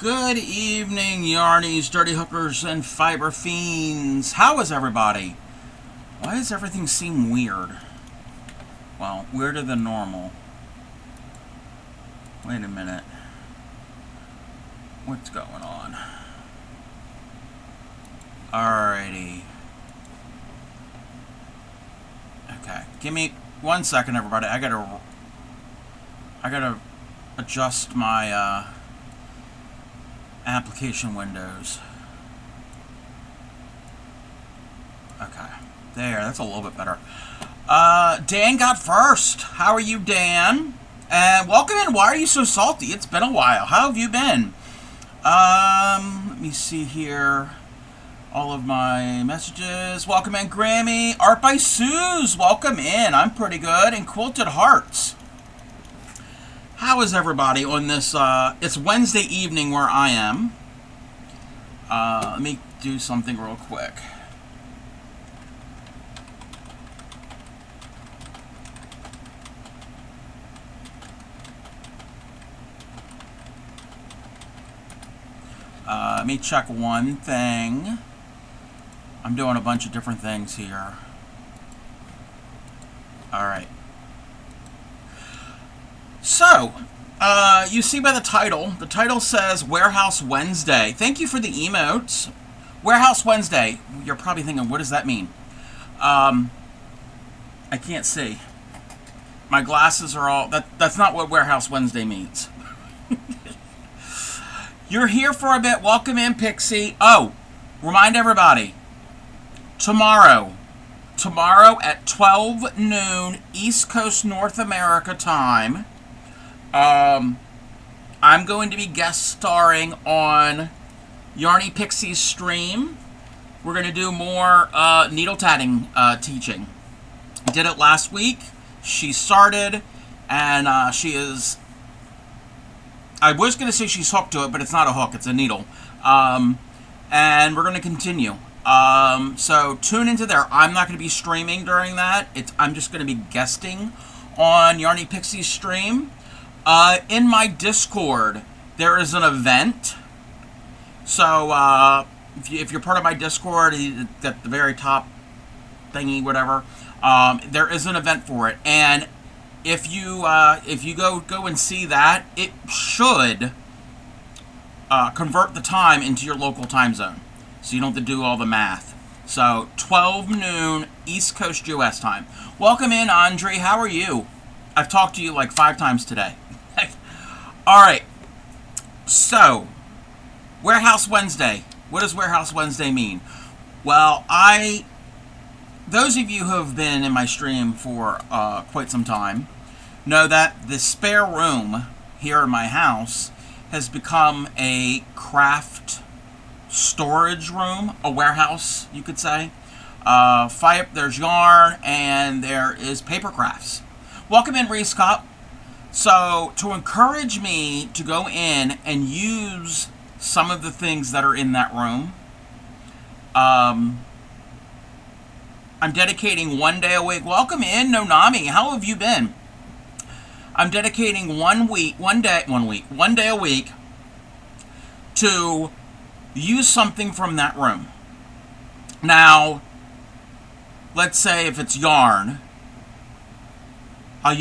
Good evening, yarnies, dirty hookers, and fiber fiends. How is everybody? Why does everything seem weird? Well, weirder than normal. Wait a minute. What's going on? Alrighty. Okay, give me 1 second, everybody. I gotta adjust my application windows. Okay, there. That's a little bit better. Dan got first. How are you, Dan? And welcome in. Why are you so salty? It's been a while. How have you been? Let me see here. All of my messages. Welcome in, Grammy. Art by Suze. Welcome in. I'm pretty good. And Quilted Hearts. How is everybody on this? It's Wednesday evening where I am. Let me do something real quick. Let me check one thing. I'm doing a bunch of different things here. All right. So, you see by the title says Warehouse Wednesday. Thank you for the emotes. Warehouse Wednesday. You're probably thinking, what does that mean? I can't see. My glasses are all... That's not what Warehouse Wednesday means. You're here for a bit. Welcome in, Pixie. Oh, remind everybody. Tomorrow at 12 noon East Coast North America time, I'm going to be guest starring on Yarny Pixie's stream. We're going to do more needle tatting teaching. Did it last week. She started, and she is... I was going to say she's hooked to it, but it's not a hook. It's a needle. And we're going to continue. So tune into there. I'm not going to be streaming during that. I'm just going to be guesting on Yarny Pixie's stream. In my Discord, there is an event. So if you're part of my Discord, at the very top thingy, whatever, there is an event for it. And if you go and see that, it should convert the time into your local time zone, so you don't have to do all the math. So 12 noon East Coast US time. Welcome in, Andre. How are you? I've talked to you like 5 times today. All right. So Warehouse Wednesday. What does Warehouse Wednesday mean? Well, those of you who have been in my stream for quite some time know that the spare room here in my house has become a craft storage room, a warehouse, you could say. There's yarn and there is paper crafts. Welcome in, Reese Cup. So to encourage me to go in and use some of the things that are in that room, I'm dedicating 1 day a week. Welcome in, Nonami. How have you been? I'm dedicating 1 day a week to use something from that room. Now, let's say if it's yarn, I'll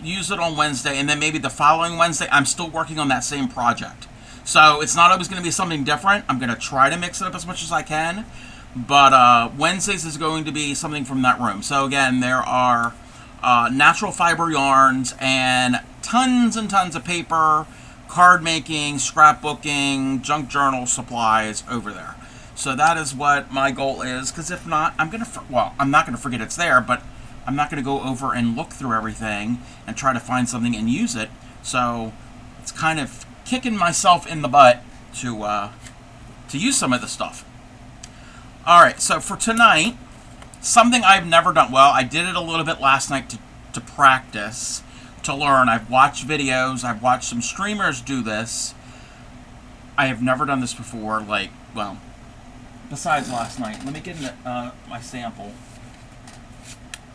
use it on Wednesday, and then maybe the following Wednesday, I'm still working on that same project. So it's not always going to be something different. I'm going to try to mix it up as much as I can. But Wednesdays is going to be something from that room. So again, there are natural fiber yarns and tons of paper, card making, scrapbooking, junk journal supplies over there. So that is what my goal is. Because if not, I'm not going to forget it's there, but I'm not going to go over and look through everything and try to find something and use it. So it's kind of kicking myself in the butt to use some of the stuff. Alright, so for tonight, something I've never done. Well, I did it a little bit last night to practice, to learn. I've watched videos. I've watched some streamers do this. I have never done this before, besides last night. Let me get my sample.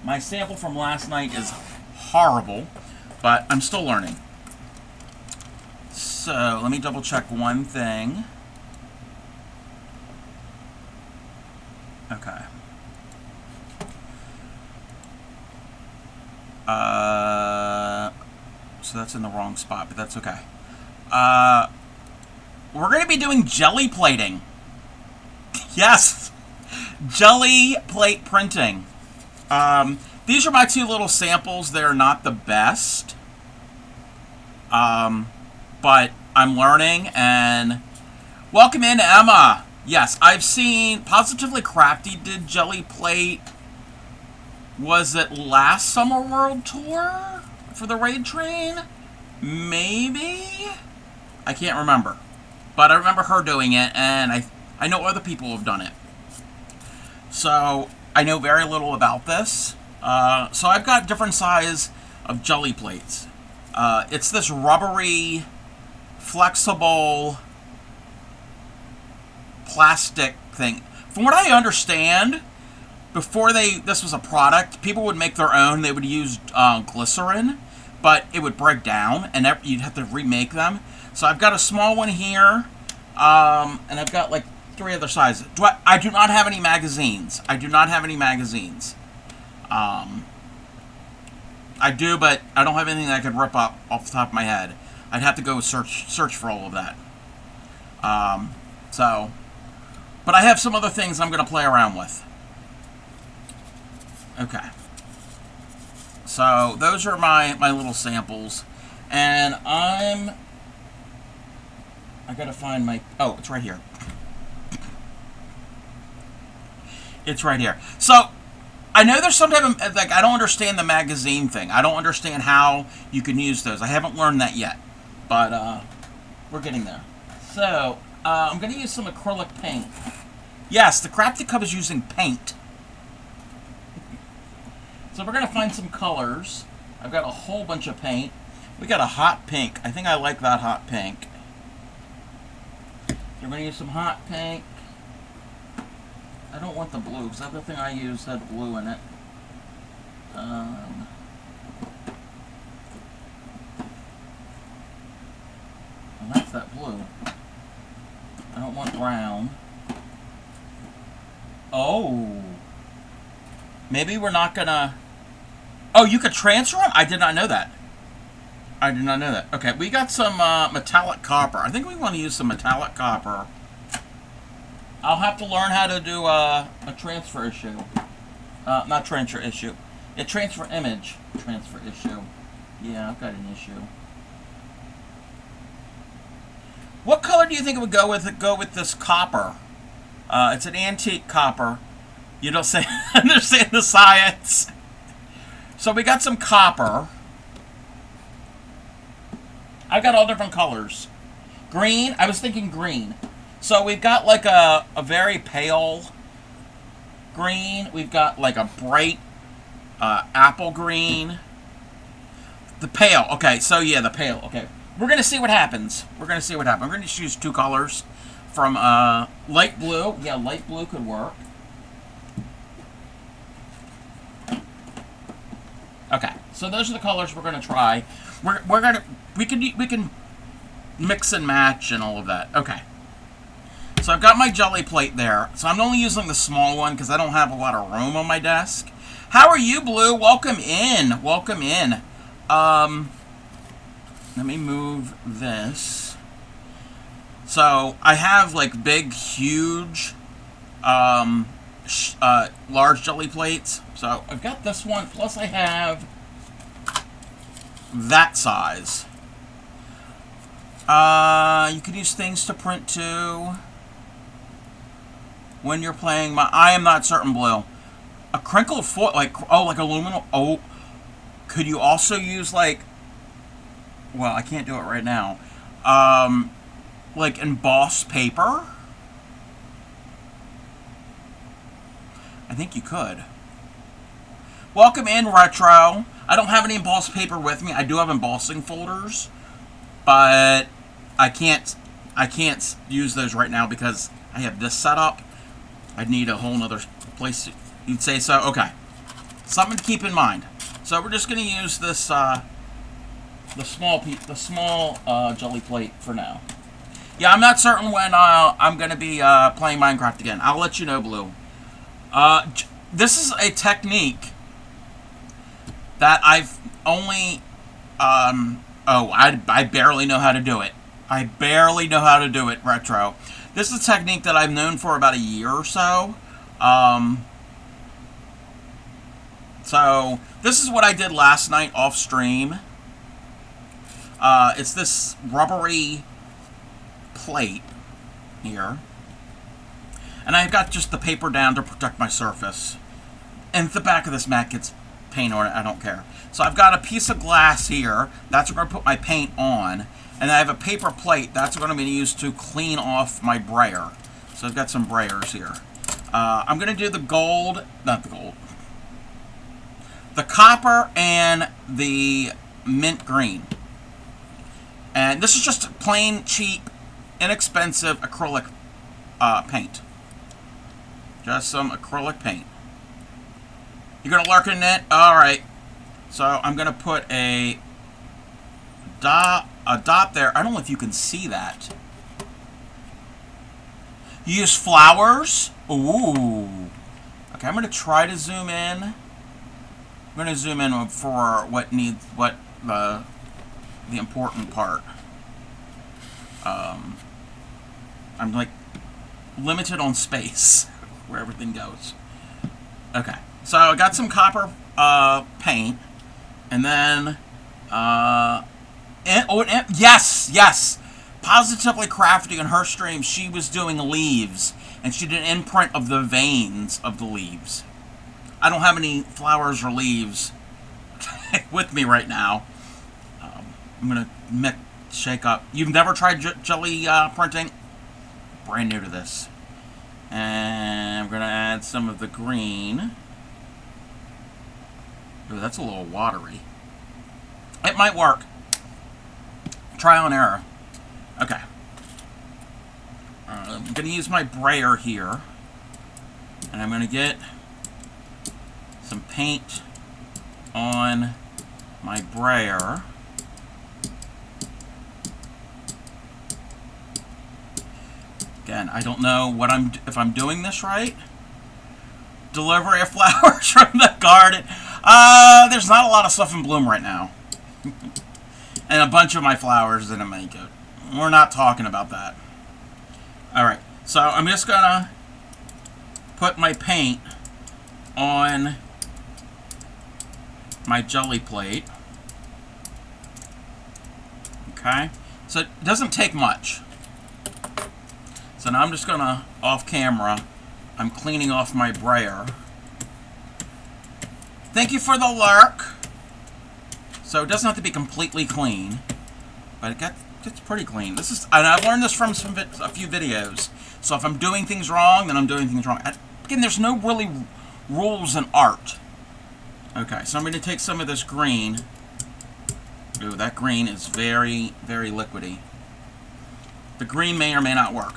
My sample from last night is horrible, but I'm still learning. So, let me double check one thing. Okay. So that's in the wrong spot, but that's okay. We're going to be doing jelly plating. Yes! Jelly plate printing. These are my two little samples. They're not the best. But I'm learning, and welcome in, Emma. Yes, I've seen Positively Crafty did jelly plate. Was it last Summer World Tour for the Raid Train? Maybe? I can't remember. But I remember her doing it, and I know other people have done it. So, I know very little about this. So I've got different size of jelly plates. It's this rubbery, flexible plastic thing. From what I understand, before this was a product, people would make their own. They would use glycerin, but it would break down, and you'd have to remake them. So I've got a small one here, and I've got like 3 other sizes. I do not have any magazines. I do not have any magazines. I do, but I don't have anything that I could rip up off the top of my head. I'd have to go search for all of that. But I have some other things I'm going to play around with. Okay. So those are my little samples, and I gotta find my. Oh, it's right here. It's right here. So I know there's some type of, like, I don't understand the magazine thing. I don't understand how you can use those. I haven't learned that yet, but we're getting there. So I'm gonna use some acrylic paint. Yes, the Crafty Cub is using paint. So we're going to find some colors. I've got a whole bunch of paint. We got a hot pink. I think I like that hot pink. So we're going to use some hot pink. I don't want the blue, because the other thing I used had blue in it. Well, that's that blue. I don't want brown. Oh. Maybe we're not going to... Oh, you could transfer them? I did not know that. I did not know that. Okay, we got some metallic copper. I think we want to use some metallic copper. I'll have to learn how to do a transfer issue. Not transfer issue. A transfer image transfer issue. Yeah, I've got an issue. What color do you think it would go with this copper? It's an antique copper. You don't understand the science. So we got some copper. I've got all different colors. Green, I was thinking green. So we've got like a very pale green. We've got like a bright apple green. The pale, okay, so yeah, the pale, okay. We're going to see what happens. We're going to see what happens. We're going to choose 2 colors from light blue. Yeah, light blue could work. Okay, so those are the colors we're going to try. We can mix and match and all of that. Okay. So I've got my jelly plate there. So I'm only using the small one because I don't have a lot of room on my desk. How are you, Blue? Welcome in. Welcome in. Let me move this. So I have like big, huge, large jelly plates. So I've got this one, plus I have that size. You could use things to print too. When you're playing I am not certain, Blue. A crinkled foil, like aluminum. Oh, could you also use like? Well, I can't do it right now. Like embossed paper. I think you could. Welcome in, Retro. I don't have any embossed paper with me. I do have embossing folders, but I can't use those right now because I have this set up. I'd need a whole nother place. You'd say so? Okay. Something to keep in mind. So we're just going to use this the small jelly plate for now. Yeah, I'm not certain when I'm going to be playing Minecraft again. I'll let you know, Blue. This is a technique that I've only... I barely know how to do it. I barely know how to do it, Retro. This is a technique that I've known for about a year or so. So, this is what I did last night off stream. It's this rubbery plate here. And I've got just the paper down to protect my surface. And if the back of this mat gets paint on it, I don't care. So I've got a piece of glass here. That's where I'm going to put my paint on. And I have a paper plate. That's what I'm going to use to clean off my brayer. So I've got some brayers here. I'm going to do the gold, not the gold, the copper and the mint green. And this is just plain, cheap, inexpensive acrylic paint. Just some acrylic paint. You're going to lurk in it? Alright. So I'm going to put a dot there. I don't know if you can see that. You use flowers? Ooh. Okay, I'm going to try to zoom in. I'm going to zoom in for the important part. I'm like limited on space where everything goes. Okay, so I got some copper paint, and then yes, Positively Crafty in her stream, she was doing leaves, and she did an imprint of the veins of the leaves. I don't have any flowers or leaves with me right now. I'm gonna shake up. You've never tried jelly printing? Brand new to this. And I'm gonna add some of the green. Ooh, that's a little watery. It might work. Trial and error. Okay. I'm gonna use my brayer here, and I'm gonna get some paint on my brayer. Again, I don't know if I'm doing this right. Delivery of flowers from the garden. There's not a lot of stuff in bloom right now. And a bunch of my flowers didn't make it. We're not talking about that. Alright, so I'm just gonna put my paint on my jelly plate. Okay, so it doesn't take much. So now I'm just gonna, off camera, I'm cleaning off my brayer. Thank you for the lurk. So it doesn't have to be completely clean, but it gets pretty clean. This is, and I've learned this from a few videos. So if I'm doing things wrong, then I'm doing things wrong. Again, there's no really rules in art. Okay, so I'm going to take some of this green. Ooh, that green is very, very liquidy. The green may or may not work.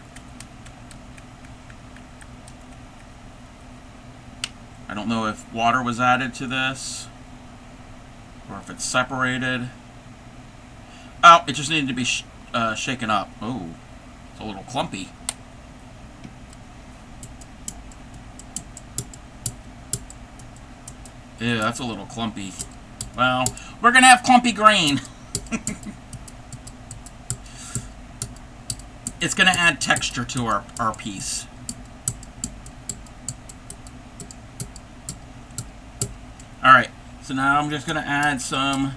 I don't know if water was added to this, or if it's separated. Oh, it just needed to be shaken up. Oh, it's a little clumpy. Ew, that's a little clumpy. Well, we're gonna have clumpy green. It's gonna add texture to our piece. Alright, so now I'm just gonna add some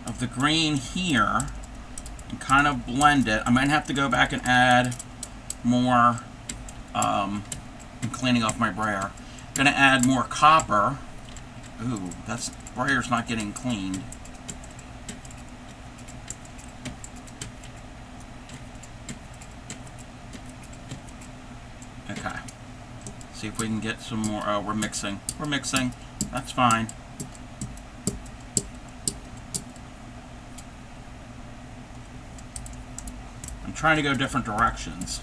of the green here and kind of blend it. I might have to go back and add more. I'm cleaning off my brayer. Gonna add more copper. Ooh, that's brayer's not getting cleaned. Okay. See if we can get some more. Oh, we're mixing. We're mixing. That's fine. I'm trying to go different directions.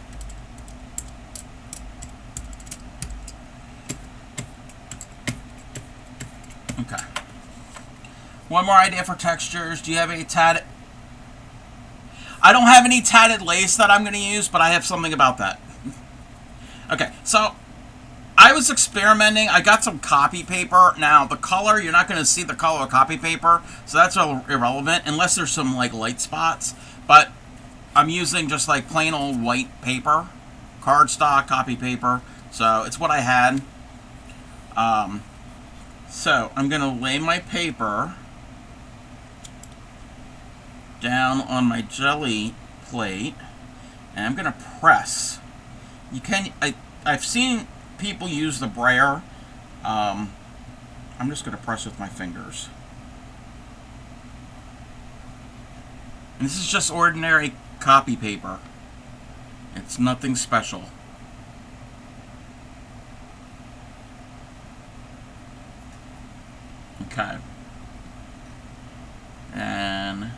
Okay. One more idea for textures. Do you have any tatted? I don't have any tatted lace that I'm going to use, but I have something about that. Okay, so I was experimenting. I got some copy paper. Now, the color, you're not going to see the color of copy paper, so that's irrelevant, unless there's some, like, light spots. But I'm using just, like, plain old white paper, cardstock copy paper, so it's what I had. So I'm going to lay my paper down on my jelly plate, and I'm going to press. You can, I've seen people use the brayer. I'm just going to press with my fingers. And this is just ordinary copy paper. It's nothing special. Okay. And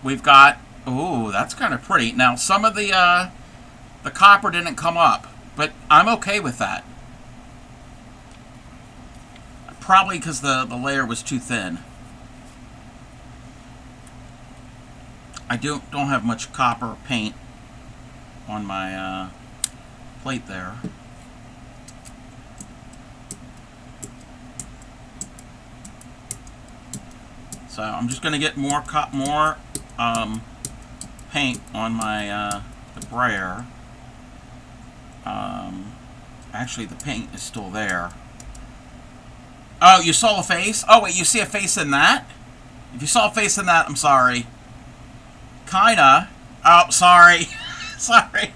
we've got, ooh, that's kind of pretty. Now, some of the copper didn't come up, but I'm okay with that. Probably because the layer was too thin. I don't have much copper paint on my plate there. So I'm just going to get more paint on my the brayer. Actually, the paint is still there. Oh, you saw a face? Oh, wait, you see a face in that? If you saw a face in that, I'm sorry. Kinda. Oh, sorry. Sorry.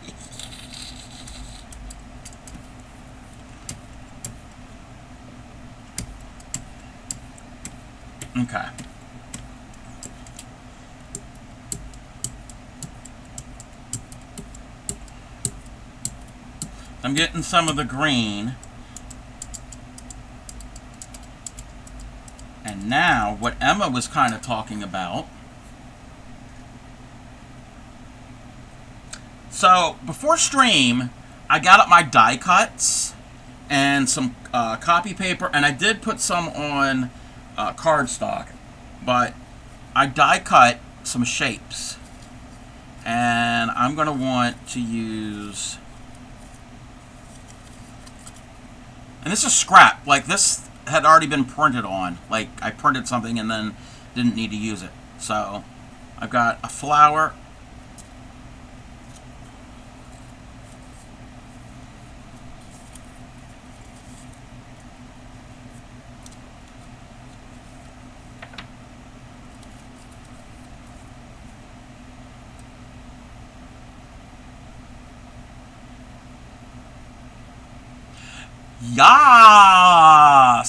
Okay. I'm getting some of the green. And now, what Emma was kind of talking about. So, before stream, I got up my die cuts and some copy paper, and I did put some on cardstock, but I die cut some shapes. And I'm going to want to use... And this is scrap. Like, this had already been printed on. Like, I printed something and then didn't need to use it. So, I've got a flower. Yas!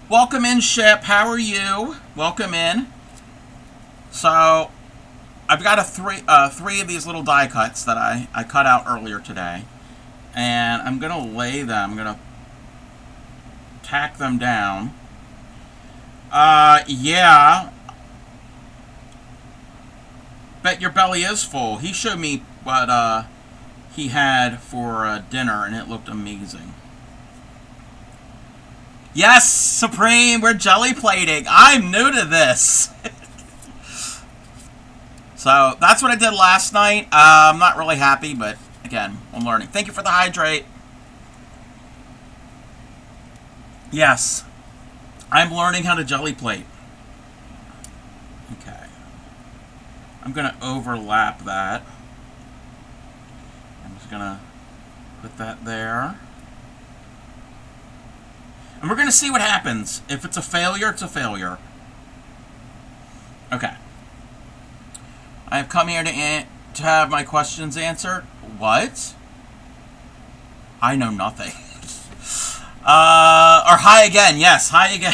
Welcome in, Ship. How are you? Welcome in. So, I've got three of these little die cuts that I cut out earlier today. And I'm going to lay them. I'm going to tack them down. Yeah. Bet your belly is full. He showed me what, he had for dinner, and it looked amazing. Yes, Supreme, we're jelly plating. I'm new to this. So, that's what I did last night. I'm not really happy, but again, I'm learning. Thank you for the hydrate. Yes, I'm learning how to jelly plate. Okay. I'm going to overlap that. Gonna put that there, and we're gonna see what happens. If it's a failure, it's a failure. Okay. I have come here to have my questions answered. What? I know nothing. Or hi again. Yes, hi again.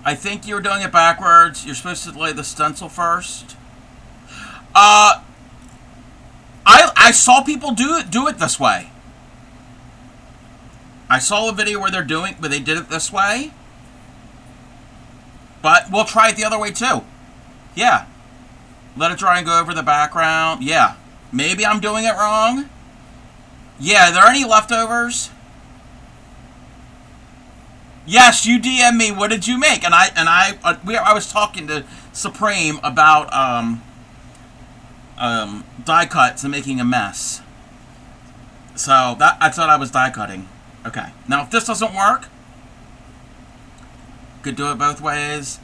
I think you were doing it backwards. You're supposed to lay the stencil first. I saw people do it this way. I saw a video where they did it this way. But we'll try it the other way too. Yeah. Let it dry and go over the background. Yeah. Maybe I'm doing it wrong. Yeah, are there any leftovers? Yes, you DM me. What did you make? And I was talking to Supreme about die cuts and making a mess. So that I thought I was die cutting. Okay. Now if this doesn't work, could do it both ways.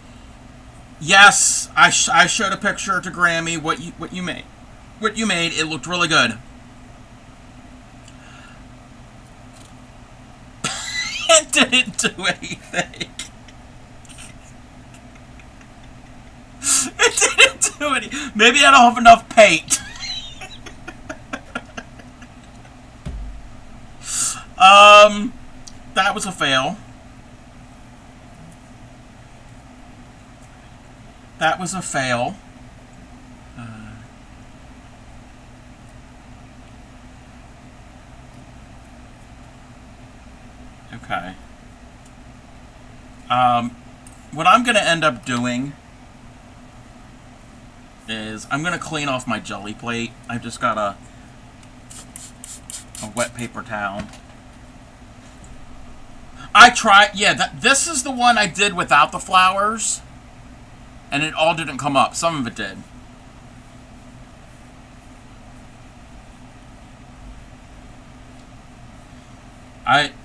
Yes, I showed a picture to Grammy what you made. What you made, it looked really good. It didn't do anything. It didn't do anything. Maybe I don't have enough paint. That was a fail. That was a fail. Okay. What I'm going to end up doing is I'm going to clean off my jelly plate. I've just got a wet paper towel. I tried, yeah, this is the one I did without the flowers, and it all didn't come up. Some of it did.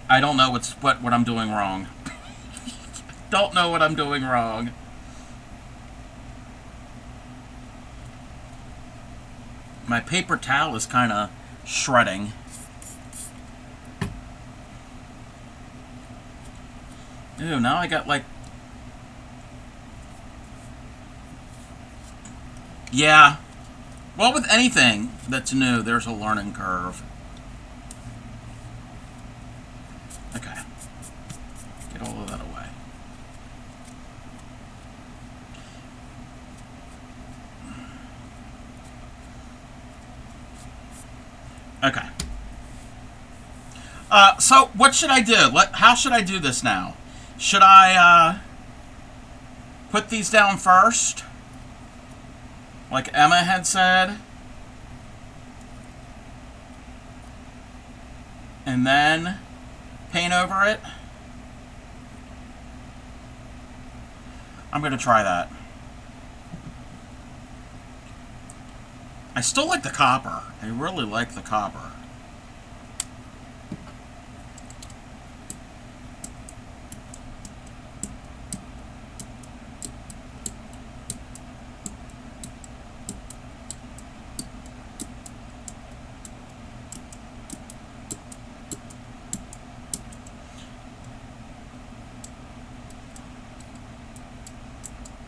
I don't know what I'm doing wrong. Don't know what I'm doing wrong. My paper towel is kind of shredding. Ew, now I got like... Yeah. Well, with anything that's new, there's a learning curve. Okay. Get all of that away. Okay. So what should I do? How should I do this now? Should I put these down first, like Emma had said, and then paint over it? I'm going to try that. I still like the copper. I really like the copper.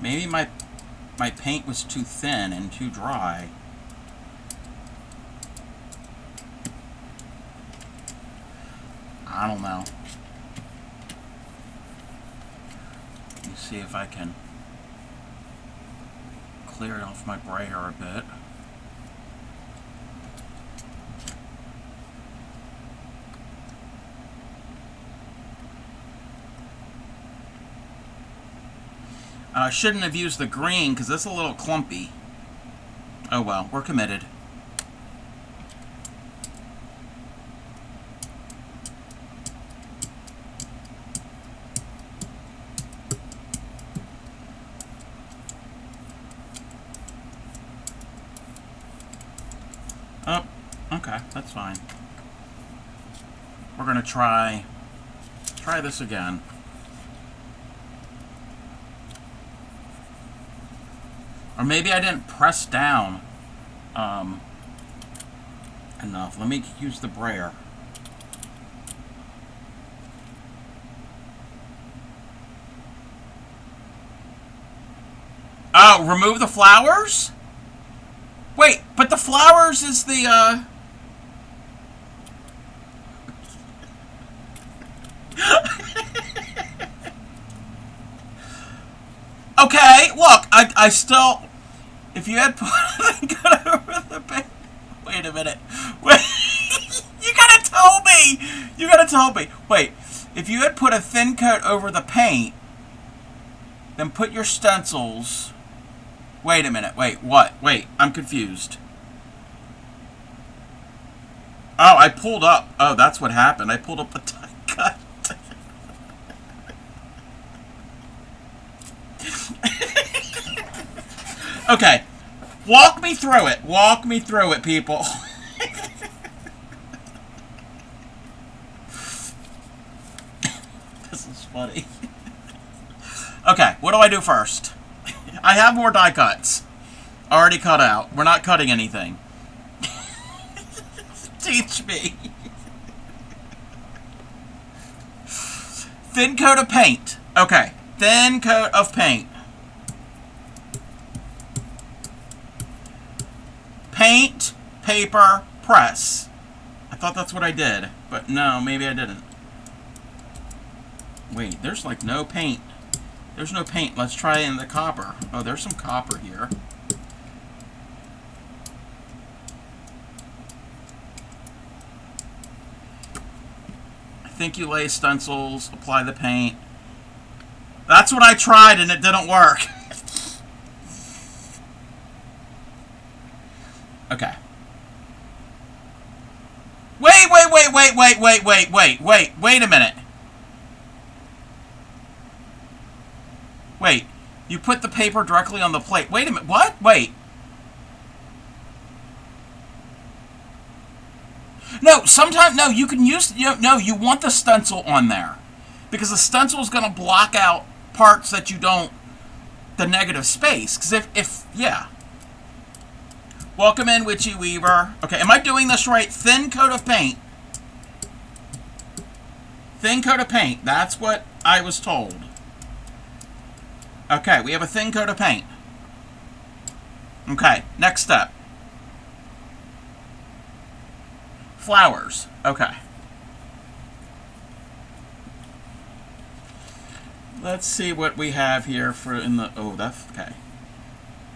Maybe my paint was too thin and too dry. I don't know. Let me see if I can clear it off my brayer a bit. I shouldn't have used the green because it's a little clumpy. Oh well, we're committed. Oh, okay, that's fine. We're gonna try this again. Or maybe I didn't press down enough. Let me use the brayer. Oh, remove the flowers? Wait, but the flowers is the, Okay, look, I still... If you had put got over the paint... Wait a minute. Wait, you gotta tell me! You gotta tell me. Wait, if you had put a thin coat over the paint, then put your stencils... Wait a minute, wait, what? Wait, I'm confused. Oh, I pulled up. Oh, that's what happened. I pulled up the die cut. Okay. Walk me through it. Walk me through it, people. This is funny. Okay, what do I do first? I have more die cuts. Already cut out. We're not cutting anything. Teach me. Thin coat of paint. Okay, thin coat of paint. Paint, paper, press. I thought that's what I did, but no, maybe I didn't. Wait, there's like no paint. There's no paint. Let's try in the copper. Oh, there's some copper here. I think you lay stencils, apply the paint. That's what I tried and it didn't work. Okay. Wait a minute. Wait, you put the paper directly on the plate. Wait a minute, what? Wait. No, sometimes, no, you can use, no, you want the stencil on there. Because the stencil is going to block out parts that you don't, the negative space. Because if, yeah. Welcome in, Witchy Weaver. Okay, am I doing this right? Thin coat of paint. Thin coat of paint. That's what I was told. Okay, we have a thin coat of paint. Okay, next step. Flowers. Okay. Let's see what we have here for in the... Oh, that's... Okay.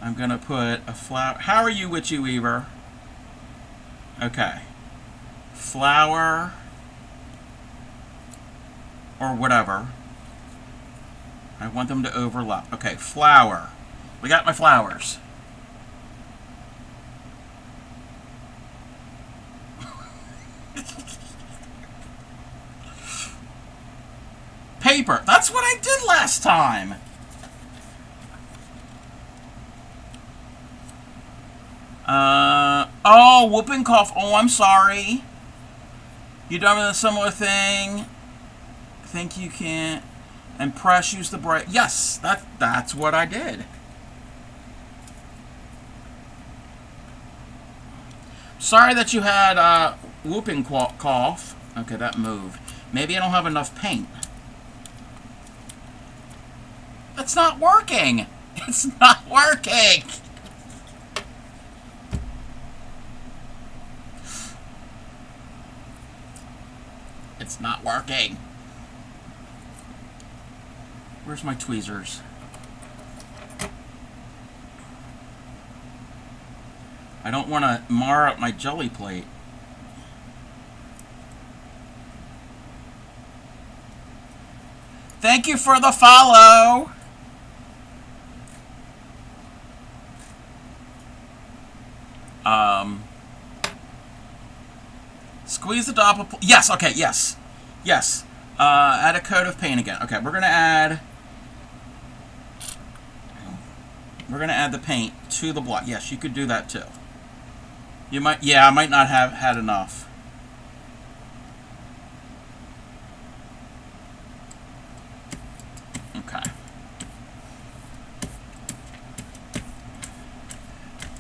I'm going to put a flower... How are you, Witchy Weaver? Okay. Flower... or whatever. I want them to overlap. Okay, flower. We got my flowers. Paper. That's what I did last time. Oh, whooping cough. Oh, I'm sorry. You done with a similar thing? Think you can't. And press, use the bright. Yes, that's what I did. Sorry that you had whooping cough. Okay, that moved. Maybe I don't have enough paint. It's not working. It's not working. It's not working. Where's my tweezers? I don't want to mar up my jelly plate. Thank you for the follow. Squeeze the doppel. Yes. Okay. Yes. Yes. Add a coat of paint again. Okay. We're gonna add. We're gonna add the paint to the block. Yes, you could do that too. You might. Yeah, I might not have had enough. Okay.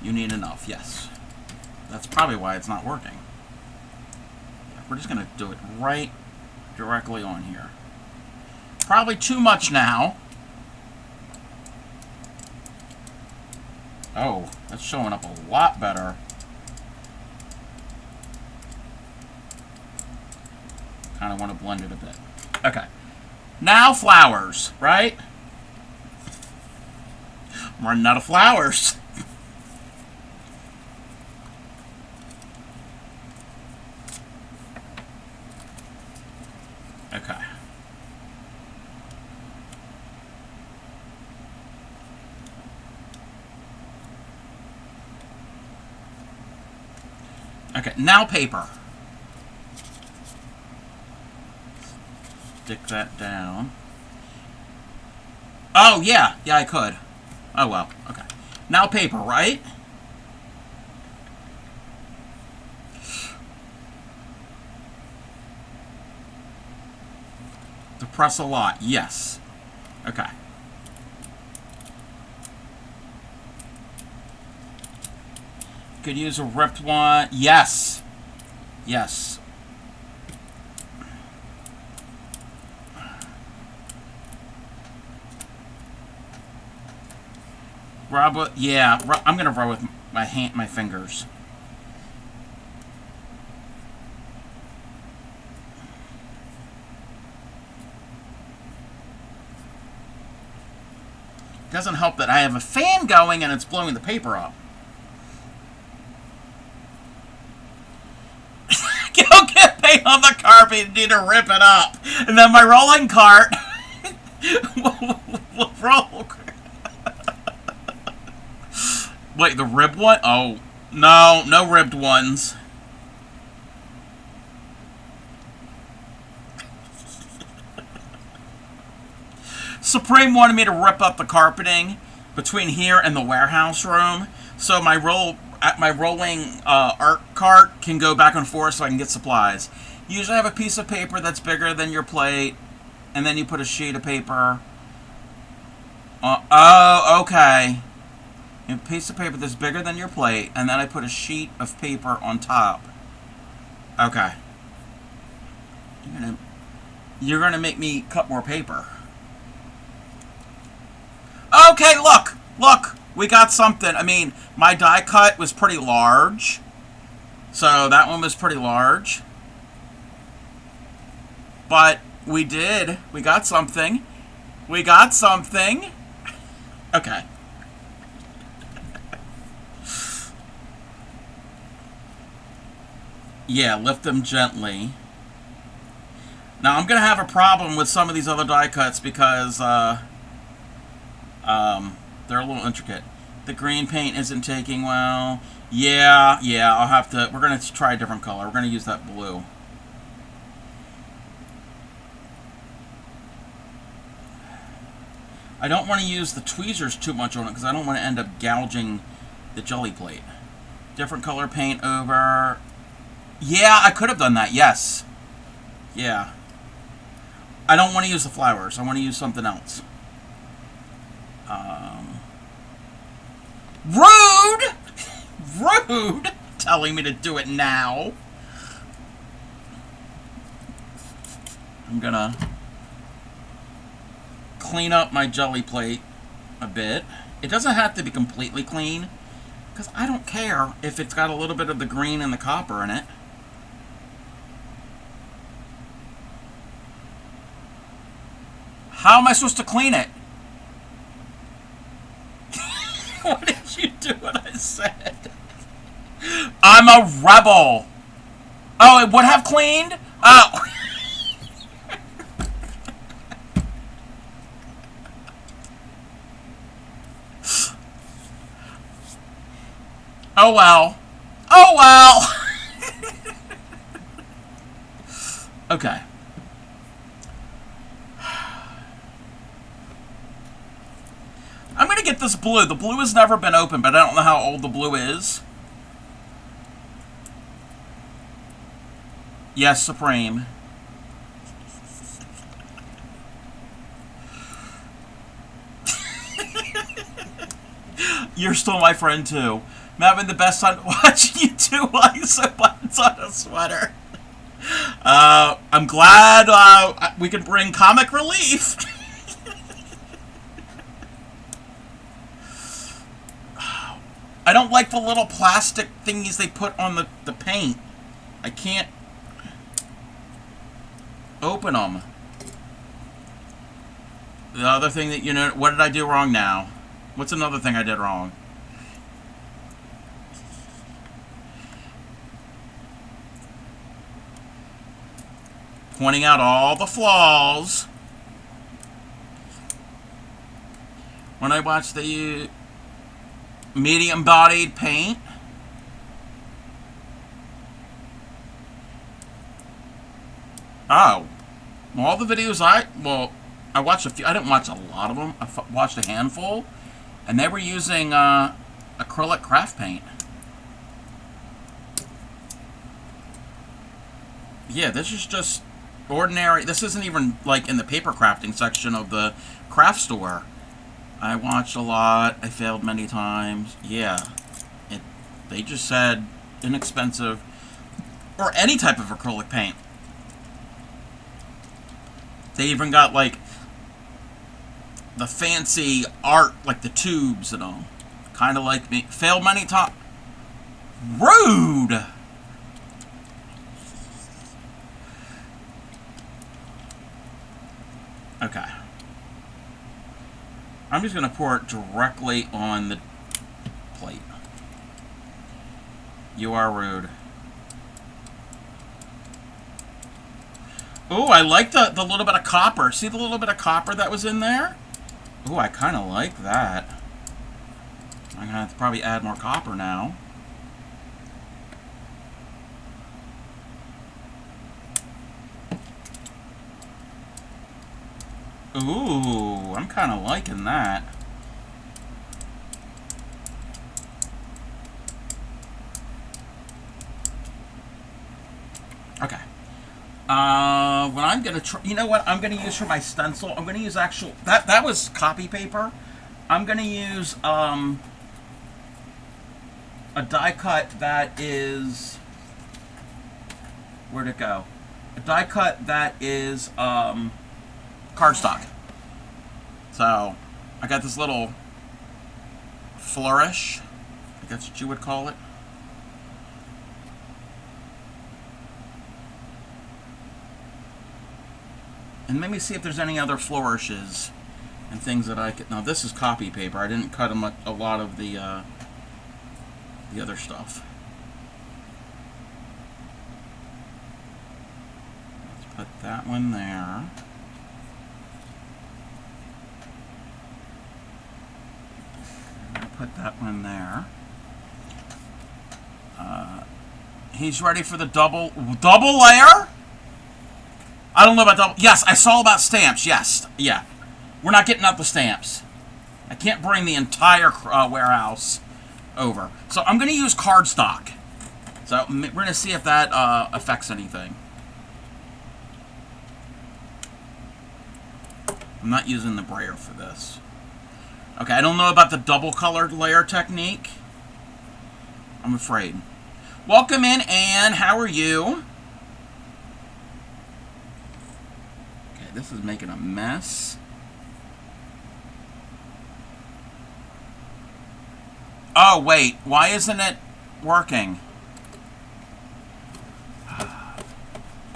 You need enough. Yes. That's probably why it's not working. We're just gonna do it right directly on here. Probably too much now. Oh, that's showing up a lot better. Kind of want to blend it a bit. Okay. Now flowers, right? I'm running out of flowers. Okay. Okay, now paper. stick that down. Oh, yeah. Yeah, I could. Oh, well. Okay. Now paper, right? To press a lot. Yes. Okay. Could use a ripped one. Yes. Yes. Rub with, yeah, I'm gonna rub with my fingers. Doesn't help that I have a fan going and it's blowing the paper up. Go get paint on the carpet and need to rip it up. And then my rolling cart will roll. Wait, the ribbed one? Oh, no, no ribbed ones. Supreme wanted me to rip up the carpeting between here and the warehouse room, so my rolling art cart can go back and forth so I can get supplies. You usually have a piece of paper that's bigger than your plate, and then you put a sheet of paper. Oh, okay. A piece of paper that's bigger than your plate, and then I put a sheet of paper on top. Okay. You're gonna make me cut more paper. Okay, look, we got something. I mean, my die cut was pretty large, so that one was pretty large. But we got something. We got something. Okay. Yeah, lift them gently. Now, I'm going to have a problem with some of these other die cuts because they're a little intricate. The green paint isn't taking well. Yeah, I'll have to... We're going to try a different color. We're going to use that blue. I don't want to use the tweezers too much on it because I don't want to end up gouging the jelly plate. Different color paint over... Yeah, I could have done that, yes. Yeah. I don't want to use the flowers. I want to use something else. Rude! Rude! Telling me to do it now. I'm gonna clean up my jelly plate a bit. It doesn't have to be completely clean, because I don't care if it's got a little bit of the green and the copper in it. How am I supposed to clean it? What did you do when I said? I'm a rebel. Oh, it would have cleaned? Oh. Oh well. Oh well. Okay. I'm going to get this blue. The blue has never been opened, but I don't know how old the blue is. Yes, Supreme. You're still my friend, too. I'm having the best time watching you two while you sew buttons on a sweater. I'm glad we can bring comic relief. I don't like the little plastic thingies they put on the paint. I can't open them. The other thing that, you know, what did I do wrong now? What's another thing I did wrong? Pointing out all the flaws. When I watch the medium-bodied paint. Oh. All the videos I watched a few. I didn't watch a lot of them. I watched a handful, and they were using acrylic craft paint. Yeah, this is just ordinary. This isn't even like in the paper crafting section of the craft store. I watched a lot. I failed many times. Yeah, they just said inexpensive or any type of acrylic paint. They even got like the fancy art, like the tubes and all. Kind of like me. Failed many times. Rude! Okay. I'm just going to pour it directly on the plate. You are rude. Ooh, I like the little bit of copper. See the little bit of copper that was in there? Ooh, I kind of like that. I'm going to have to probably add more copper now. Ooh, I'm kind of liking that. Okay. What I'm gonna try, you know what I'm gonna use for my stencil? I'm gonna use actual that was copy paper. I'm gonna use a die cut that is, where'd it go? A die cut that is cardstock. So I got this little flourish, I guess what you would call it. And let me see if there's any other flourishes and things that I could. Now this is copy paper. I didn't cut them a lot of the other stuff. Let's put that one there. Put that one there. He's ready for the double layer. I don't know about double. Yes, I saw about stamps. Yes, yeah. We're not getting out the stamps. I can't bring the entire warehouse over. So I'm going to use cardstock. So we're going to see if that affects anything. I'm not using the brayer for this. Okay, I don't know about the double colored layer technique. I'm afraid. Welcome in, Anne. How are you? Okay, this is making a mess. Oh, wait. Why isn't it working?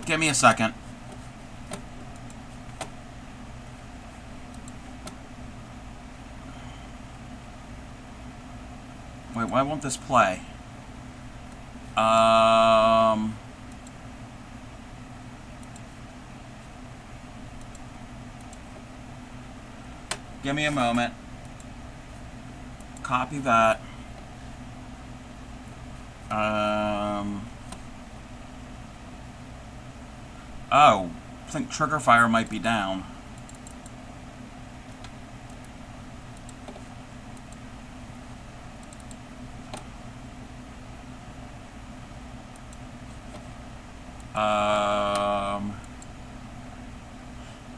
Give me a second. Wait, why won't this play? Give me a moment. Copy that. Oh, I think trigger fire might be down.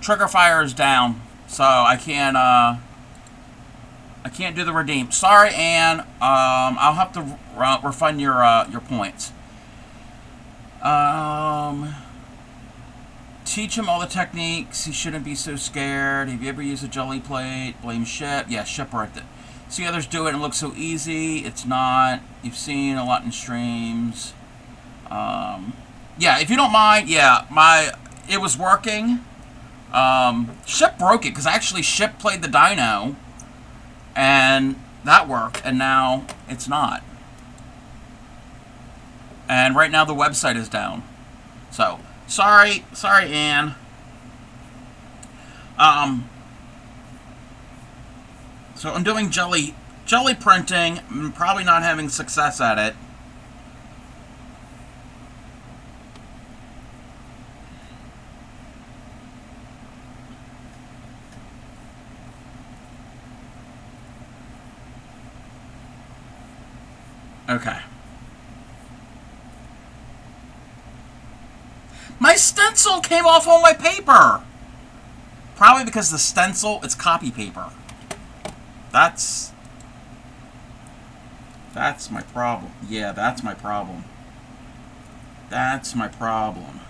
Trigger fire is down, so I can't do the redeem. Sorry, Anne. I'll have to refund your points. Teach him all the techniques. He shouldn't be so scared. Have you ever used a jelly plate? Blame Ship. Yeah, Ship right there. See others do it and it looks so easy. It's not. You've seen a lot in streams. Yeah, if you don't mind, yeah, it was working. Ship broke it because actually Ship played the dyno, and that worked, and now it's not. And right now the website is down. So sorry, Anne. So I'm doing jelly printing. I'm probably not having success at it. Okay. My stencil came off on my paper. Probably because the stencil, it's copy paper. That's my problem. Yeah, that's my problem. That's my problem.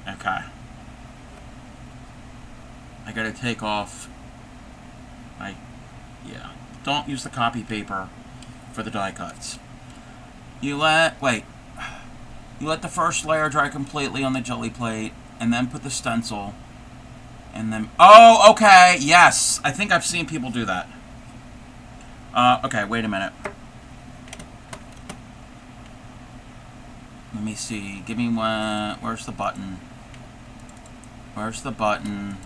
Okay. I gotta take off my... Yeah. Don't use the copy paper for the die cuts. You let the first layer dry completely on the jelly plate, and then put the stencil, and then... Oh, okay, yes! I think I've seen people do that. Okay, wait a minute. Let me see. Give me one... Where's the button? Where's the button?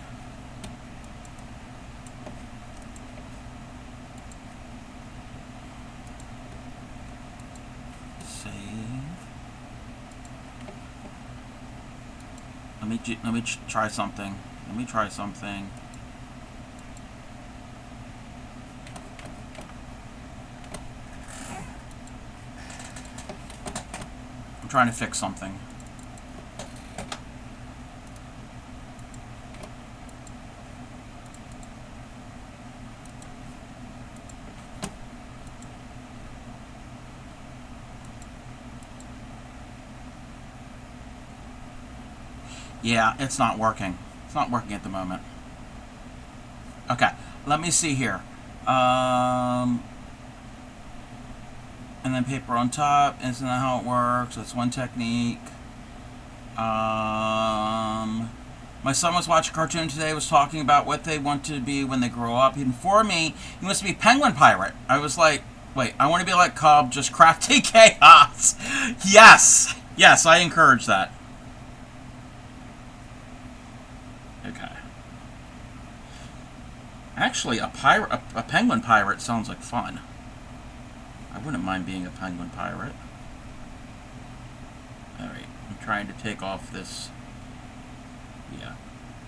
Let me try something. Let me try something. I'm trying to fix something. Yeah, it's not working. It's not working at the moment. Okay, let me see here. And then paper on top. Isn't that how it works? That's one technique. My son was watching a cartoon today, was talking about what they want to be when they grow up. He informed me he wants to be penguin pirate. I was like, wait, I want to be like Cobb, just crafty chaos. Yes! Yes, I encourage that. Okay. Actually, a penguin pirate sounds like fun. I wouldn't mind being a penguin pirate. Alright, I'm trying to take off this. Yeah.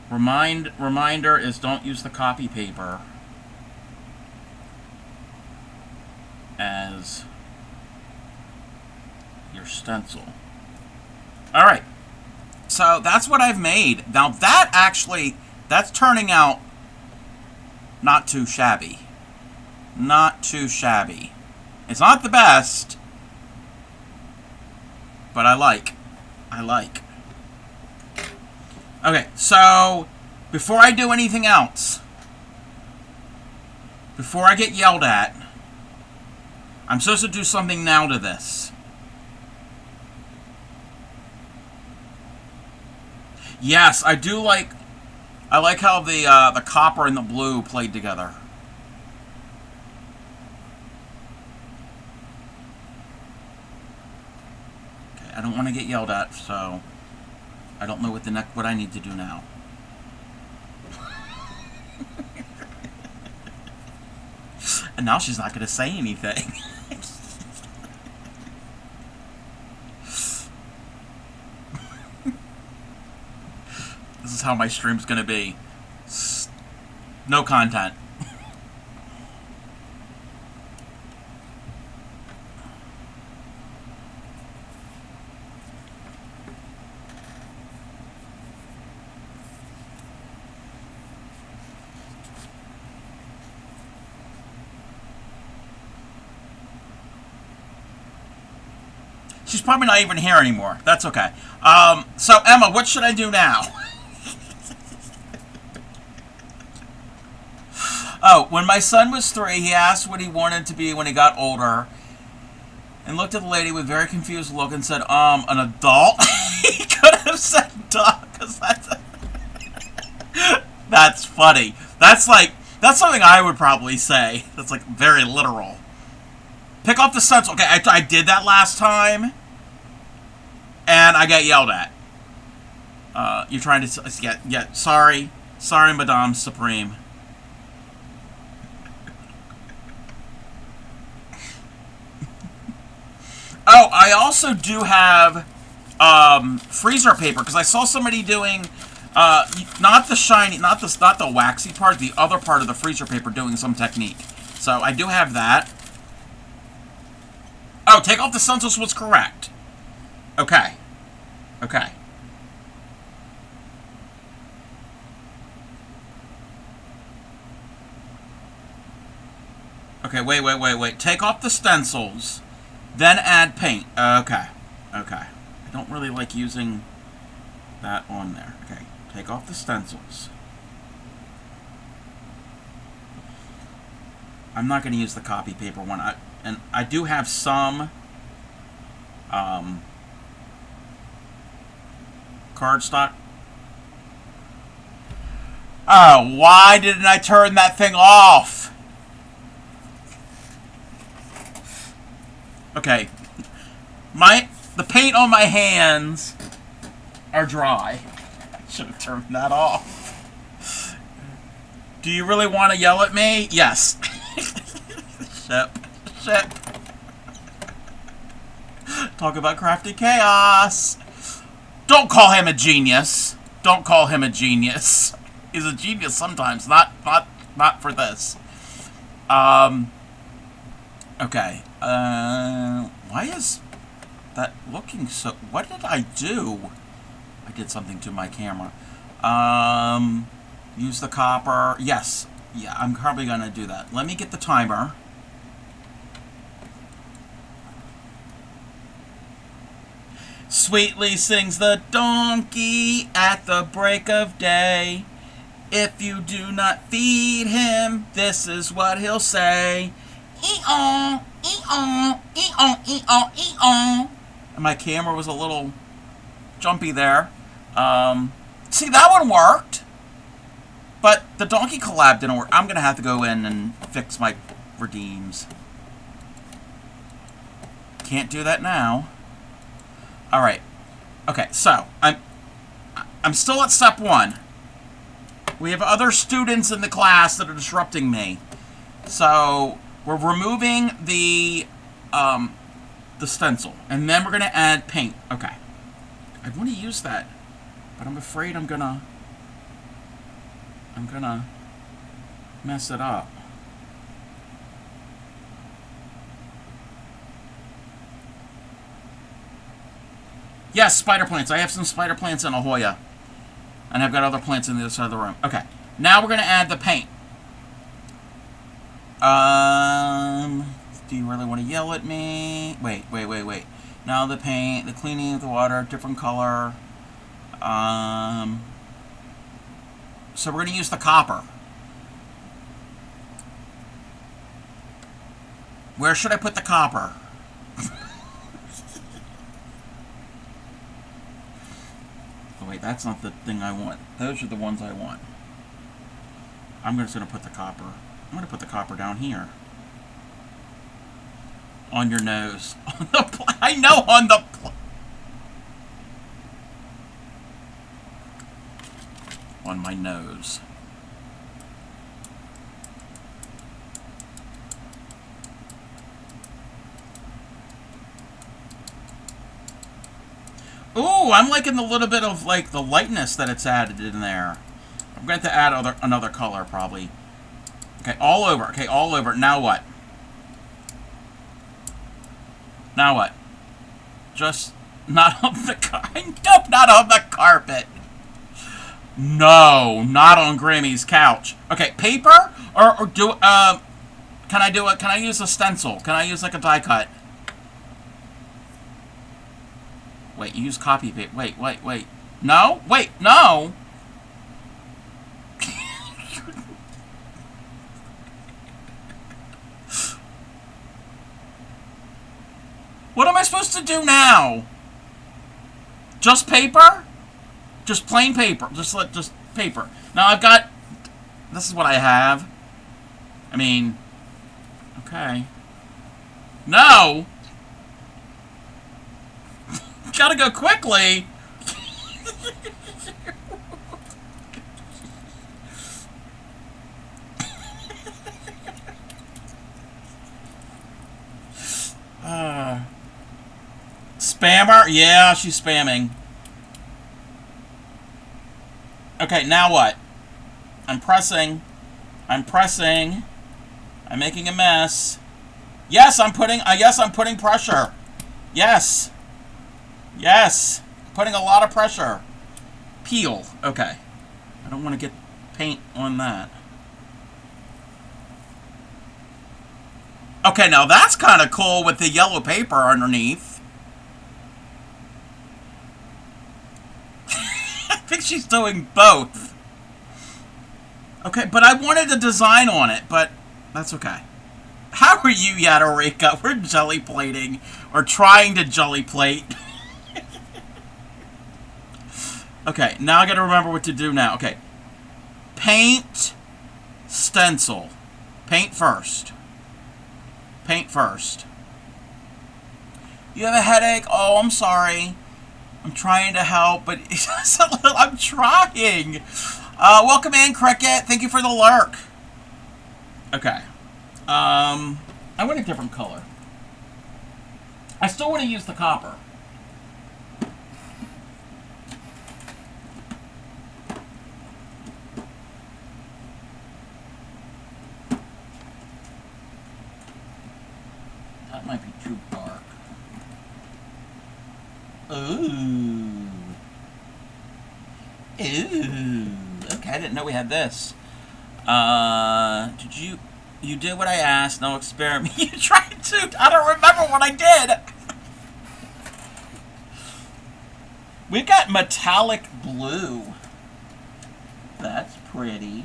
Reminder is don't use the copy paper as your stencil. Alright. So that's what I've made. Now that actually, that's turning out not too shabby. Not too shabby. It's not the best, but I like. Okay, so before I do anything else, before I get yelled at, I'm supposed to do something now to this. Yes, I do like. I like how the copper and the blue played together. Okay, I don't want to get yelled at, so I don't know what I need to do now. And now she's not going to say anything. This is how my stream's going to be. No content. She's probably not even here anymore. That's okay. So, Emma, what should I do now? Oh, when my son was 3, he asked what he wanted to be when he got older, and looked at the lady with a very confused look and said, an adult? He could have said dog, because that's funny. That's something I would probably say. That's like very literal. Pick up the stencil. Okay, I did that last time, and I got yelled at. You're trying to... Yeah, sorry. Sorry, Madame Supreme. Oh, I also do have freezer paper, because I saw somebody doing Not the shiny, not the waxy part, the other part of the freezer paper doing some technique. So I do have that. Oh, take off the stencils was correct. Okay. Okay. Okay, wait. Take off the stencils, then add paint. Okay. Okay. I don't really like using that on there. Okay. Take off the stencils. I'm not going to use the copy paper one. And I do have some cardstock. Oh, why didn't I turn that thing off? Okay. The paint on my hands are dry. I should have turned that off. Do you really want to yell at me? Yes. Shit. Talk about crafty chaos. Don't call him a genius. Don't call him a genius. He's a genius sometimes, not for this. Okay. Why is that looking so... What did I do? I did something to my camera. Use the copper. Yes. Yeah, I'm probably going to do that. Let me get the timer. Sweetly sings the donkey at the break of day. If you do not feed him, this is what he'll say. E-on, e-on, e-on, e-on, e-on. And my camera was a little jumpy there. See, that one worked. But the donkey collab didn't work. I'm going to have to go in and fix my redeems. Can't do that now. All right. Okay, so I'm still at step 1. We have other students in the class that are disrupting me. So we're removing the stencil, and then we're going to add paint. Okay. I want to use that, but I'm afraid I'm gonna mess it up. Yes, spider plants. I have some spider plants in a Hoya. And I've got other plants in the other side of the room. Okay. Now we're going to add the paint. Do you really want to yell at me? Wait. Now the paint, the cleaning of the water, different color. So we're going to use the copper. Where should I put the copper? Wait, that's not the thing I want. Those are the ones I want. I'm just going to put the copper. I'm going to put the copper down here. On your nose. On the I know on the... On my nose. Ooh, I'm liking the little bit of, like, the lightness that it's added in there. I'm going to add another color, probably. Okay, all over. Okay, all over. Now what? Now what? Just not on the nope, not on the carpet. No, not on Grammy's couch. Okay, paper? Or do, can I use a stencil? Can I use, like, a die cut? Wait, you use copy paper. Wait. No? Wait, no! What am I supposed to do now? Just paper? Just plain paper. Just paper. Now I've got... This is what I have. I mean... Okay. No! Gotta go quickly! Spammer? Yeah, she's spamming. Okay, now what? I'm pressing. I'm pressing. I'm making a mess. Yes, I'm putting pressure. Yes. Yes. Putting a lot of pressure. Peel. Okay. I don't want to get paint on that. Okay, now that's kind of cool with the yellow paper underneath. I think she's doing both. Okay, but I wanted a design on it, but that's okay. How are you, Yadarika? We're jelly plating, or trying to jelly plate. Okay, now I gotta remember what to do now. Okay. Paint, stencil. Paint first. Paint first. You have a headache? Oh, I'm sorry. I'm trying to help, but I'm trying. Welcome in, Cricket. Thank you for the lurk. Okay. I want a different color. I still want to use the copper. That might be too dark. Ooh. Ooh. Okay, I didn't know we had this. You did what I asked, no experiment. You tried to. I don't remember what I did. We've got metallic blue. That's pretty.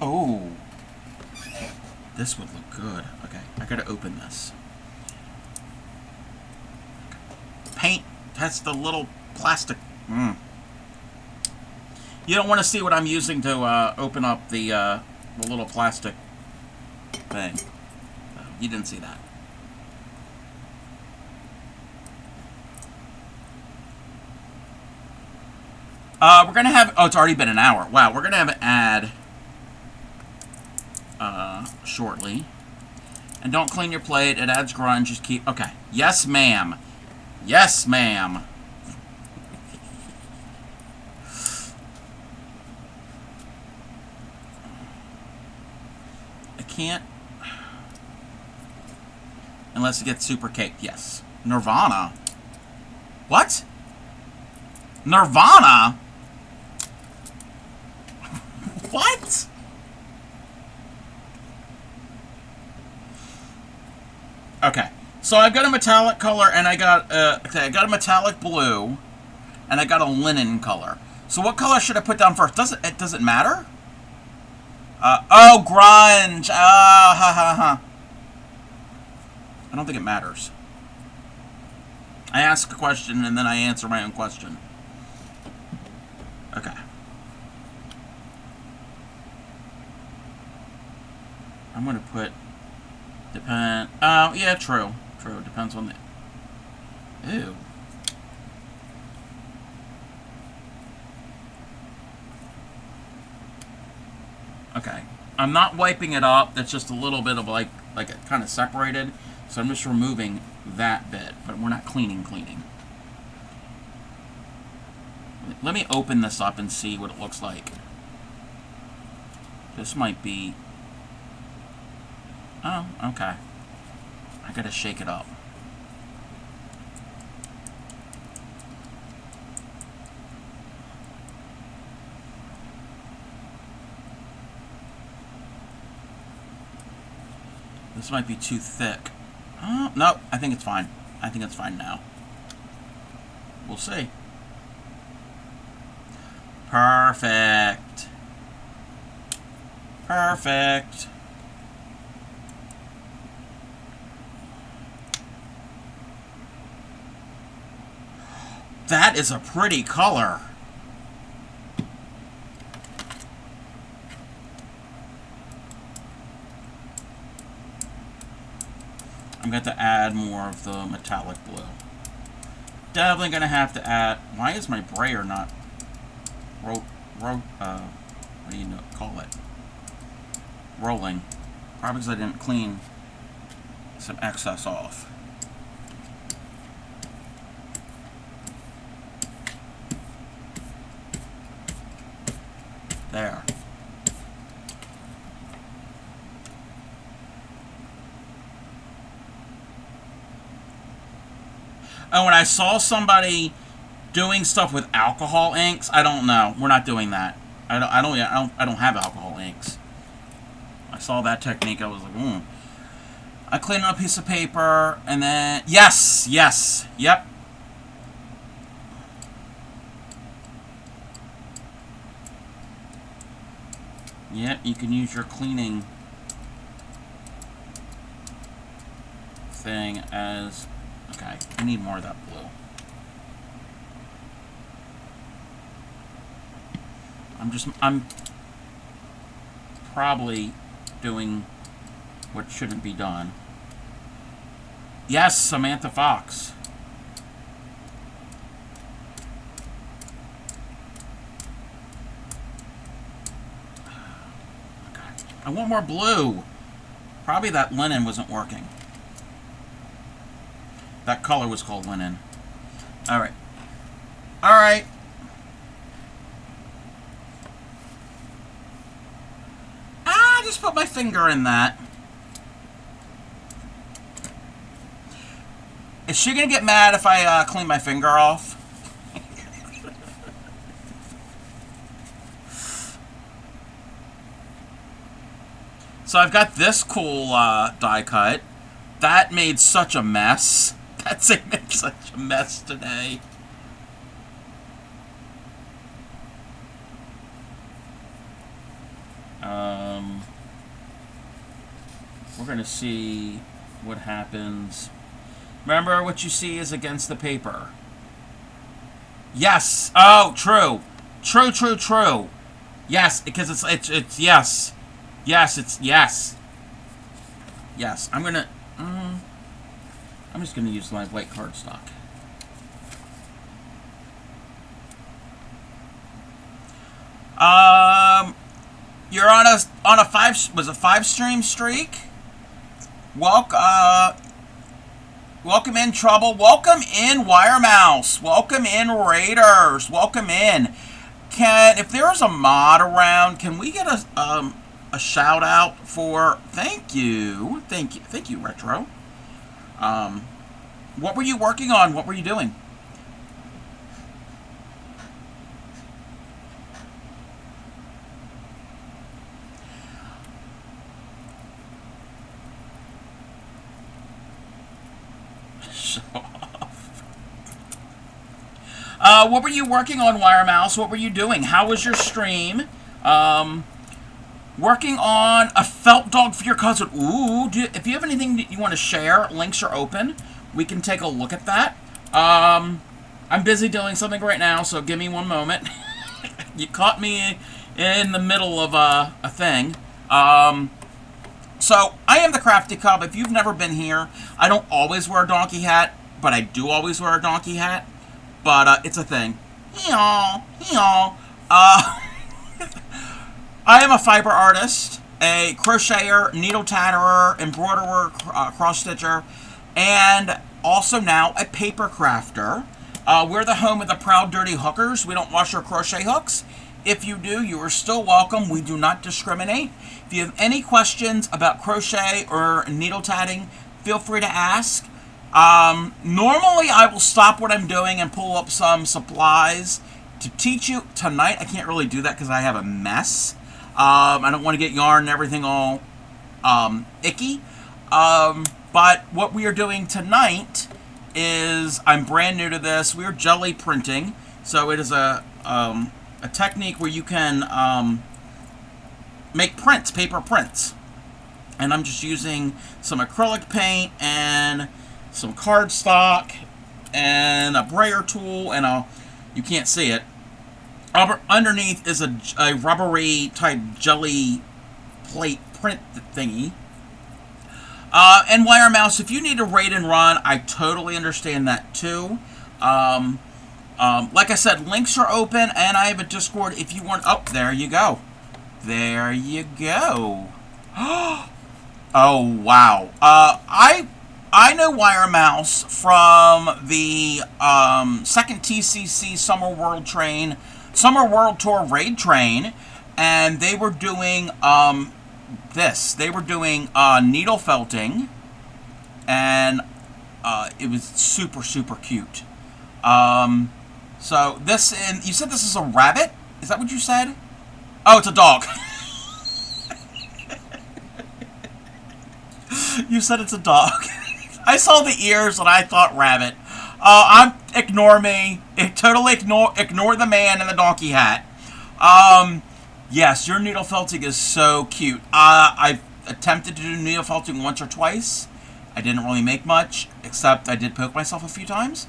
Oh. This would look good. Okay, I gotta open this. Paint. That's the little plastic. You don't want to see what I'm using to open up the little plastic thing. You didn't see that. We're going to have... Oh, it's already been an hour. Wow, we're going to have an ad shortly. And don't clean your plate. It adds grunge. Just keep... Okay. Yes, ma'am. Yes, ma'am. Can't unless it gets super caked. Yes. Nirvana. What? Nirvana? What? Okay. So I've got a metallic color and I got okay, I got a metallic blue and I got a linen color. So what color should I put down first? Does it matter? Oh, grunge. Ah, ha, ha, ha. I don't think it matters. I ask a question and then I answer my own question. Okay. I'm going to put... Depend... Oh, yeah, true. True. Depends on the... Ew. Okay, I'm not wiping it up. That's just a little bit of like it kind of separated. So I'm just removing that bit, but we're not cleaning. Let me open this up and see what it looks like. This might be... Oh, okay. I gotta shake it up. This might be too thick. Oh, no, I think it's fine. I think it's fine now. We'll see. Perfect. Perfect. That is a pretty color. I'm going to add more of the metallic blue. Definitely going to have to add... Why is my brayer not... what do you call it? Rolling. Probably because I didn't clean some excess off. There. Oh, and I saw somebody doing stuff with alcohol inks. I don't know. We're not doing that. I don't have alcohol inks. I saw that technique. I was like, I cleaned up a piece of paper, and then yes, yep. Yep, you can use your cleaning thing as... Okay, I need more of that blue. I'm probably doing what shouldn't be done. Yes, Samantha Fox. I want more blue. Probably that linen wasn't working. That color was called linen. Alright. Alright. I just put my finger in that. Is she gonna get mad if I clean my finger off? So I've got this cool die cut. That made such a mess. That's made such a mess today. We're gonna see what happens. Remember, what you see is against the paper. Yes. Oh, true. True. Yes, because it's yes. Yes, it's yes. Yes, I'm gonna. I'm just gonna use my white cardstock. You're on a 5-stream streak. Welcome in Trouble. Welcome in Wire Mouse. Welcome in Raiders. Welcome in. If there's a mod around, can we get a shout out for? Thank you, Retro. What were you working on? What were you doing? What were you working on, Wire Mouse? What were you doing? How was your stream? Working on a felt dog for your cousin. Ooh, if you have anything that you want to share, links are open. We can take a look at that. I'm busy doing something right now, so give me one moment. You caught me in the middle of a thing. So, I am the Crafty Cub. If you've never been here, I don't always wear a donkey hat, but I do always wear a donkey hat. But it's a thing. I am a fiber artist, a crocheter, needle tatterer, embroiderer, cross-stitcher, and also now a paper crafter. We're the home of the proud dirty hookers. We don't wash our crochet hooks. If you do, you are still welcome. We do not discriminate. If you have any questions about crochet or needle tatting, feel free to ask. Normally I will stop what I'm doing and pull up some supplies to teach you. Tonight I can't really do that because I have a mess. I don't want to get yarn and everything all icky. But what we are doing tonight is, I'm brand new to this. We're jelly printing. So it is a technique where you can make prints, paper prints. And I'm just using some acrylic paint and some cardstock and a brayer tool and you can't see it. Underneath is a rubbery type jelly plate print thingy. And Wire Mouse, if you need to raid and run, I totally understand that too. Like I said, links are open, and I have a Discord if you want. Oh, there you go. There you go. Oh, wow. I know Wire Mouse from the second TCC Summer World Tour raid train, and they were doing this. They were doing needle felting, and it was super super cute. So this, and you said this is a rabbit. Is that what you said? Oh, it's a dog. You said it's a dog. I saw the ears and I thought rabbit. Ignore me. Totally ignore the man in the donkey hat. Yes, your needle felting is so cute. I've attempted to do needle felting once or twice. I didn't really make much, except I did poke myself a few times.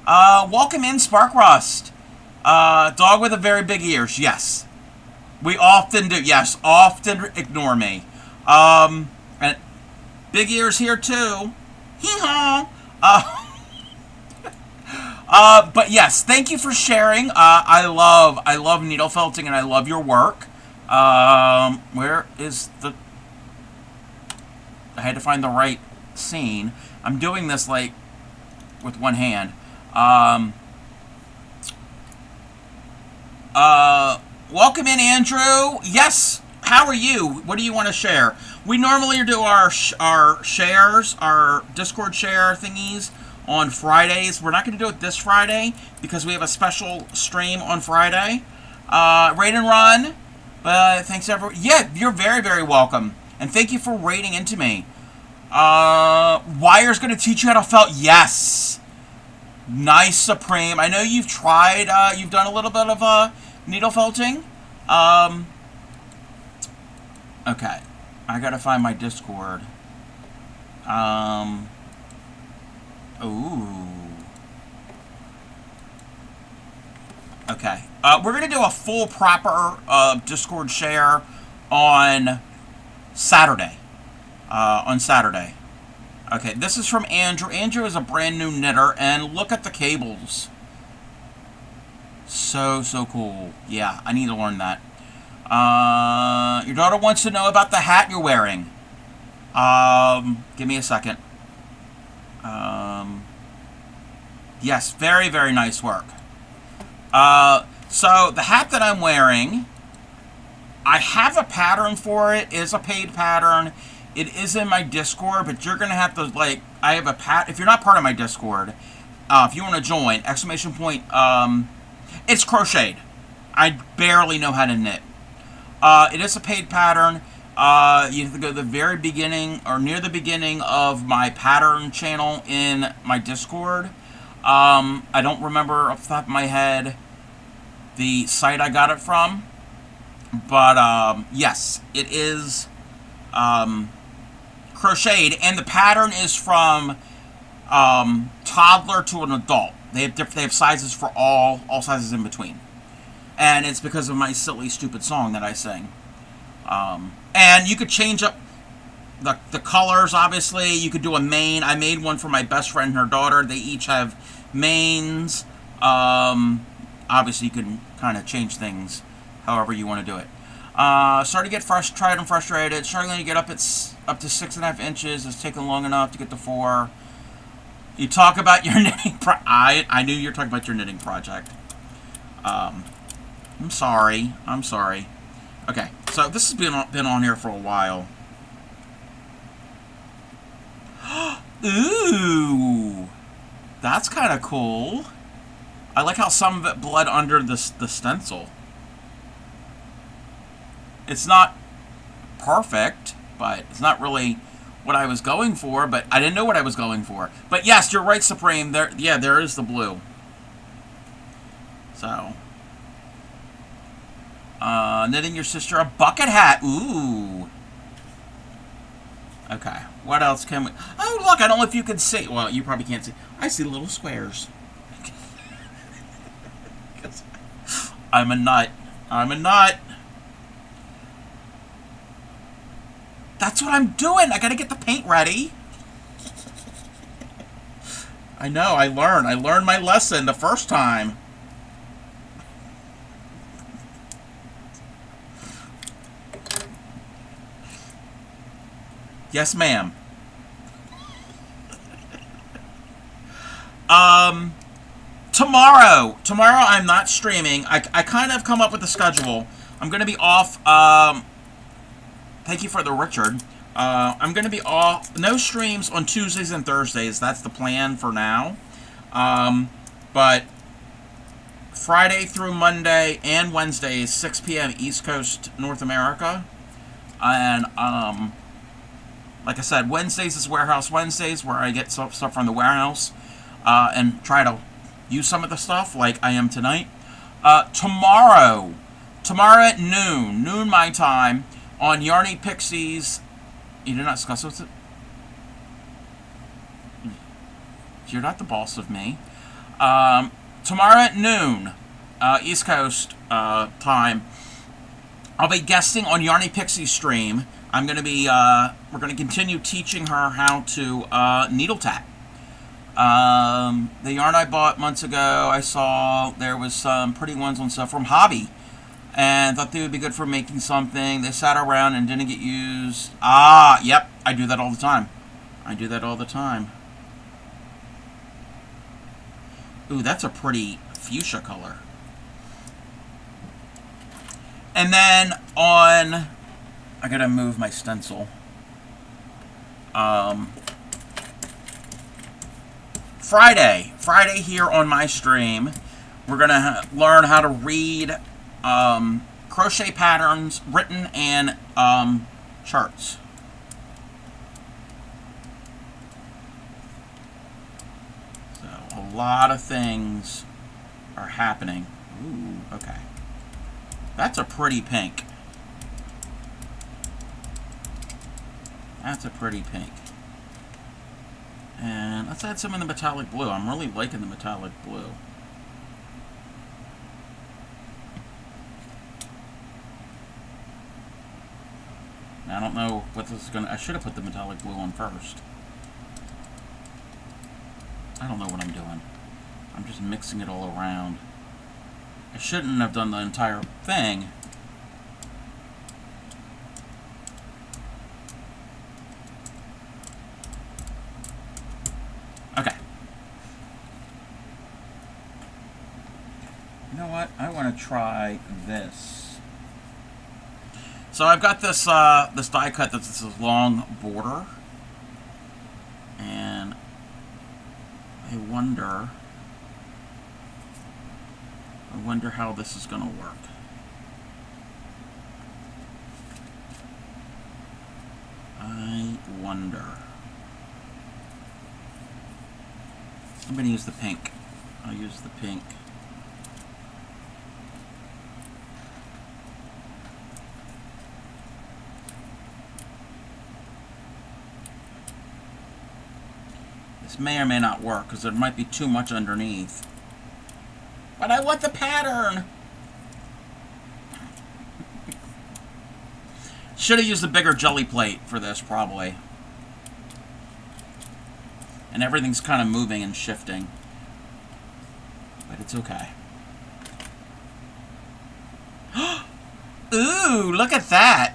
Welcome in, Spark Rust. Dog with a very big ears. Yes, we often do. Yes, often ignore me. And big ears here too. Hee-haw. But yes, thank you for sharing. I love needle felting and I love your work. Where is the... I had to find the right scene. I'm doing this like with one hand. Welcome in, Andrew. Yes. How are you? What do you want to share? We normally do our shares, our Discord share thingies on Fridays. We're not going to do it this Friday because we have a special stream on Friday. Raid and run. But thanks everyone. Yeah, you're very, very welcome. And thank you for raiding into me. Wire's going to teach you how to felt. Yes. Nice, Supreme. I know you've tried, you've done a little bit of needle felting. Okay. I got to find my Discord. Ooh. Okay. We're going to do a full proper Discord share on Saturday. Okay, this is from Andrew. Andrew is a brand new knitter, and look at the cables. So cool. Yeah, I need to learn that. Your daughter wants to know about the hat you're wearing. Give me a second. Yes, very, very nice work. So the hat that I'm wearing, I have a pattern for it. It is a paid pattern. It is in my Discord, but you're going to have to, like, I have a if you're not part of my Discord, if you want to join, ! It's crocheted. I barely know how to knit. It is a paid pattern. You have to go to the very beginning, or near the beginning of my pattern channel in my Discord. I don't remember off the top of my head the site I got it from, but yes, it is crocheted, and the pattern is from toddler to an adult. They have sizes for all sizes in between, and it's because of my silly stupid song that I sing. And you could change up the colors. Obviously, you could do a mane. I made one for my best friend and her daughter. They each have manes. Obviously, you can kind of change things however you want to do it. Starting to get tired and frustrated. Struggling to get up to 6.5 inches. It's taken long enough to get to 4. You talk about your knitting. I knew you were talking about your knitting project. I'm sorry. Okay, so this has been on here for a while. Ooh, that's kind of cool. I like how some of it bled under the stencil. It's not perfect, but it's not really what I was going for, but I didn't know what I was going for. But yes, you're right, Supreme. There is the blue. So, knitting your sister a bucket hat. Ooh. Okay, what else can we... Oh, look, I don't know if you can see. Well, you probably can't see. I see little squares. I'm a nut. That's what I'm doing. I gotta get the paint ready. I know, I learned my lesson the first time. Yes, ma'am. Tomorrow I'm not streaming. I kind of come up with a schedule. I'm going to be off. Thank you for the Richard. I'm going to be off. No streams on Tuesdays and Thursdays. That's the plan for now. But Friday through Monday and Wednesday is 6 p.m. East Coast, North America. And like I said, Wednesdays is Warehouse Wednesdays, where I get stuff from the warehouse and try to use some of the stuff like I am tonight. Tomorrow at noon my time, on Yarny Pixies. You did not discuss with it? You're not the boss of me. Tomorrow at noon, East Coast time, I'll be guesting on Yarny Pixie's stream. I'm going to be, we're going to continue teaching her how to needle tack. The yarn I bought months ago, I saw there was some pretty ones on sale from Hobby, and thought they would be good for making something. They sat around and didn't get used. Yep, I do that all the time. Ooh, that's a pretty fuchsia color. And then on, I gotta move my stencil. Friday here on my stream, we're gonna learn how to read crochet patterns written in charts. So a lot of things are happening. Ooh, okay. That's a pretty pink. That's a pretty pink. And let's add some in the metallic blue. I'm really liking the metallic blue. I don't know what this is gonna. I should have put the metallic blue on first. I don't know what I'm doing. I'm just mixing it all around. I shouldn't have done the entire thing. Okay. You know what? I want to try this. So I've got this this die cut that's this long border, and I wonder how this is going to work. I wonder. I'm going to use the pink. I'll use the pink. This may or may not work because there might be too much underneath. But I want the pattern! Should have used a bigger jelly plate for this, probably. And everything's kind of moving and shifting. But it's okay. Ooh, look at that!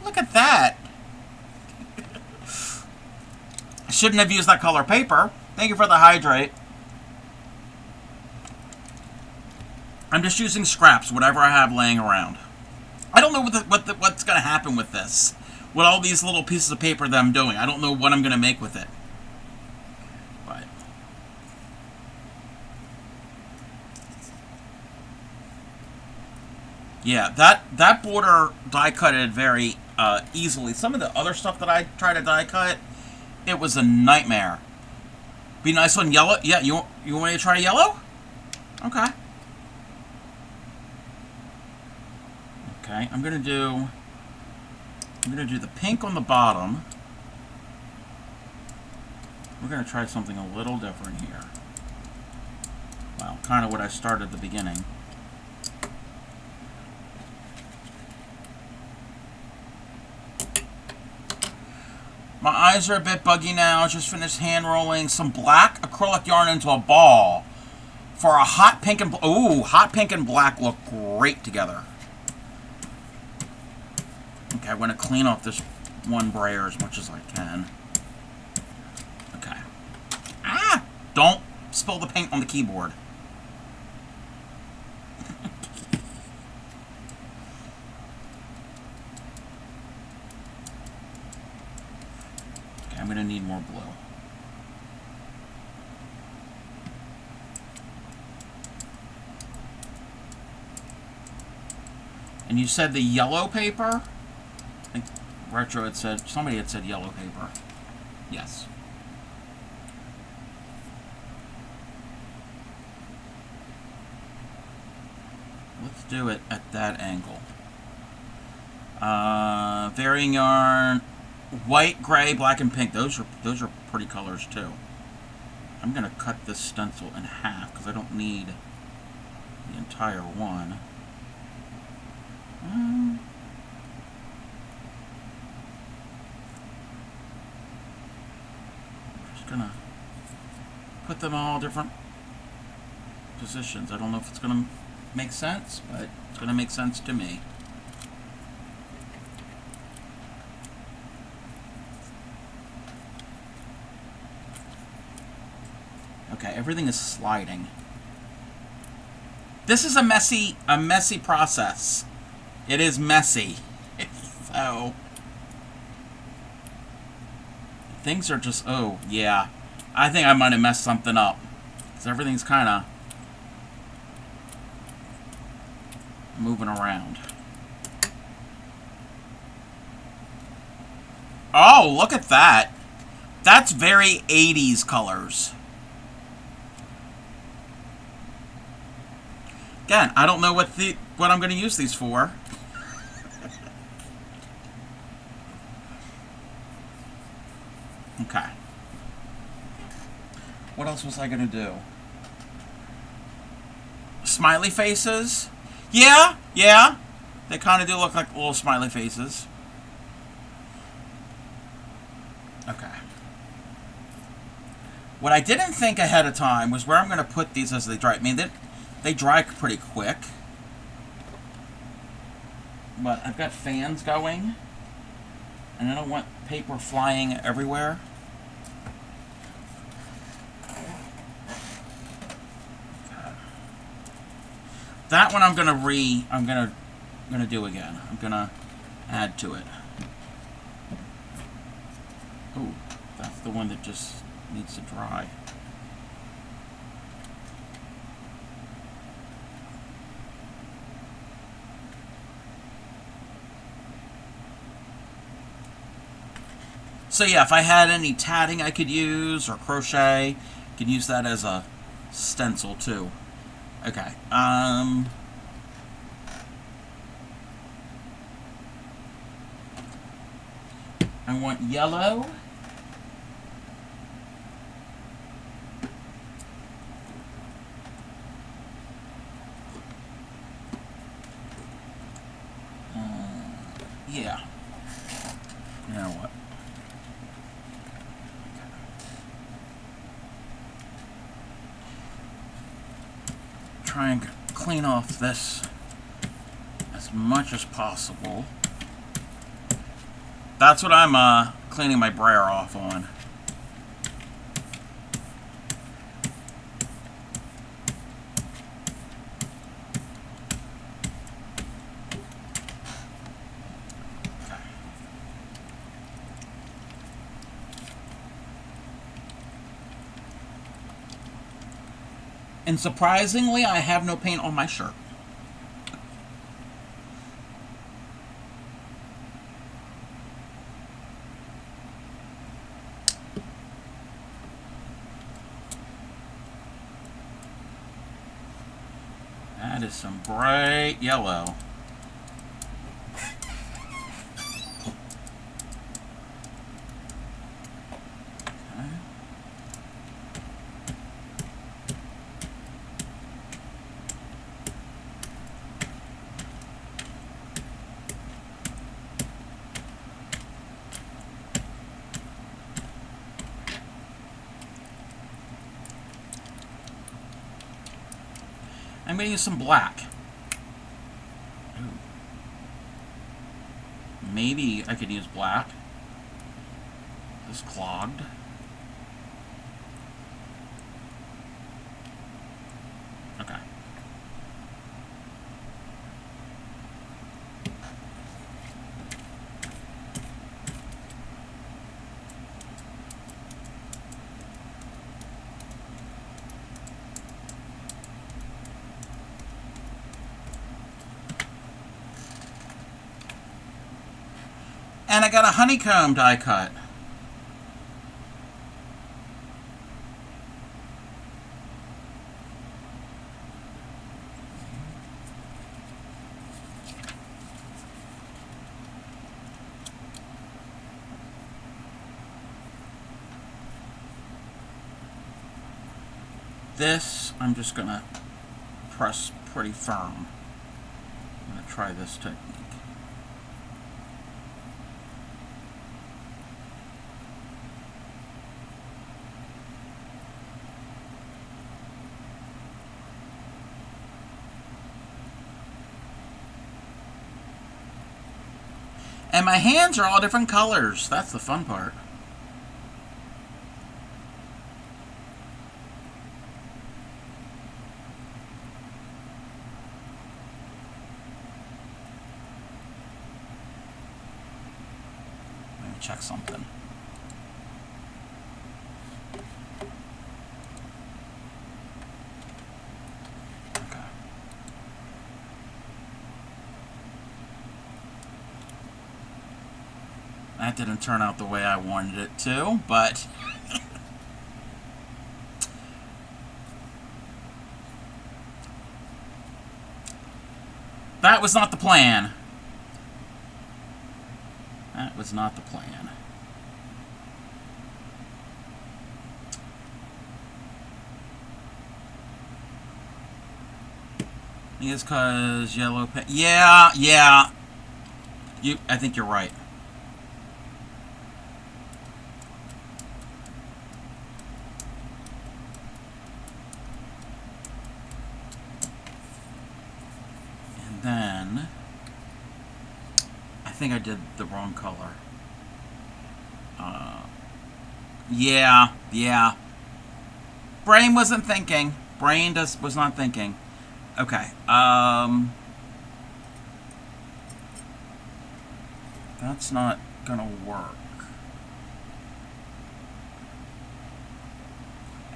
Look at that! I shouldn't have used that color paper. Thank you for the hydrate. I'm just using scraps, whatever I have laying around. I don't know what's going to happen with this. With all these little pieces of paper that I'm doing. I don't know what I'm going to make with it. But yeah, that border die cutted very easily. Some of the other stuff that I try to die cut, it was a nightmare. Be nice on yellow. Yeah, you want me to try yellow? Okay. Okay, I'm gonna do the pink on the bottom. We're gonna try something a little different here. Well, kind of what I started at the beginning. My eyes are a bit buggy now. Just finished hand rolling some black acrylic yarn into a ball for a hot pink and ooh, hot pink and black look great together. Okay, I'm going to clean off this one brayer as much as I can. Okay. Ah! Don't spill the paint on the keyboard. I'm going to need more blue. And you said the yellow paper? I think Retro had said, somebody had said yellow paper. Yes. Let's do it at that angle. Varying yarn, white, gray, black, and pink. Those are pretty colors too. I'm gonna cut this stencil in half because I don't need the entire one. Just gonna put them all different positions. I don't know if it's gonna make sense, but it's gonna make sense to me. Okay, everything is sliding. This is a messy process. It is messy. So things are just, oh yeah. I think I might have messed something up. Because everything's kind of moving around. Oh, look at that. That's very 80s colors. Again, I don't know what I'm going to use these for. Okay. What else was I going to do? Smiley faces? Yeah. They kind of do look like little smiley faces. Okay. What I didn't think ahead of time was where I'm going to put these as they dry. I mean, they dry pretty quick. But I've got fans going. And I don't want paper flying everywhere. That one I'm gonna do again. I'm gonna add to it. Ooh, that's the one that just needs to dry. So yeah, if I had any tatting I could use or crochet, I could use that as a stencil too. Okay. I want yellow. Yeah. Now what? Try and clean off this as much as possible. That's what I'm cleaning my brayer off on. And surprisingly, I have no paint on my shirt. That is some bright yellow. I'm going to use some black. Ooh. Maybe I could use black. This clogged. Okay. And I got a honeycomb die cut. This, I'm just going to press pretty firm. I'm going to try this technique. And my hands are all different colors. That's the fun part. Check something. Okay. That didn't turn out the way I wanted it to, but that was not the plan. That was not the plan. I think it's because yellow paint. Yeah. I think you're right. And then I think I did the wrong color. Yeah. Brain wasn't thinking. Brain was not thinking. Okay. That's not gonna work.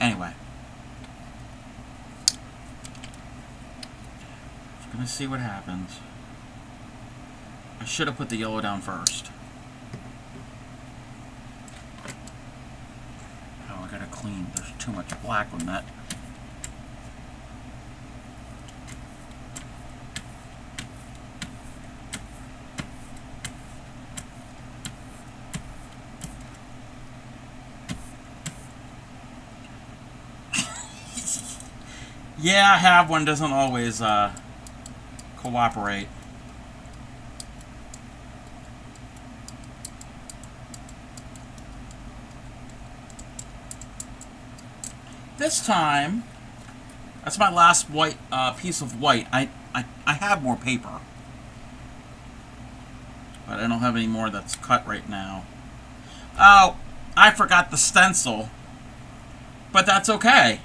Anyway. Just gonna see what happens. I should have put the yellow down first. Oh, I gotta clean. There's too much black on that. Yeah, I have one. Doesn't always cooperate. This time, that's my last white piece of white. I have more paper, but I don't have any more that's cut right now. Oh, I forgot the stencil, but that's okay.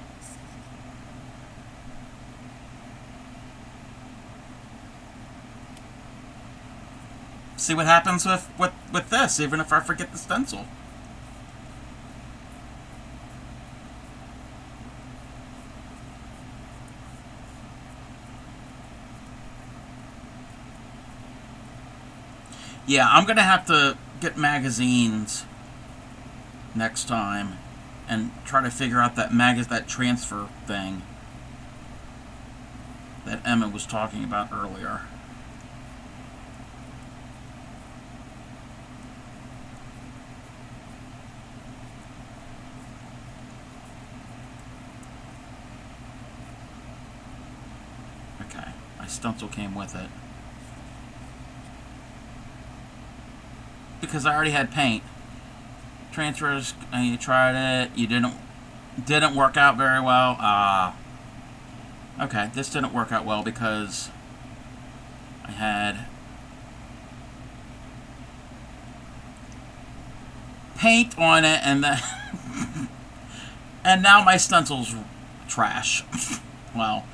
See what happens with this, even if I forget the stencil. Yeah, I'm gonna have to get magazines next time and try to figure out that transfer thing that Emma was talking about earlier. Okay, my stencil came with it. Because I already had paint. Transfers, and you tried it, you didn't work out very well. Okay, this didn't work out well because I had paint on it, and then and now my stencil's trash. Well,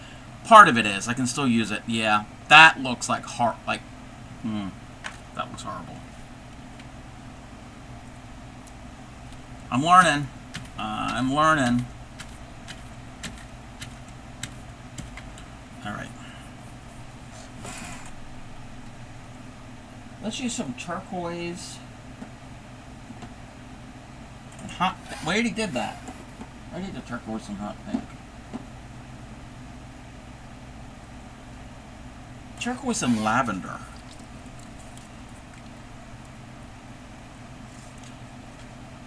part of it is. I can still use it. Yeah, that looks like that looks horrible. I'm learning. I'm learning. Alright. Let's use some turquoise. hot. We already did that. I need the turquoise and hot pink. Turquoise and lavender.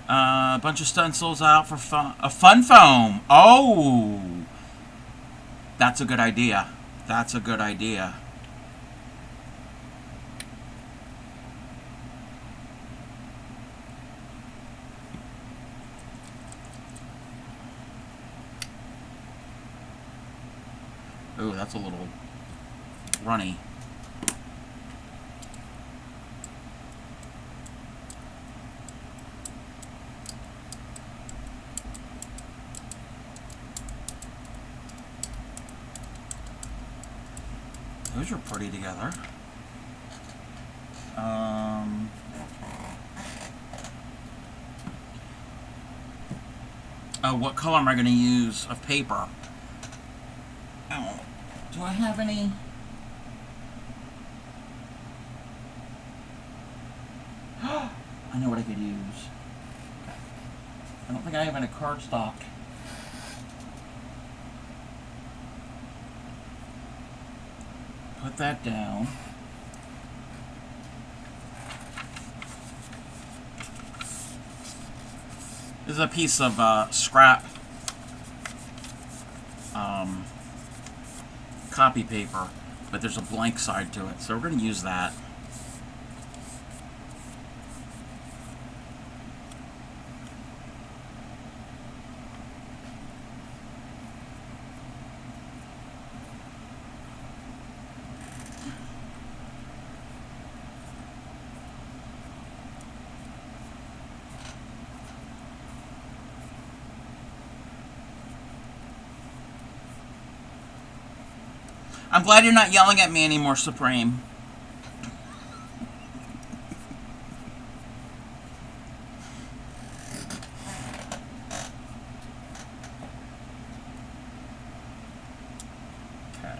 A bunch of stencils out for fun. A fun foam. Oh, that's a good idea. That's a good idea. Ooh, that's a little runny. Those are pretty together. Oh, what color am I going to use of paper? Oh, do I have any? I know what I could use. I don't think I have any cardstock. Put that down. This is a piece of scrap copy paper, but there's a blank side to it, so we're going to use that. I'm glad you're not yelling at me anymore, Supreme. Okay.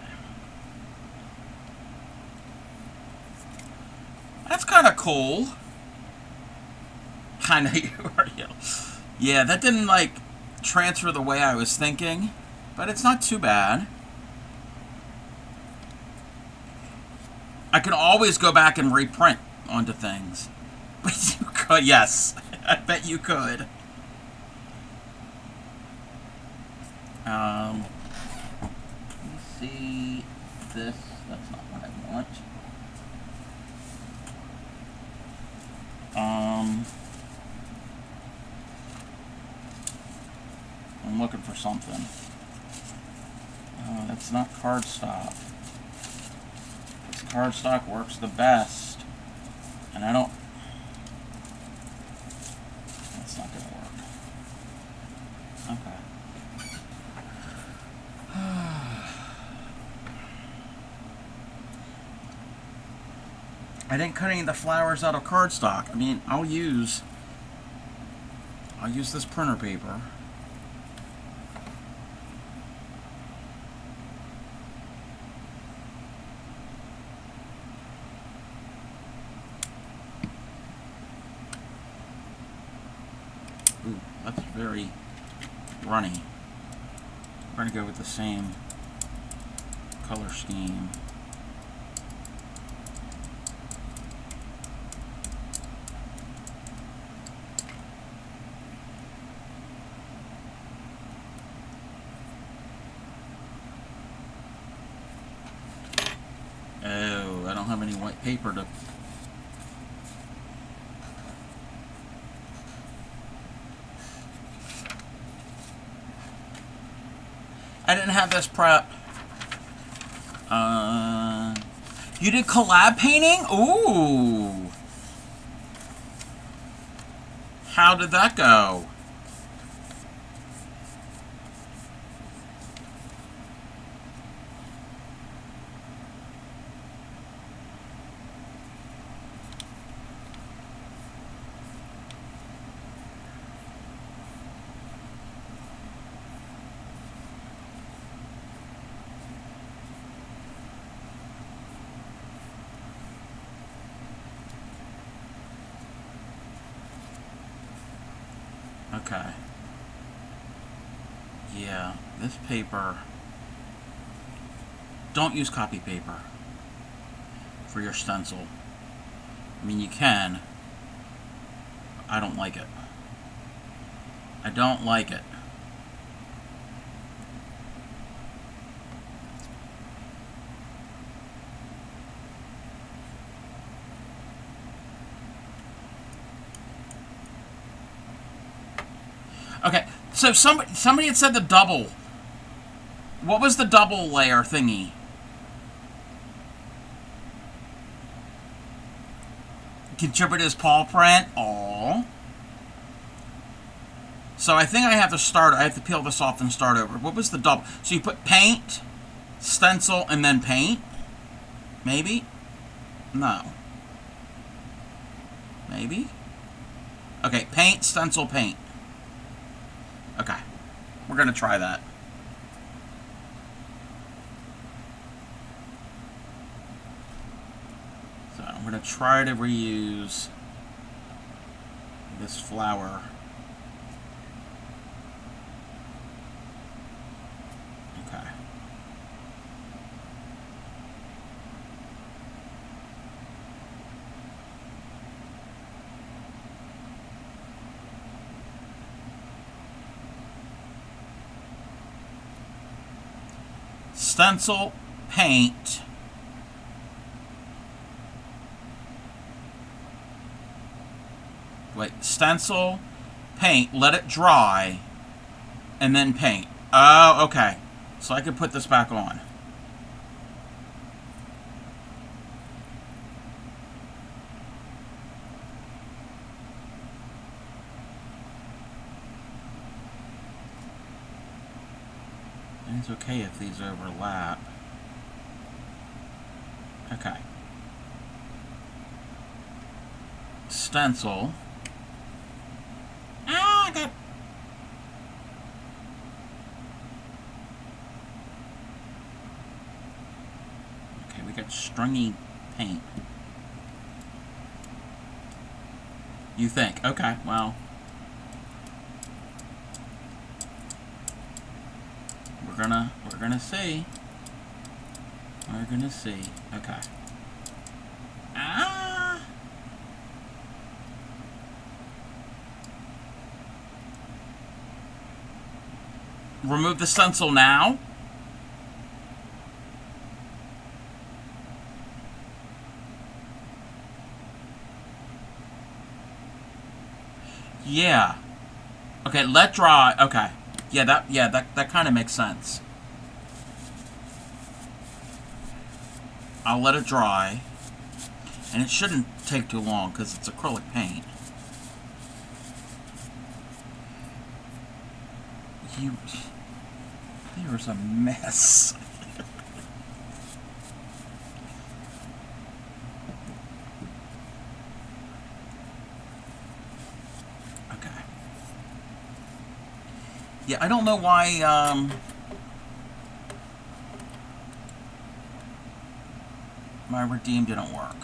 That's kind of cool. Kind of. Yeah, that didn't, like, transfer the way I was thinking, but it's not too bad. I can always go back and reprint onto things. But you could, yes. I bet you could. Let me see this. That's not what I want. I'm looking for something. That's not cardstock. Cardstock works the best, and I don't. That's not gonna work. Okay. I didn't cut any of the flowers out of cardstock. I mean, I'll use this printer paper. Ooh, that's very runny. We're going to go with the same color scheme. Oh, I don't have any white paper to... I didn't have this prep. You did collab painting? Ooh. How did that go? Okay. Yeah, this paper... Don't use copy paper for your stencil. I mean, you can. I don't like it. I don't like it. Okay, so somebody had said the double. What was the double layer thingy? Contributor's paw print. Aww. So I think I have to start. I have to peel this off and start over. What was the double? So you put paint, stencil, and then paint? Maybe? No. Maybe? Okay, paint, stencil, paint. Okay. We're going to try that. So I'm going to try to reuse this flower. Okay. Stencil, paint. Wait, stencil, paint, let it dry, and then paint. Oh, okay. So I could put this back on. And it's okay if these overlap. Okay. Stencil. Ah, I got... Okay, we got stringy paint. You think? Okay, well... We're gonna see. We're gonna see. Okay. Ah! Remove the stencil now. Yeah. Okay, let dry. Okay. Yeah, that kind of makes sense. I'll let it dry. And it shouldn't take too long because it's acrylic paint. There's a mess. Okay. Yeah, I don't know why, my redeem didn't work.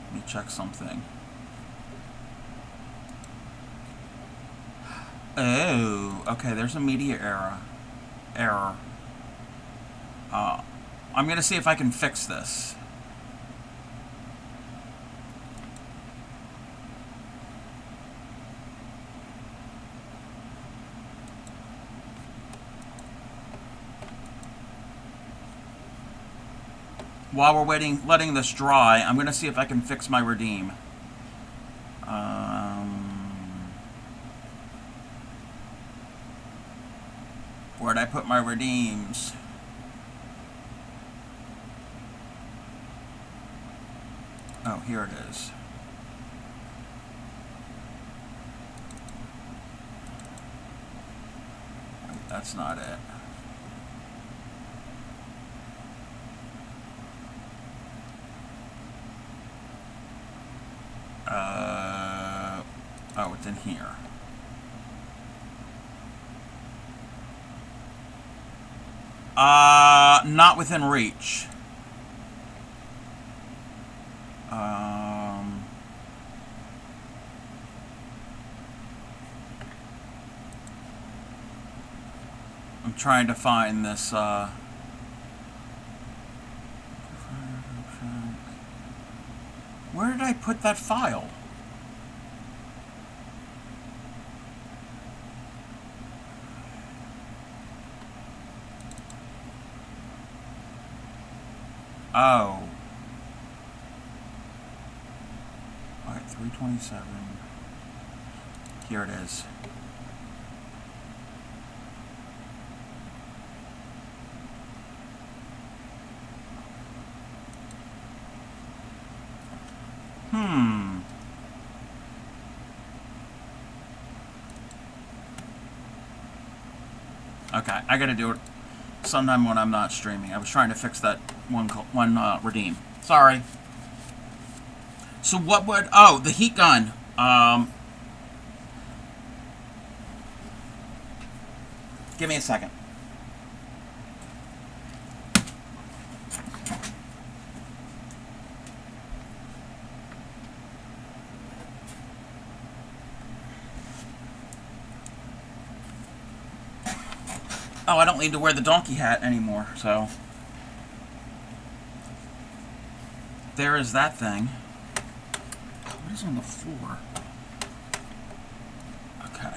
Let me check something. Oh, okay, there's a media error. I'm gonna see if I can fix this. While we're waiting, letting this dry, I'm gonna see if I can fix my redeem. Where'd I put my redeems? Oh, here it is. Wait, that's not it. Oh, it's in here. Not within reach. I'm trying to find this, where did I put that file? Oh. Alright, 327. Here it is. Okay, I gotta do it sometime when I'm not streaming. I was trying to fix that one redeem. Sorry. So what would... Oh, the heat gun. Give me a second. Oh, I don't need to wear the donkey hat anymore, so... There is that thing. What is on the floor? Okay.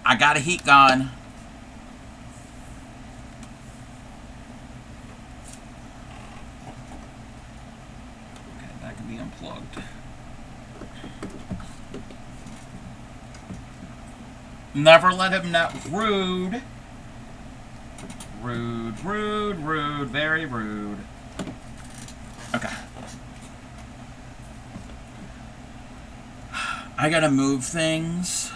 I got a heat gun. Okay, that can be unplugged. Never let him know. Rude. Rude, rude, rude. Very rude. Okay. I gotta move things.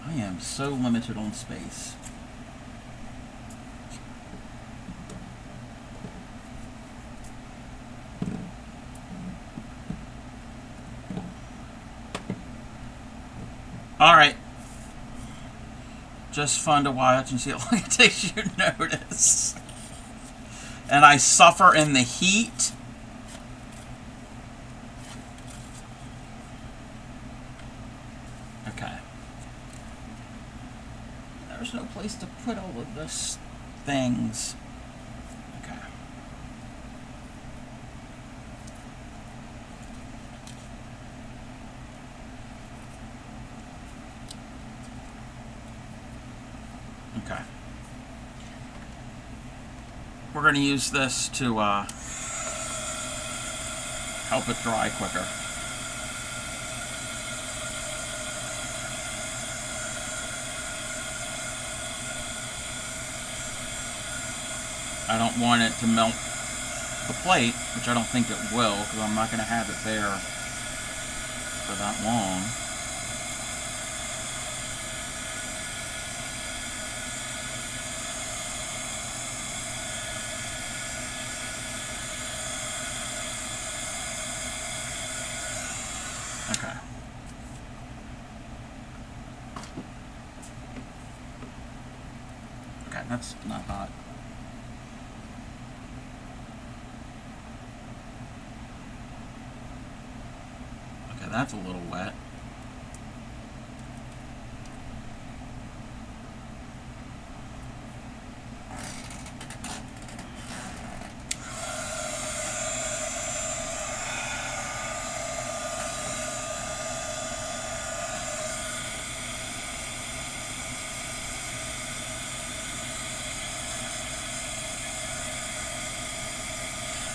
I am so limited on space. Alright. Just fun to watch and see how long it takes you to notice. And I suffer in the heat. Okay. There's no place to put all of this things. Okay. Okay. We're going to use this to help it dry quicker. I don't want it to melt the plate, which I don't think it will, because I'm not going to have it there for that long. Okay. Okay, that's not hot. Okay, that's a little wet.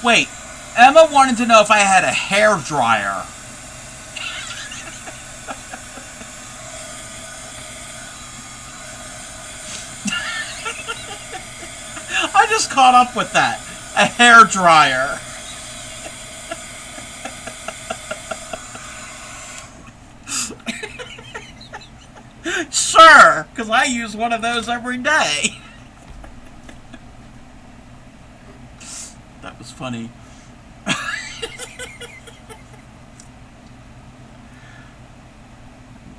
Wait, Emma wanted to know if I had a hair dryer. I just caught up with that. A hair dryer. Sure, because I use one of those every day. That was funny.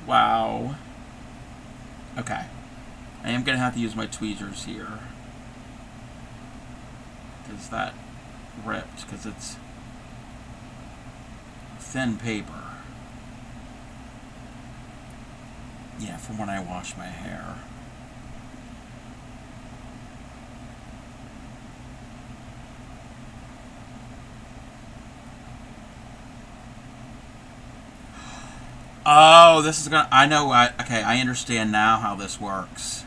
Wow. Okay. I am going to have to use my tweezers here. Because that ripped, because it's thin paper. Yeah, from when I wash my hair. Oh, this is gonna. I know. Okay, I understand now how this works.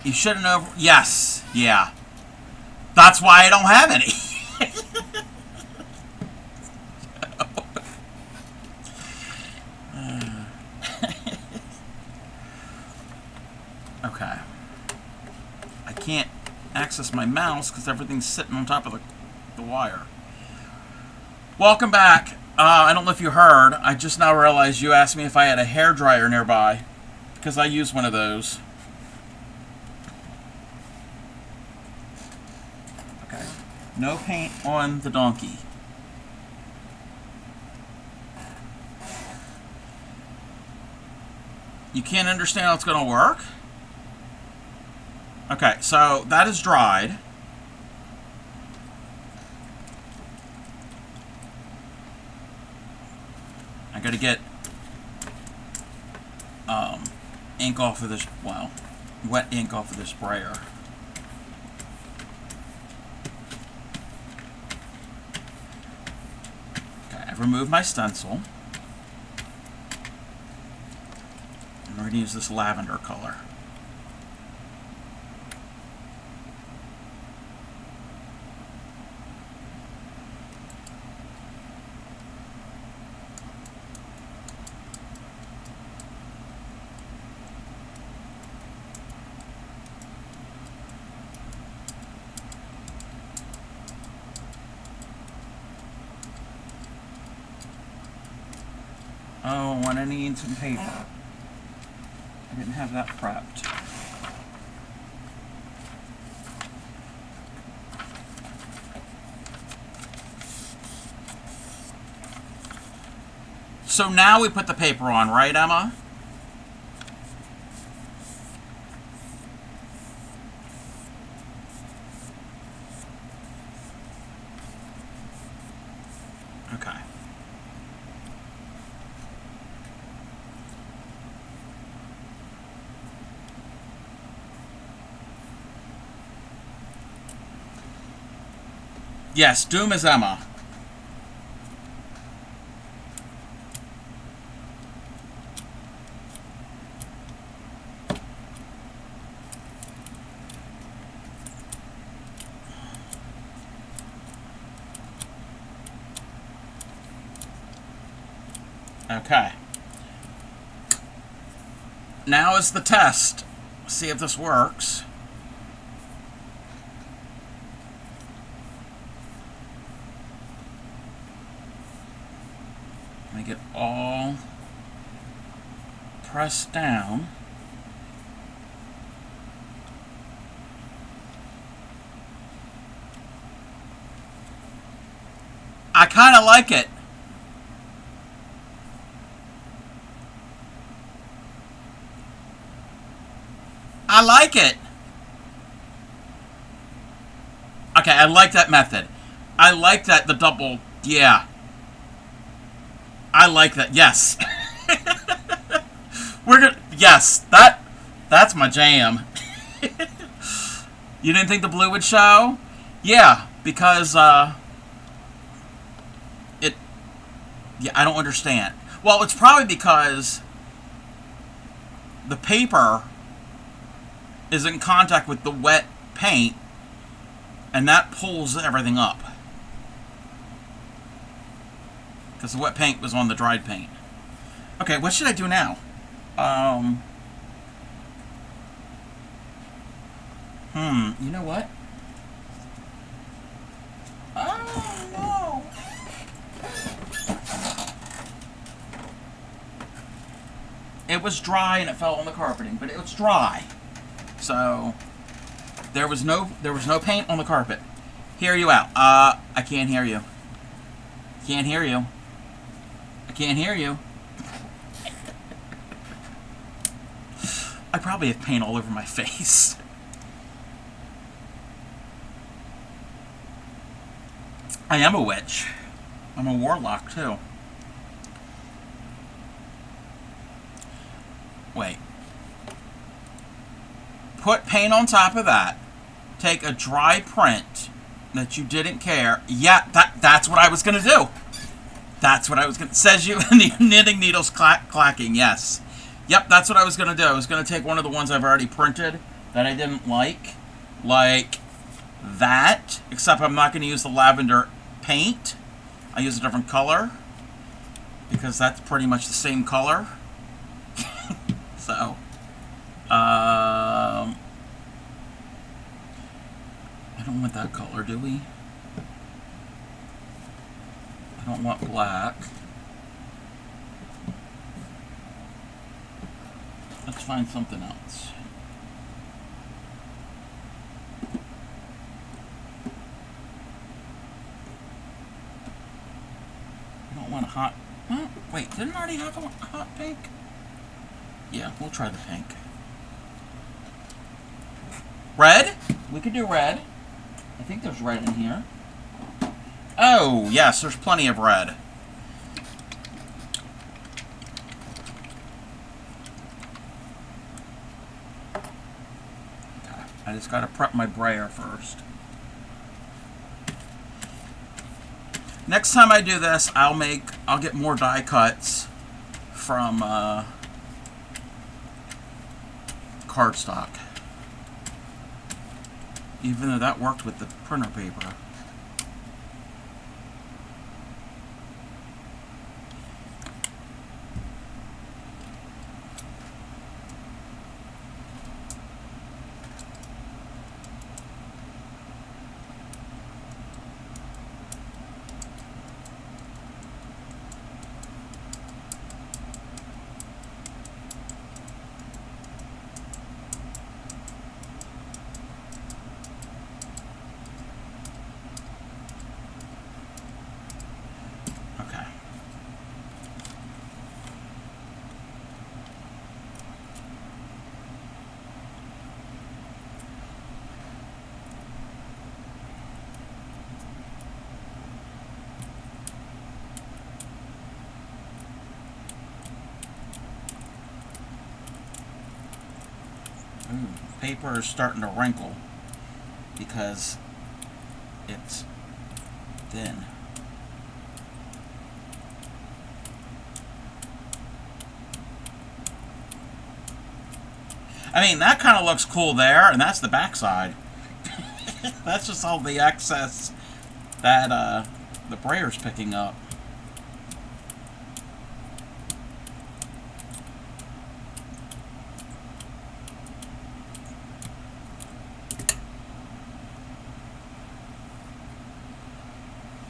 You should have known. Yes. Yeah. That's why I don't have any. Okay. I can't access my mouse because everything's sitting on top of the wire. Welcome back. I don't know if you heard. I just now realized you asked me if I had a hairdryer nearby because I use one of those. Okay. No paint on the donkey. You can't understand how it's going to work? Okay, so that is dried. I got to get ink off of this, well, wet ink off of the sprayer. Okay, I've removed my stencil. And we're going to use this lavender color. Oh, and I need some paper. I didn't have that prepped. So now we put the paper on, right, Emma? Okay. Yes, Doom is Emma. Okay. Now is the test. See if this works. Make it all pressed down. I kind of like it. I like it. Okay, I like that method. I like that, the double, yeah. I like that, yes. We're gonna, yes, that's my jam. You didn't think the blue would show? Yeah, because, yeah, I don't understand. Well, it's probably because the paper is in contact with the wet paint, and that pulls everything up. Because the wet paint was on the dried paint. Okay, what should I do now? You know what? Oh, no. It was dry and it fell on the carpeting, but it was dry. So there was no paint on the carpet. Hear you out. I can't hear you. Can't hear you. I can't hear you. probably have paint all over my face. I am a witch. I'm a warlock, too. Wait. Put paint on top of that. Take a dry print that you didn't care. Yeah, that's what I was going to do. That's what I was going to... Says you in the knitting needles clacking, yes. Yep, that's what I was going to do. I was going to take one of the ones I've already printed that I didn't like that, except I'm not going to use the lavender paint. I use a different color because that's pretty much the same color. So, I don't want that color, do we? I don't want black. Let's find something else. I don't want a hot... Well, wait, didn't I already have a hot pink? Yeah, we'll try the pink. Red? We could do red. I think there's red in here. Oh, yes, there's plenty of red. Okay, I just gotta prep my brayer first. Next time I do this, I'll get more die cuts from cardstock. Even though that worked with the printer paper. Paper is starting to wrinkle because it's thin. I mean, that kind of looks cool there, and that's the backside. That's just all the excess that the brayer's picking up.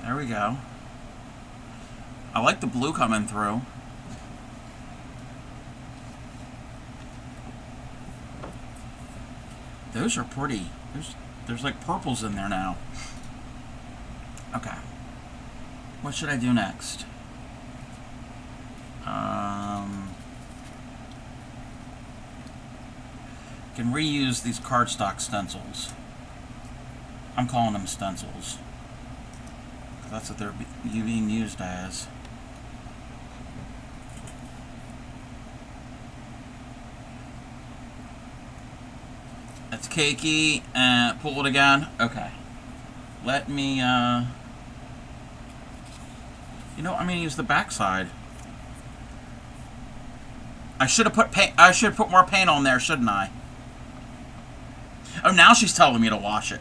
There we go. I like the blue coming through. Those are pretty. There's like purples in there now. Okay. What should I do next? Can reuse these cardstock stencils. I'm calling them stencils. That's what they're being used as. That's cakey. Pull it again. Okay. Let me, you know, I'm gonna use the backside. I should have put paint. I should have put more paint on there, shouldn't I? Oh, now she's telling me to wash it.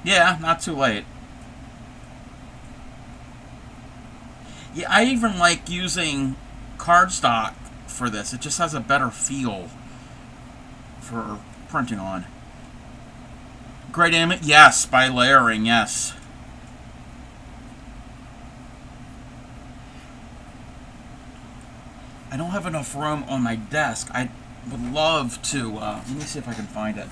Yeah, not too late. Yeah, I even like using cardstock for this. It just has a better feel for printing on. Great image, yes, by layering, yes. I don't have enough room on my desk. I would love to, let me see if I can find it.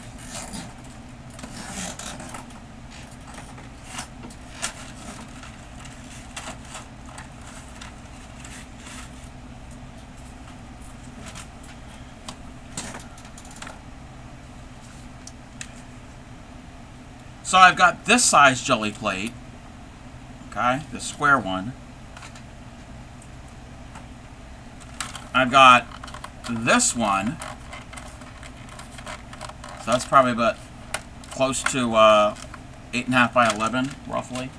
So I've got this size jelly plate, okay, the square one. I've got this one, so that's probably about close to 8.5 by 11, roughly.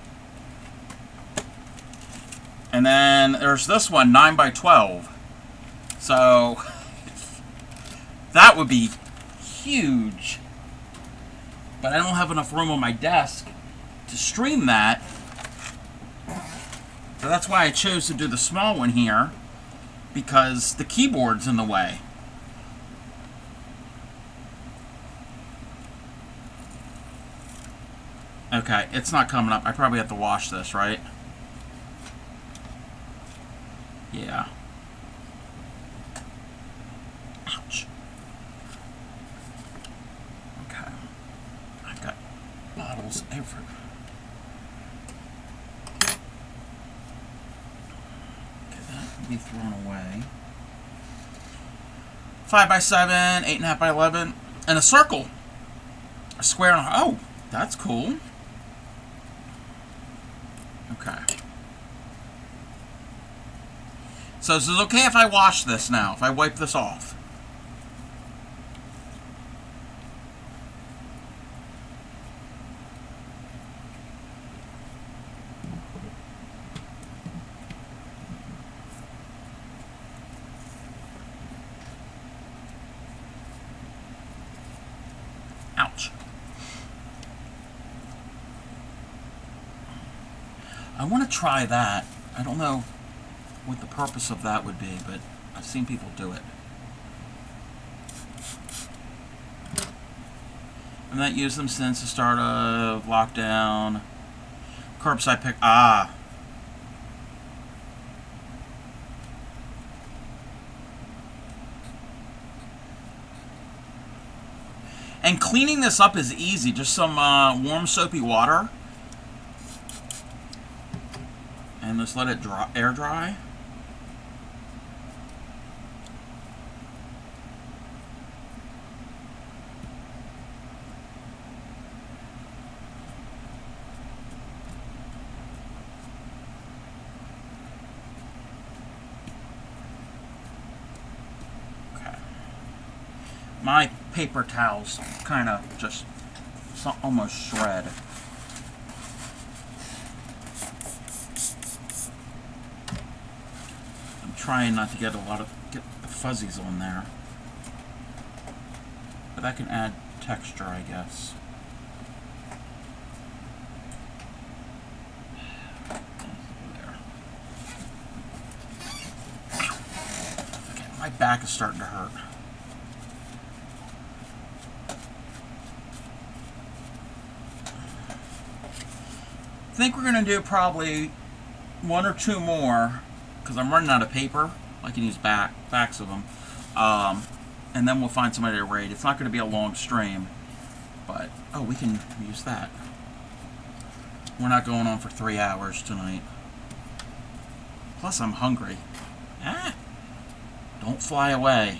And then there's this one, 9 by 12. So that would be huge. But I don't have enough room on my desk to stream that. So that's why I chose to do the small one here, because the keyboard's in the way. Okay, it's not coming up. I probably have to wash this, right? Yeah. Ouch. Okay. I've got bottles everywhere. Okay, that can be thrown away. 5 by 7, 8.5 by 11, and a circle. A square and a... Oh, that's cool. Okay. So is it okay if I wash this now? If I wipe this off? Ouch. I want to try that. I don't know what the purpose of that would be, but I've seen people do it. I've not used them since the start of lockdown. Curbside pick. Ah. And cleaning this up is easy. Just some warm soapy water. And just let it dry, air dry. My paper towels kind of just almost shred. I'm trying not to get get the fuzzies on there, but that can add texture, I guess. There. Okay, my back is starting to hurt. I think we're going to do probably 1 or 2 more, because I'm running out of paper. I can use backs of them. And then we'll find somebody to raid. It's not going to be a long stream, but, oh, we can use that. We're not going on for 3 hours tonight. Plus, I'm hungry. Ah! Don't fly away.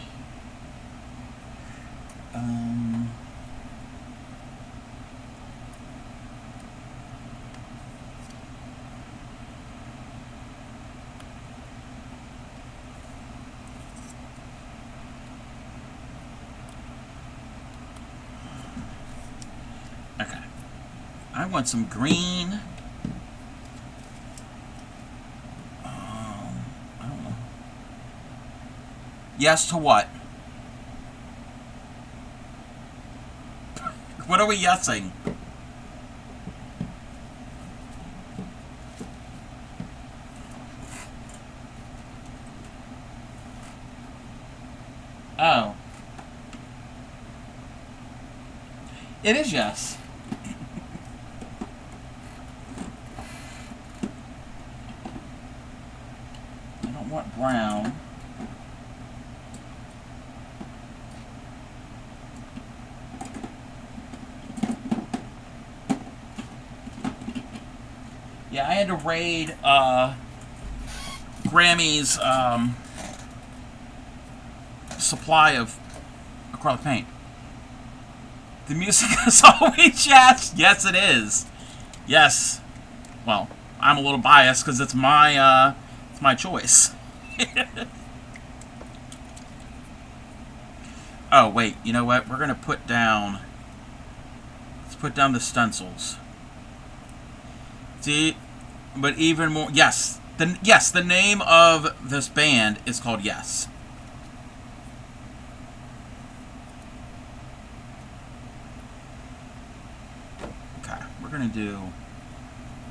Okay. I want some green. I don't know. Yes to what? What are we yesing? Oh. It is yes. I don't want brown. Yeah, I had to raid Grammy's supply of acrylic paint. The music is always yes. Yes, it is. Yes. Well, I'm a little biased because it's my choice. Oh, wait. You know what? We're going to put down... Let's put down the stencils. See? But even more... Yes. The name of this band is called Yes. Okay. We're going to do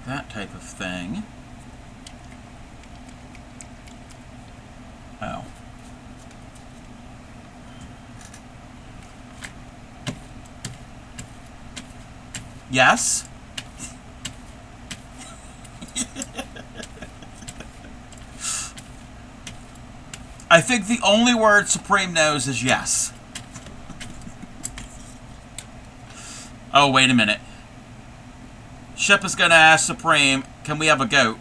that type of thing. Oh. Yes. I think the only word Supreme knows is yes. Oh, wait a minute. Ship is going to ask Supreme, can we have a goat?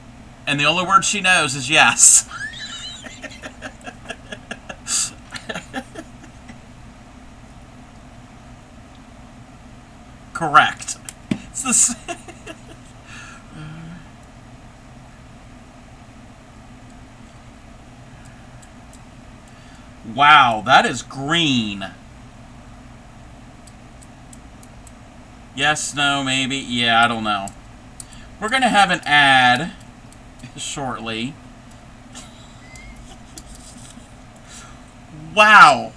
And the only word she knows is yes. Correct. It's the Wow, that is green. Yes, no, maybe. Yeah, I don't know. We're going to have an ad shortly. Wow.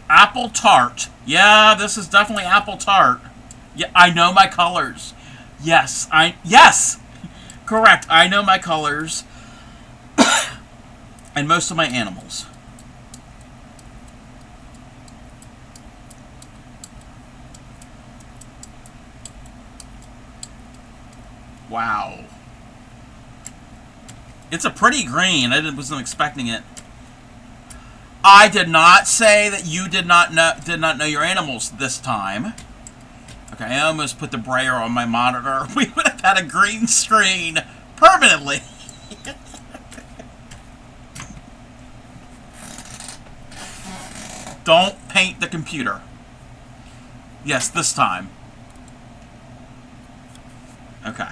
Apple tart. Yeah, this is definitely apple tart. Yeah, I know my colors. Yes, yes! Correct, I know my colors. And most of my animals. Wow. It's a pretty green. I wasn't expecting it. I did not say that you did not know your animals this time. Okay, I almost put the brayer on my monitor. We would have had a green screen permanently. Don't paint the computer. Yes, this time. Okay.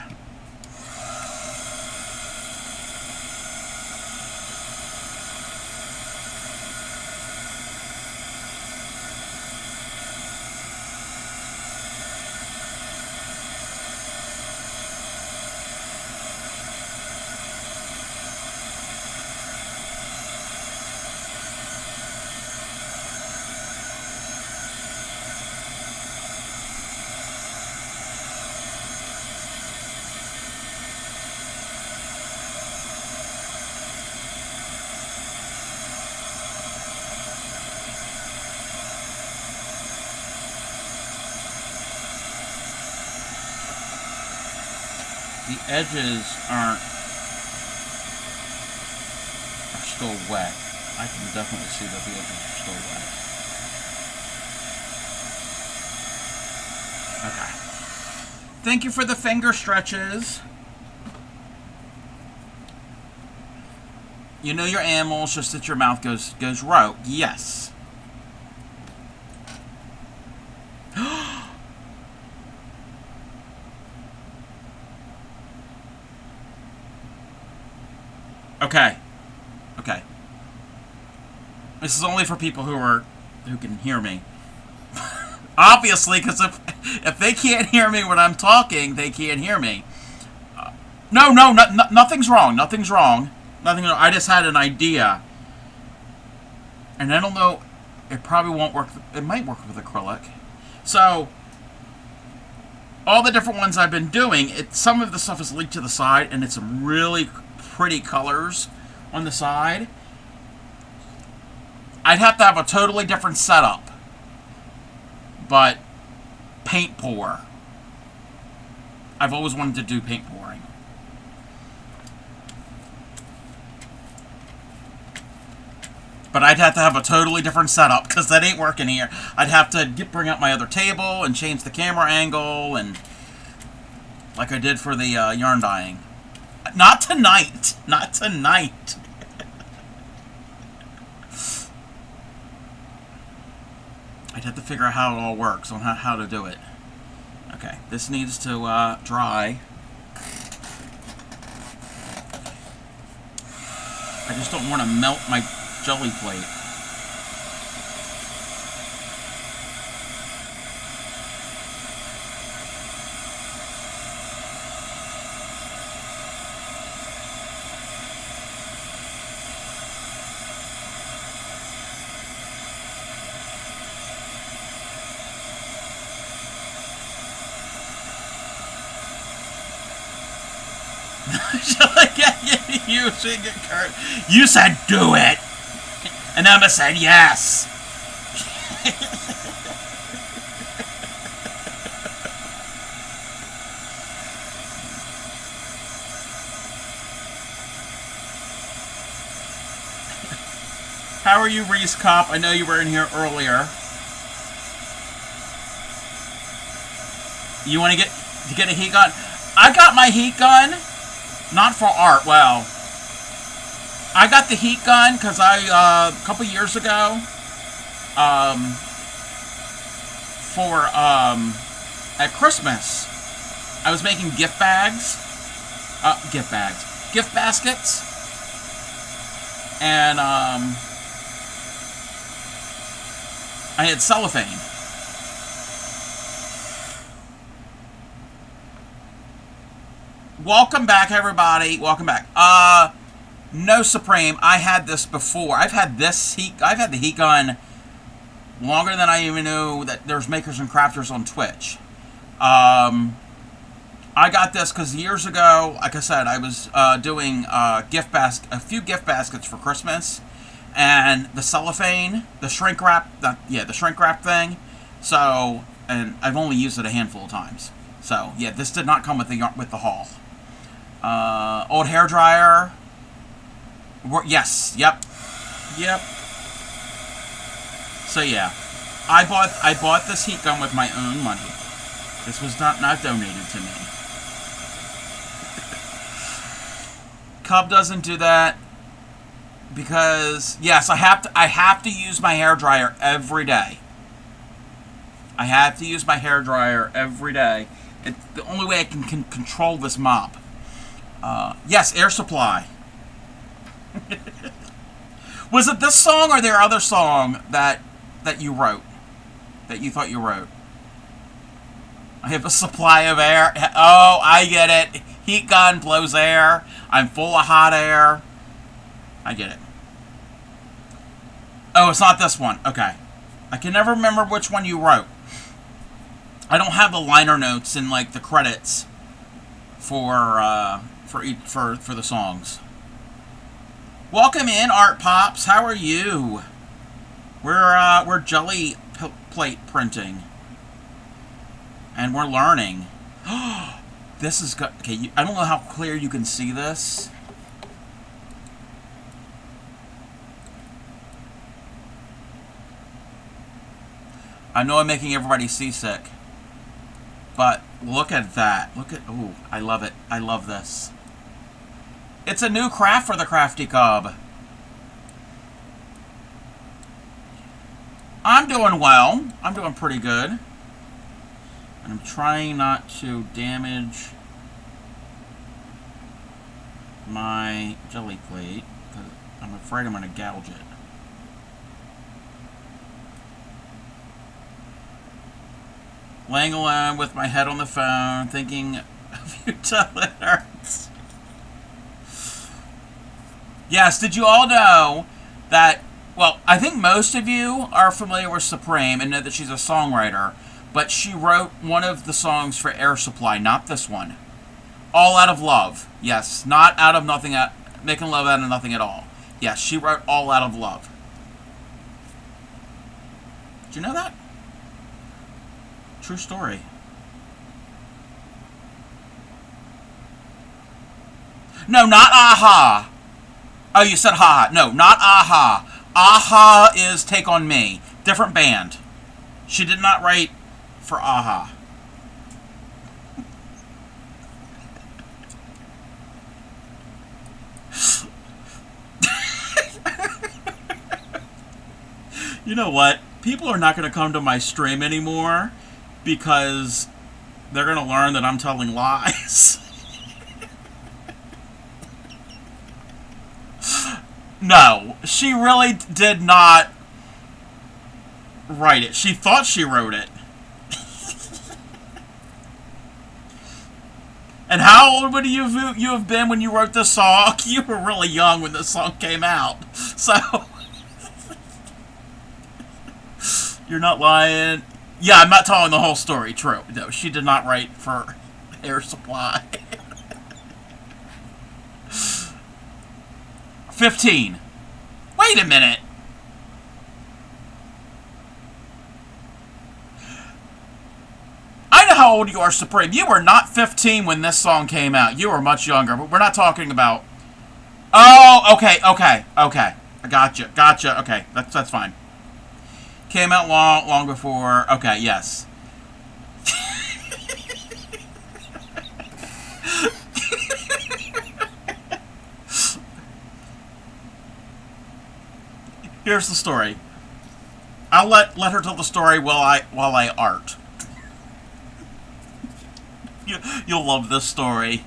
The edges are still wet. I can definitely see that the edges are still wet. Okay. Thank you for the finger stretches. You know your animals, just that your mouth goes rogue. Yes. Okay. Okay. This is only for people who can hear me. Obviously, because if they can't hear me when I'm talking, they can't hear me. No, nothing's wrong. Nothing's wrong. Nothing. I just had an idea, and I don't know. It probably won't work. It might work with acrylic. So, all the different ones I've been doing, some of the stuff is leaked to the side, and it's some really pretty colors on the side. I'd have to have a totally different setup. But paint pour. I've always wanted to do paint pouring. But I'd have to have a totally different setup because that ain't working here. I'd have to bring up my other table and change the camera angle and like I did for the yarn dyeing. Not tonight. Not tonight. I'd have to figure out how it all works on how to do it. Okay, this needs to dry. I just don't want to melt my jelly plate. You said do it, and Emma said yes. How are you, Reese Cop? I know you were in here earlier. You want to get a heat gun? I got my heat gun, not for art. Well, I got the heat gun because a couple years ago, for at Christmas, I was making gift baskets, and I had cellophane. Welcome back, everybody. Welcome back. No Supreme. I had this before. I've had the heat gun longer than I even knew that there's makers and crafters on Twitch. I got this because years ago, like I said, I was doing a few gift baskets for Christmas, and the cellophane, the shrink wrap thing. So, and I've only used it a handful of times. So yeah, this did not come with the haul. Old hair dryer. Yes. Yep. So yeah, I bought this heat gun with my own money. This was not donated to me. Cub doesn't do that because yes, I have to use my hair dryer every day. I have to use my hair dryer every day. It's the only way I can control this mop. Yes, air supply. Was it this song or their other song that you wrote? That you thought you wrote? I have a supply of air. Oh, I get it. Heat gun blows air. I'm full of hot air. I get it. Oh, it's not this one. Okay. I can never remember which one you wrote. I don't have the liner notes in like the credits for the songs. Welcome in, Art Pops. How are you? We're jelly plate printing, and we're learning. This is good. Okay, I don't know how clear you can see this. I know I'm making everybody seasick, but look at that. Ooh, I love it. I love this. It's a new craft for the Crafty Cub. I'm doing well. I'm doing pretty good. And I'm trying not to damage my jelly plate, because I'm afraid I'm going to gouge it. Laying alone with my head on the phone, thinking of you till it hurts. Yes, did you all know that, well, I think most of you are familiar with Supreme and know that she's a songwriter, but she wrote one of the songs for Air Supply, not this one. All Out of Love. Yes, not out of nothing, making love out of nothing at all. Yes, she wrote All Out of Love. Did you know that? True story. No, not Aha. Oh, you said Ha. No, not Aha. Aha is Take On Me. Different band. She did not write for Aha. You know what? people are not going to come to my stream anymore because they're going to learn that I'm telling lies. No, she really did not write it. She thought she wrote it. And how old would you have been when you wrote this song? You were really young when this song came out. So, you're not lying. Yeah, I'm not telling the whole story. True. No, she did not write for Air Supply. 15. Wait a minute. I know how old you are, Supreme. You were not 15 when this song came out. You were much younger, but we're not talking about... Oh, okay. I gotcha. Okay, that's fine. Came out long before... Okay, yes. Here's the story. I'll let her tell the story while I art. You'll love this story.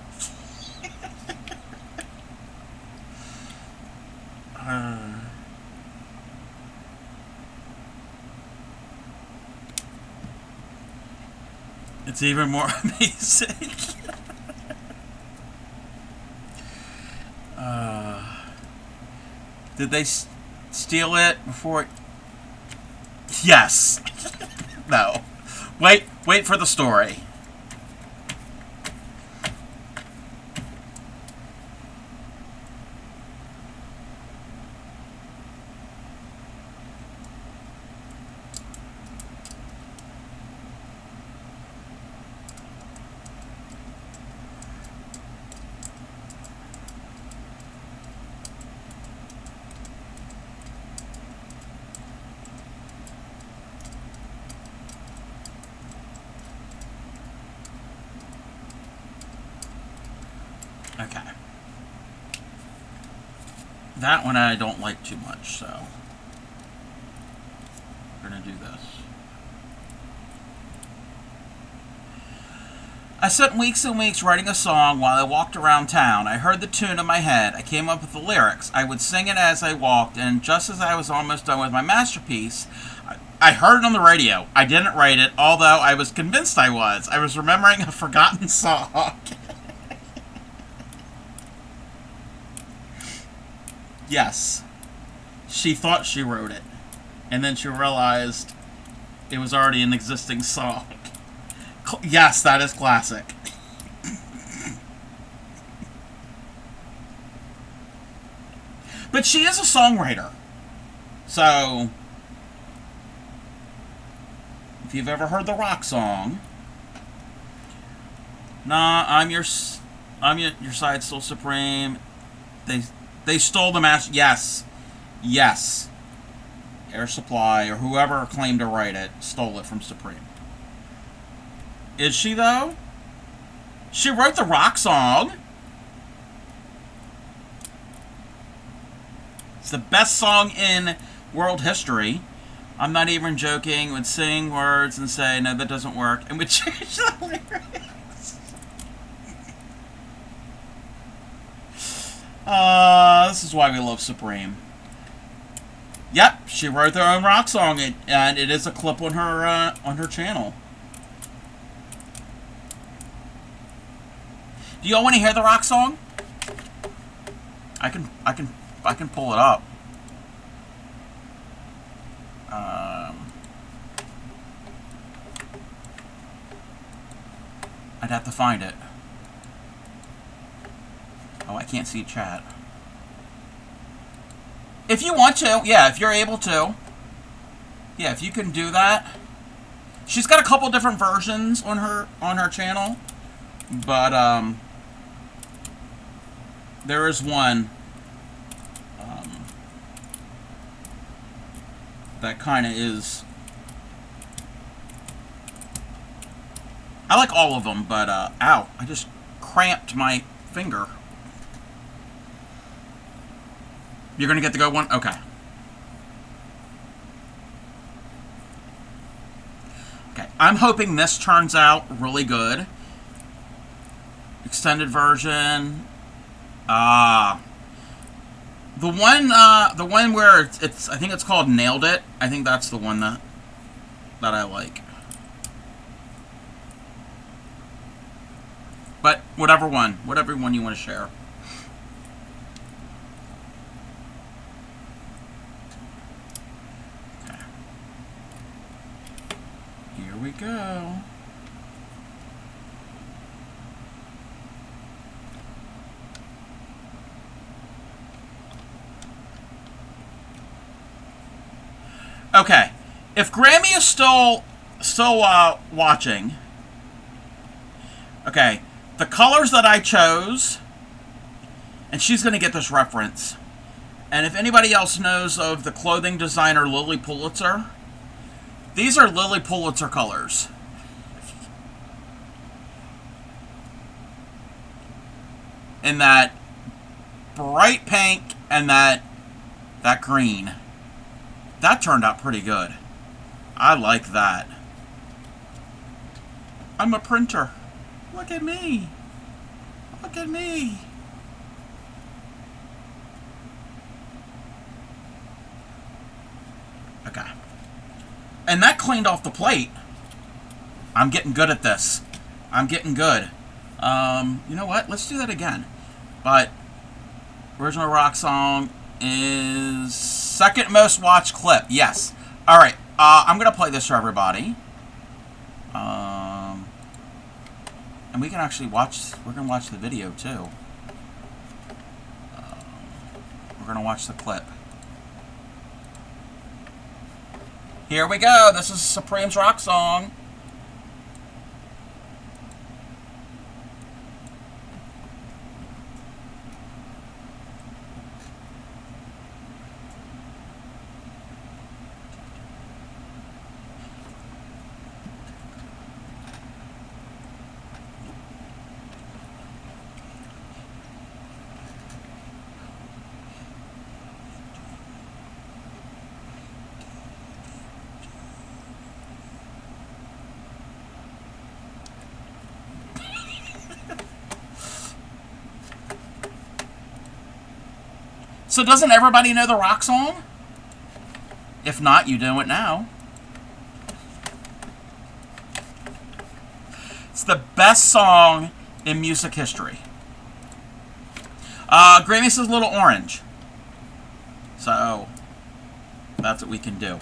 It's even more amazing. Did they steal it before? Yes. No. Wait for the story. Okay. That one I don't like too much, so we're gonna do this. I spent weeks and weeks writing a song while I walked around town. I heard the tune in my head. I came up with the lyrics. I would sing it as I walked, and just as I was almost done with my masterpiece, I heard it on the radio. I didn't write it, although I was convinced I was. I was remembering a forgotten song. Yes. She thought she wrote it. And then she realized it was already an existing song. Yes, that is classic. But she is a songwriter. So, if you've ever heard the rock song, nah, I'm your side still supreme. They stole the master. Yes. Air Supply or whoever claimed to write it stole it from Supreme. Is she though? She wrote the rock song. It's the best song in world history. I'm not even joking. Would sing words and say, no, that doesn't work, and would change the lyrics. This is why we love Supreme. Yep, she wrote her own rock song, and it is a clip on her channel. Do y'all want to hear the rock song? I can pull it up. I'd have to find it. Oh, I can't see chat. If you want to, yeah, if you're able to. Yeah, if you can do that. She's got a couple different versions on her channel. But there is one that kind of is. I like all of them, but ow, I just cramped my finger. You're gonna get the good one? Okay. I'm hoping this turns out really good. Extended version. The one where it's I think it's called Nailed It. I think that's the one that I like. But whatever one you want to share. Okay. Here we go. Okay, if Grammy is still watching, okay, the colors that I chose, and she's going to get this reference, and if anybody else knows of the clothing designer Lily Pulitzer, these are Lily Pulitzer colors. In that bright pink and that green. That turned out pretty good. I like that. I'm a printer. Look at me. Look at me. Okay. And that cleaned off the plate. I'm getting good at this. I'm getting good. You know what? Let's do that again. But original rock song is second most watched clip. Yes. All right. I'm gonna play this for everybody. And we can actually watch. We're gonna watch the video too. We're gonna watch the clip. Here we go. This is Supreme's rock song. So doesn't everybody know the rock song? If not, you know it now. It's the best song in music history. Grammy says Little Orange. So, that's what we can do.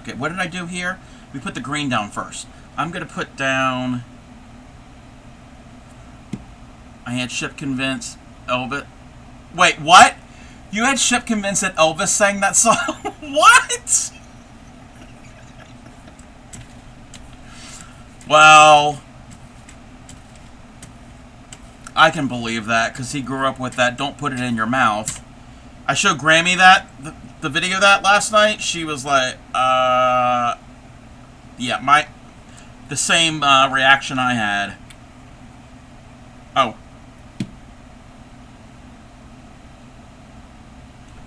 Okay, what did I do here? We put the green down first. I'm going to put down... I had Ship Convince, Elvis... Wait, what? You had Ship Convinced that Elvis sang that song? What? Well, I can believe that because he grew up with that Don't Put It In Your Mouth. I showed Grammy that, the video of that last night. She was like, yeah, the same reaction I had. Oh.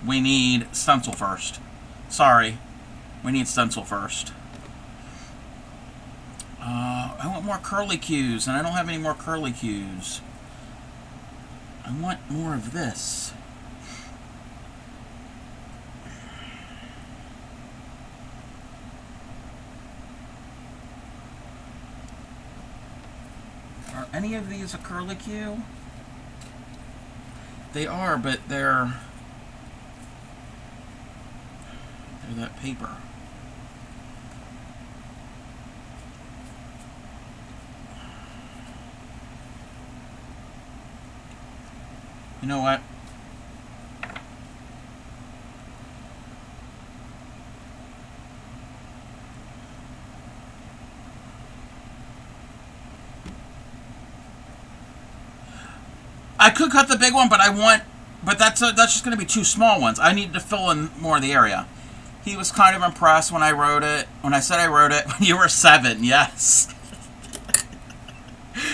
We need stencil first. Sorry. We need stencil first. I want more curly cues, and I don't have any more curly cues. I want more of this. Are any of these a curly cue? They are, but they're that paper. You know what? I could cut the big one, but that's just going to be two small ones. I need to fill in more of the area. He was kind of impressed when I wrote it. When I said I wrote it when you were 7, yes.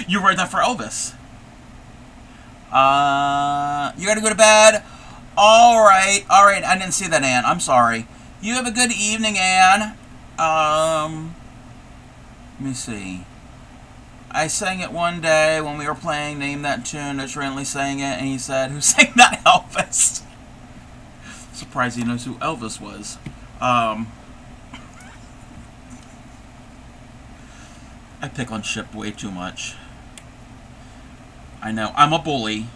You wrote that for Elvis. You gotta go to bed? Alright, I didn't see that, Ann. I'm sorry. You have a good evening, Ann. Let me see. I sang it one day when we were playing Name That Tune. Rich Rantley sang it, and he said, "Who sang that, Elvis?" Surprised he knows who Elvis was. I pick on Chip way too much. I know. I'm a bully.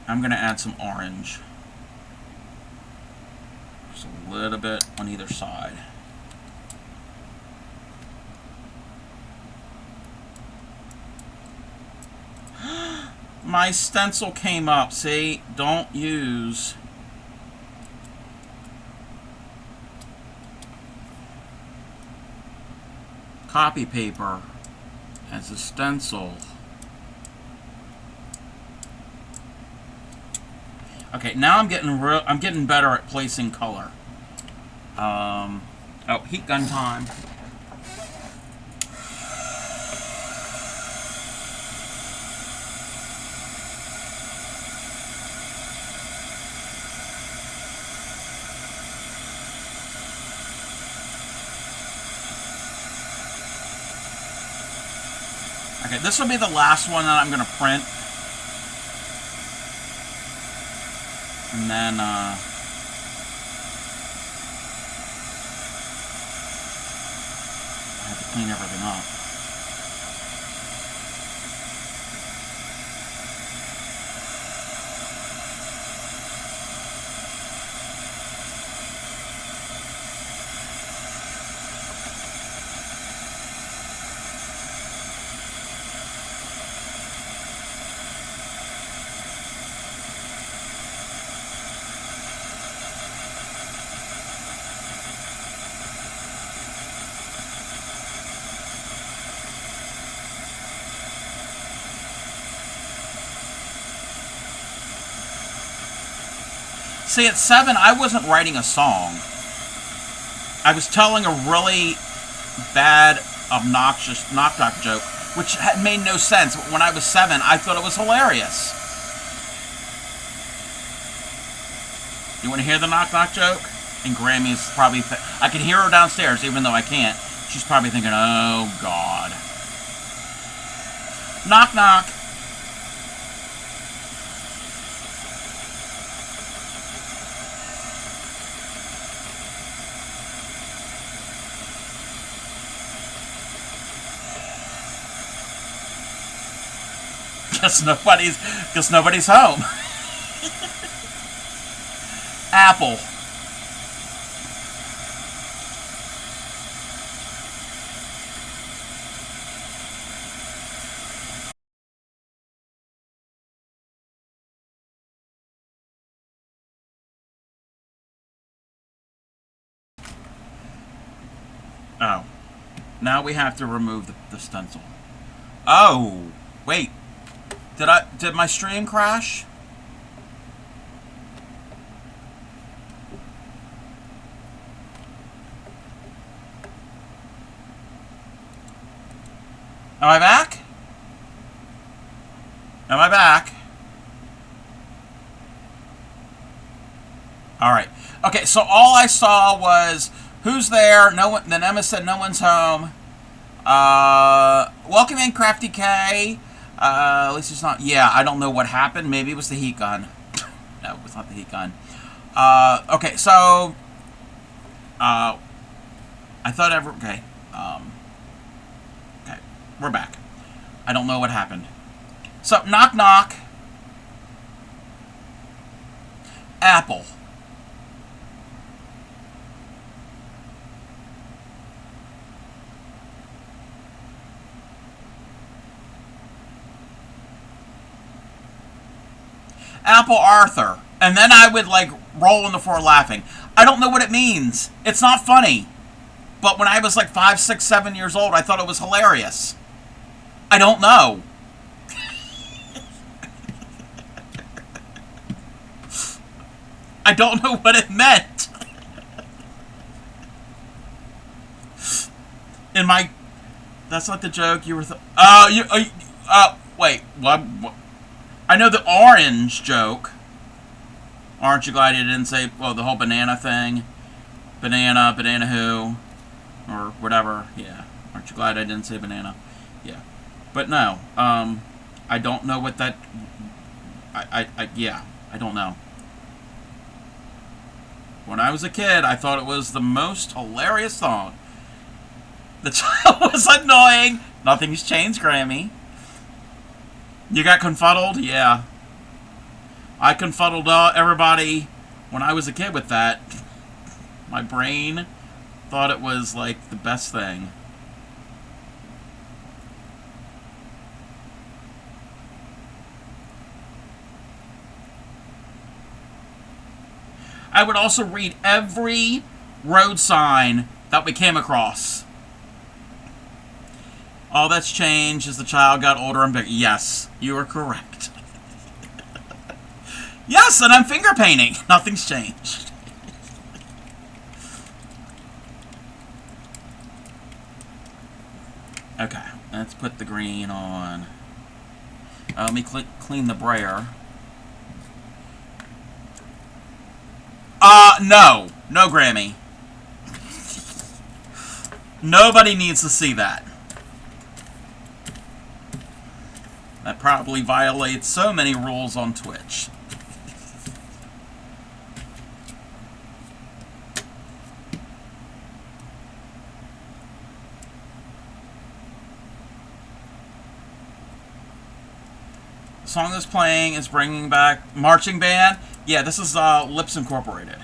I'm going to add some orange. Just a little bit on either side. My stencil came up. See? Don't use copy paper as a stencil. Okay, now I'm getting better at placing color. Oh, heat gun time. Okay, this will be the last one that I'm going to print. And then, I have to clean everything up. See, at 7, I wasn't writing a song. I was telling a really bad, obnoxious knock-knock joke, which had made no sense. But when I was 7, I thought it was hilarious. You want to hear the knock-knock joke? And Grammy is probably... I can hear her downstairs, even though I can't. She's probably thinking, oh, God. Knock-knock. Guess nobody's home. Apple. Oh. Now we have to remove the stencil. Oh, wait. Did my stream crash? Am I back? Am I back? Alright. Okay, so all I saw was, who's there? No one. Then Emma said no one's home. Welcome in, Crafty K. At least it's not... Yeah, I don't know what happened. Maybe it was the heat gun. No, it was not the heat gun. Okay, so... I thought okay. Okay, we're back. I don't know what happened. So, knock knock. Apple. Apple Arthur. And then I would, like, roll on the floor laughing. I don't know what it means. It's not funny. But when I was, like, 5, 6, 7 years old, I thought it was hilarious. I don't know. I don't know what it meant. In my... That's not the joke you were... wait. What? I know the orange joke. Aren't you glad you didn't say, well, the whole banana thing? Banana who? Or whatever. Yeah. Aren't you glad I didn't say banana? Yeah. But no. I don't know what that... yeah. I don't know. When I was a kid, I thought it was the most hilarious song. The child was annoying. Nothing's changed, Grammy. You got confuddled? Yeah. I confuddled everybody when I was a kid with that. My brain thought it was like the best thing. I would also read every road sign that we came across. All that's changed as the child got older and bigger. Yes, you are correct. Yes, and I'm finger painting. Nothing's changed. Okay, let's put the green on. Let me clean the brayer. No. No, Grammy. Nobody needs to see that. That probably violates so many rules on Twitch. The song that's playing is bringing back marching band. Yeah, this is Lips Incorporated.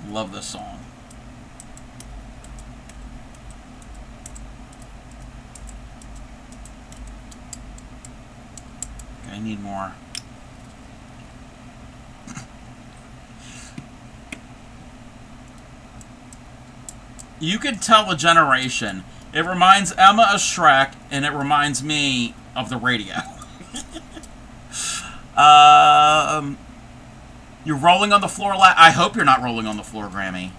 Love this song. Okay, I need more. You could tell a generation. It reminds Emma of Shrek, and it reminds me of the radio. You're rolling on the floor. I hope you're not rolling on the floor, Grammy.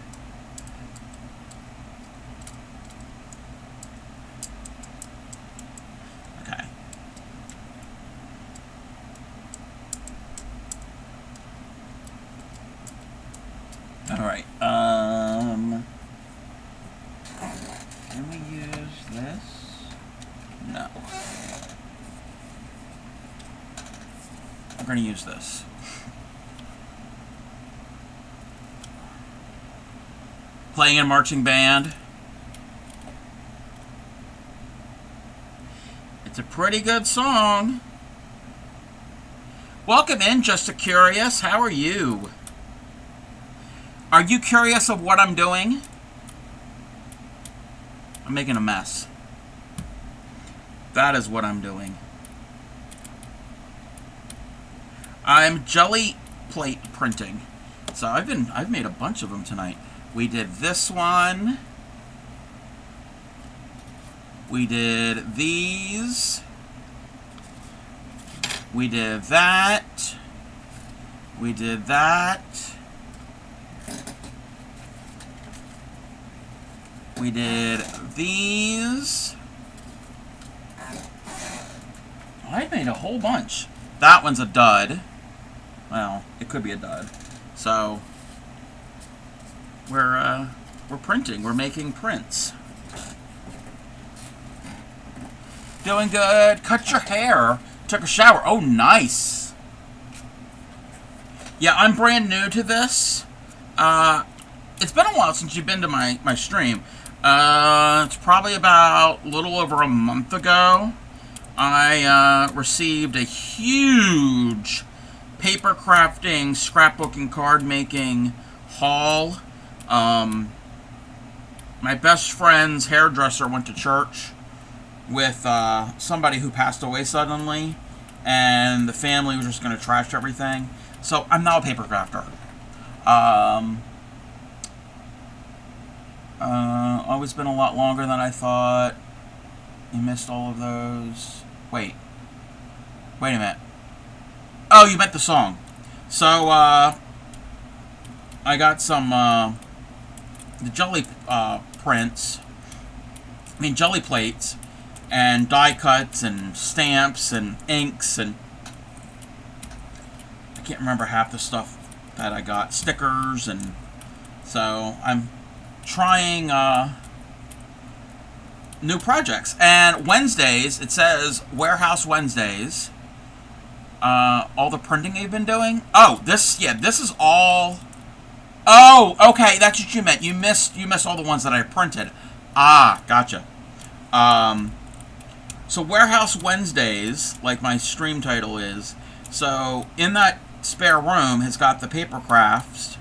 Okay. All right. Can we use this? No. I'm going to use this. Playing in marching band. It's a pretty good song. Welcome in, Just a Curious. How are you? Are you curious of what I'm doing? I'm making a mess. That is what I'm doing. I'm jelly plate printing. So I've made a bunch of them tonight. We did this one. We did these. We did that. We did that. We did these. I made a whole bunch. That one's a dud. Well, it could be a dud. So we're printing. We're making prints. Doing good. Cut your hair. Took a shower. Oh, nice. Yeah, I'm brand new to this. It's been a while since you've been to my stream. It's probably about a little over a month ago. I received a huge paper crafting, scrapbooking, card making haul. My best friend's hairdresser went to church with somebody who passed away suddenly, and the family was just going to trash everything. So I'm now a paper crafter. Always been a lot longer than I thought. You missed all of those. Wait a minute. Oh, you meant the song. So I got some the jelly jelly plates, and die cuts and stamps and inks, and I can't remember half the stuff that I got. Stickers, and so I'm trying new projects. And Wednesdays, it says Warehouse Wednesdays. All the printing you've been doing. Oh, this is all. Oh, okay, that's what you meant. You missed all the ones that I printed. Ah, gotcha. So Warehouse Wednesdays, like my stream title is. So in that spare room has got the paper crafts,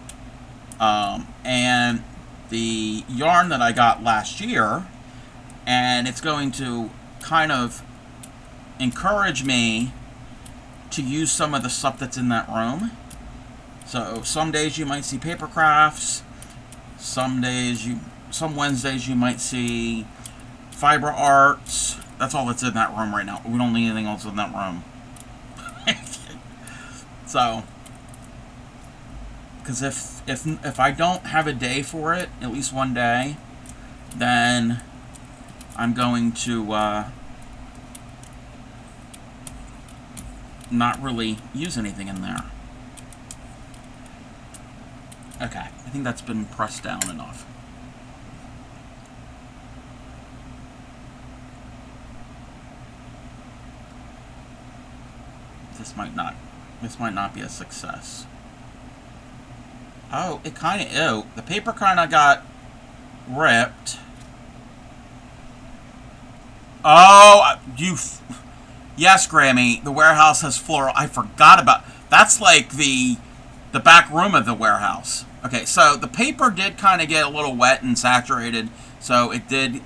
and the yarn that I got last year, and it's going to kind of encourage me to use some of the stuff that's in that room. So some days you might see paper crafts, some Wednesdays you might see fiber arts. That's all that's in that room right now. We don't need anything else in that room. So, because if I don't have a day for it, at least one day, then I'm going to not really use anything in there. Okay, I think that's been pressed down enough. This might not be a success. Oh, it kind of, ew. The paper kind of got ripped. Oh, yes, Grammy, the warehouse has floral. I forgot about, that's like the back room of the warehouse. Okay, so the paper did kind of get a little wet and saturated, so it did,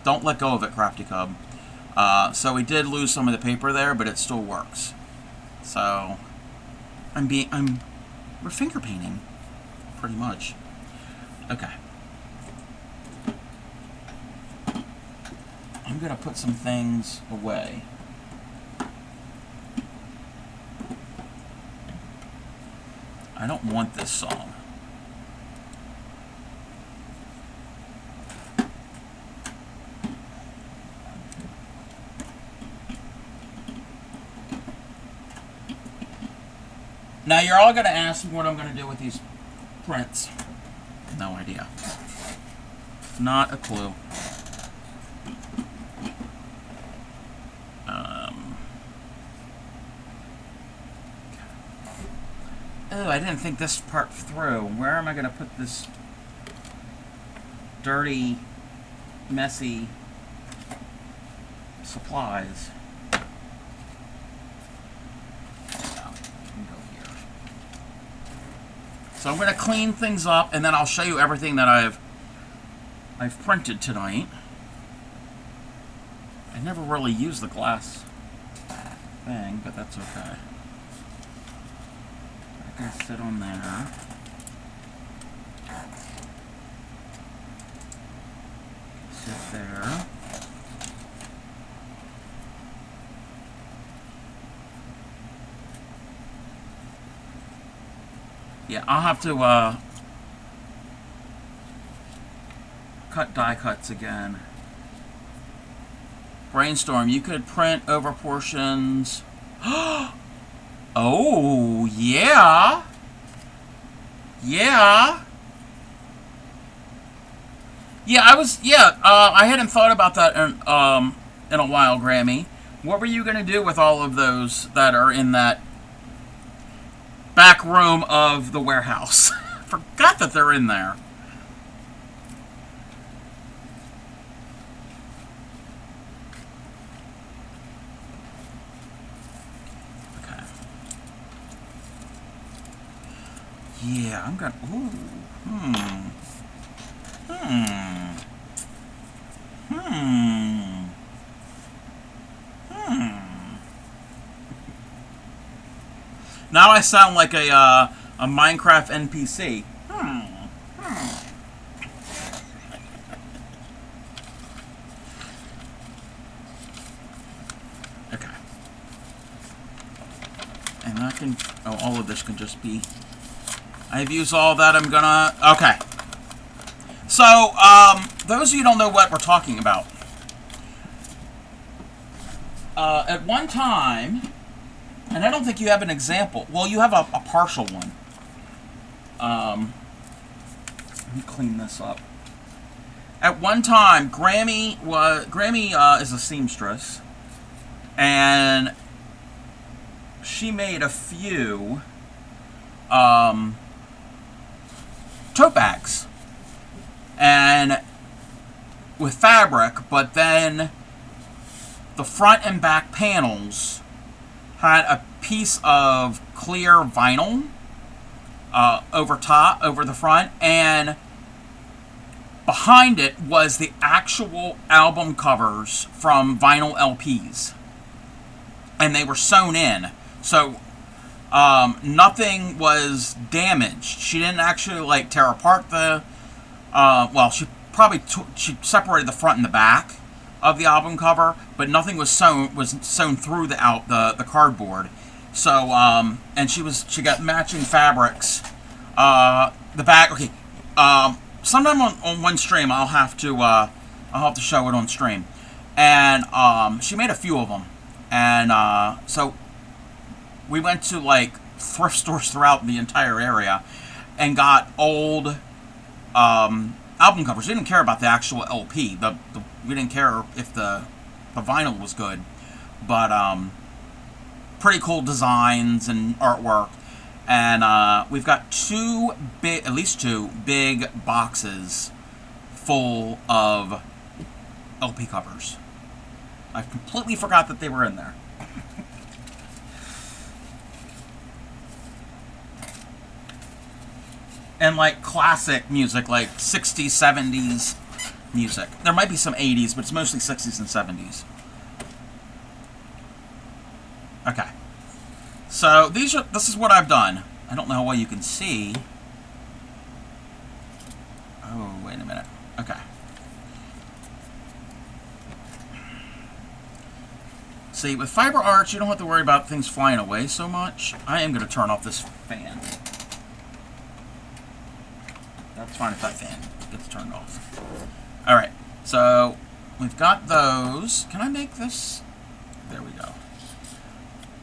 don't let go of it, Crafty Cub. So we did lose some of the paper there, but it still works. So we're finger painting, pretty much. Okay. I'm gonna put some things away. I don't want this song. Now you're all going to ask me what I'm going to do with these prints. No idea. Not a clue. Oh, I didn't think this part through. Where am I going to put this dirty, messy supplies? So I'm going to clean things up, and then I'll show you everything that I've printed tonight. I never really used the glass thing, but that's okay. I can sit on there. Sit there. Yeah, I'll have to cut die cuts again. Brainstorm, you could print over portions. Oh, yeah. Yeah. Yeah, I hadn't thought about that in a while, Grammy. What were you going to do with all of those that are in that back room of the warehouse? Forgot that they're in there. Okay. Yeah, I'm gonna. Ooh. Now I sound like a Minecraft NPC. Okay. And that can, all of this can just be, I've used all that. I'm gonna, okay. So, those of you who don't know what we're talking about, at one time, and I don't think you have an example. Well, you have a partial one. Let me clean this up. At one time, Grammy is a seamstress, and she made a few tote bags, and with fabric, but then the front and back panels had a piece of clear vinyl over the front, and behind it was the actual album covers from vinyl LPs, and they were sewn in, so nothing was damaged. She didn't actually like tear apart the well, she probably she separated the front and the back of the album cover, but nothing was sewn through the cardboard. So and she got matching fabrics. The bag, okay. Sometime on one stream I'll have to show it on stream. And she made a few of them, and so we went to like thrift stores throughout the entire area and got old album covers. We didn't care about the actual LP. We didn't care if the vinyl was good, but pretty cool designs and artwork. And we've got at least two big boxes full of LP covers. I completely forgot that they were in there. And like classic music, like 60s, 70s music. There might be some 80s, but it's mostly 60s and 70s. Okay. So this is what I've done. I don't know how well you can see. Oh, wait a minute. Okay. See, with fiber arts, you don't have to worry about things flying away so much. I am going to turn off this fan. That's fine if that fan gets turned off. Alright, so we've got those. Can I make this? There we go.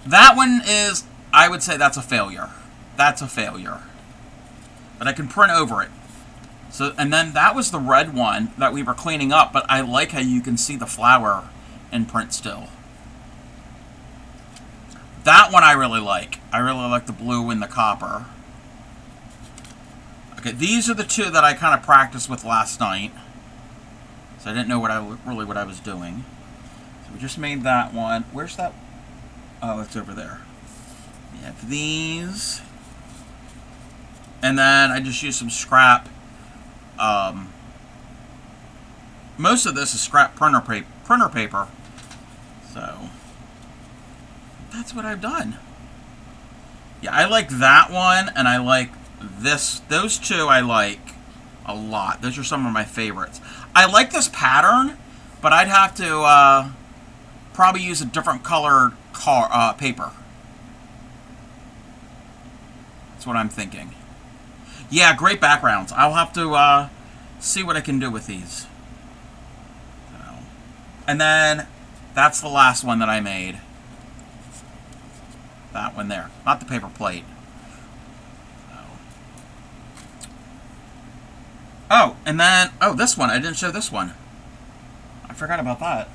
That one is, I would say that's a failure. That's a failure. But I can print over it. So, and then that was the red one that we were cleaning up, but I like how you can see the flower in print still. That one I really like. I really like the blue and the copper. Okay, these are the two that I kind of practiced with last night. So I didn't know what I was doing. So we just made that one. Where's that? Oh, it's over there. We have these. And then I just used some scrap. Most of this is scrap printer paper. So that's what I've done. Yeah, I like that one, and I like this. Those two I like a lot. Those are some of my favorites. I like this pattern, but I'd have to probably use a different colored paper. That's what I'm thinking. Yeah, great backgrounds. I'll have to see what I can do with these. So, and then that's the last one that I made. That one there, not the paper plate. So. Oh, and then this one. I didn't show this one. I forgot about that.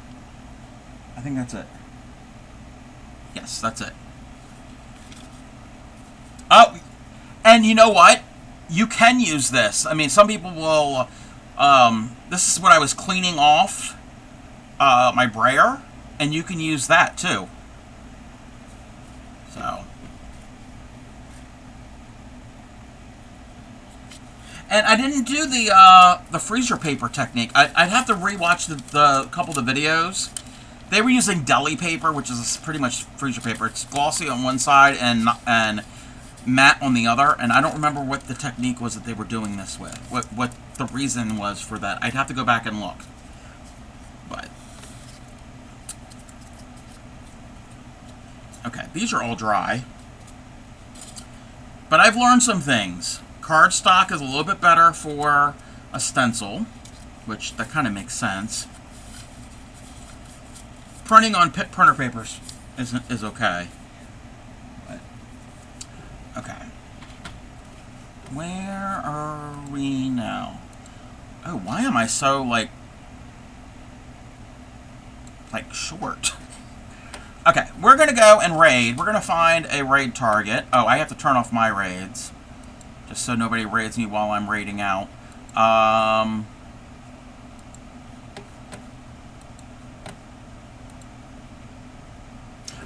I think that's it. Yes, that's it. Oh, and you know what? You can use this. I mean, some people will... this is what I was cleaning off my brayer, and you can use that too. So... And I didn't do the freezer paper technique. I'd have to rewatch the couple of the videos. They were using deli paper, which is pretty much freezer paper. It's glossy on one side and matte on the other. And I don't remember what the technique was that they were doing this with. What the reason was for that. I'd have to go back and look. But okay, these are all dry. But I've learned some things. Cardstock is a little bit better for a stencil, which that kind of makes sense. printing on printer papers is okay. But, okay. Where are we now? Oh, why am I so, like short? Okay, we're going to go and raid. We're going to find a raid target. Oh, I have to turn off my raids, just so nobody raids me while I'm raiding out.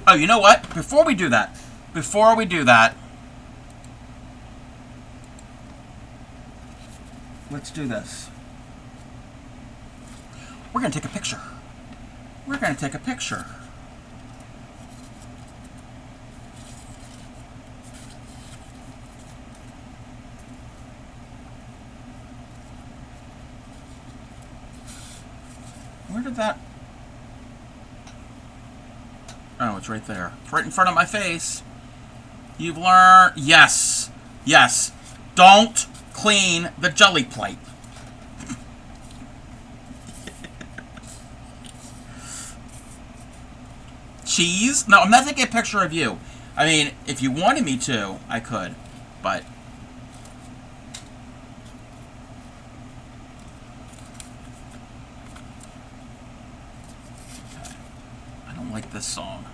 Oh, you know what? Before we do that, let's do this. We're going to take a picture. We're going to take a picture. Where did that... Oh, it's right there. It's right in front of my face. You've learned... Yes. Yes. Don't clean the jelly plate. Cheese? No, I'm not taking a picture of you. I mean, if you wanted me to, I could. But... I don't like this song.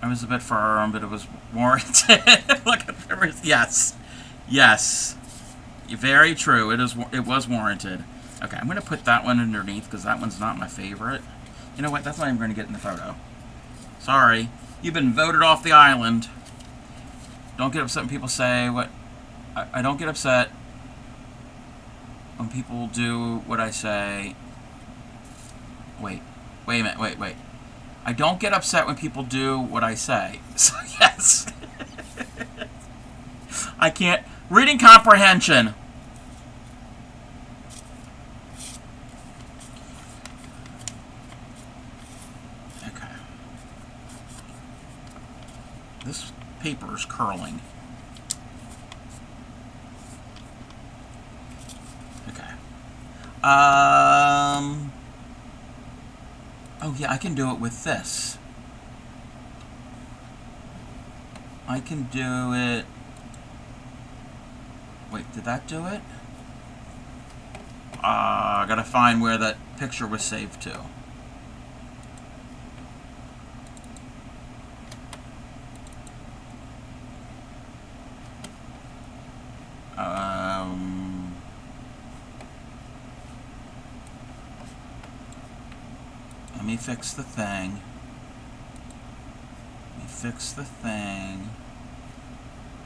I was a bit firm, but it was warranted. Look at there was... Yes. Yes. Very true. It was warranted. Okay, I'm going to put that one underneath because that one's not my favorite. You know what? That's not even going to get in the photo. Sorry. You've been voted off the island. Don't get upset when people say what... I don't get upset when people do what I say. Wait a minute. Wait. I don't get upset when people do what I say. So, yes. I can't... Reading comprehension. Okay. This paper is curling. Okay. Oh, yeah, I can do it with this. I can do it... Wait, did that do it? I gotta find where that picture was saved to. Let me fix the thing.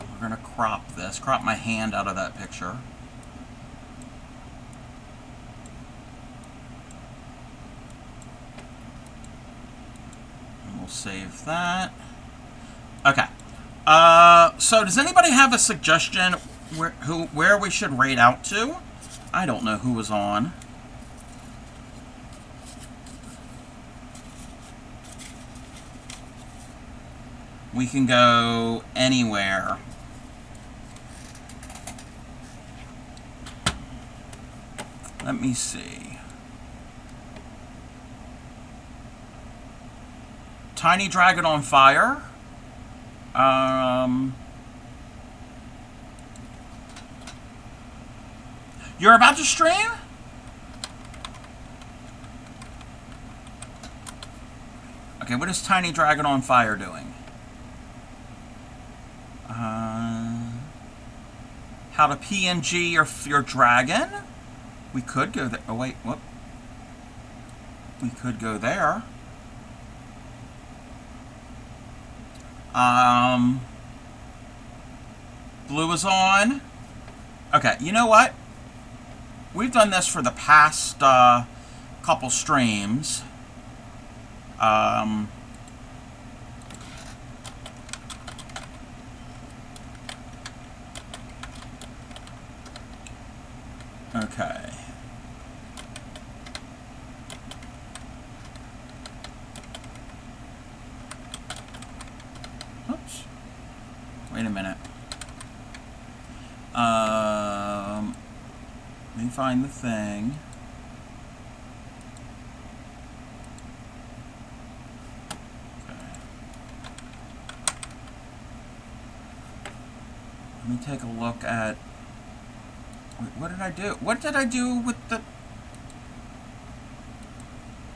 We're gonna crop this. Crop my hand out of that picture. And we'll save that. Okay. So does anybody have a suggestion where we should raid out to? I don't know who was on. We can go anywhere. Let me see. Tiny Dragon on Fire. You're about to stream? Okay, what is Tiny Dragon on Fire doing? How to PNG your dragon? We could go there. Oh, wait, whoop. We could go there. Blue is on. Okay, you know what? We've done this for the past couple streams. Okay. Oops. Wait a minute. Let me find the thing. me take a look at... Wait, what did I do? What did I do with the...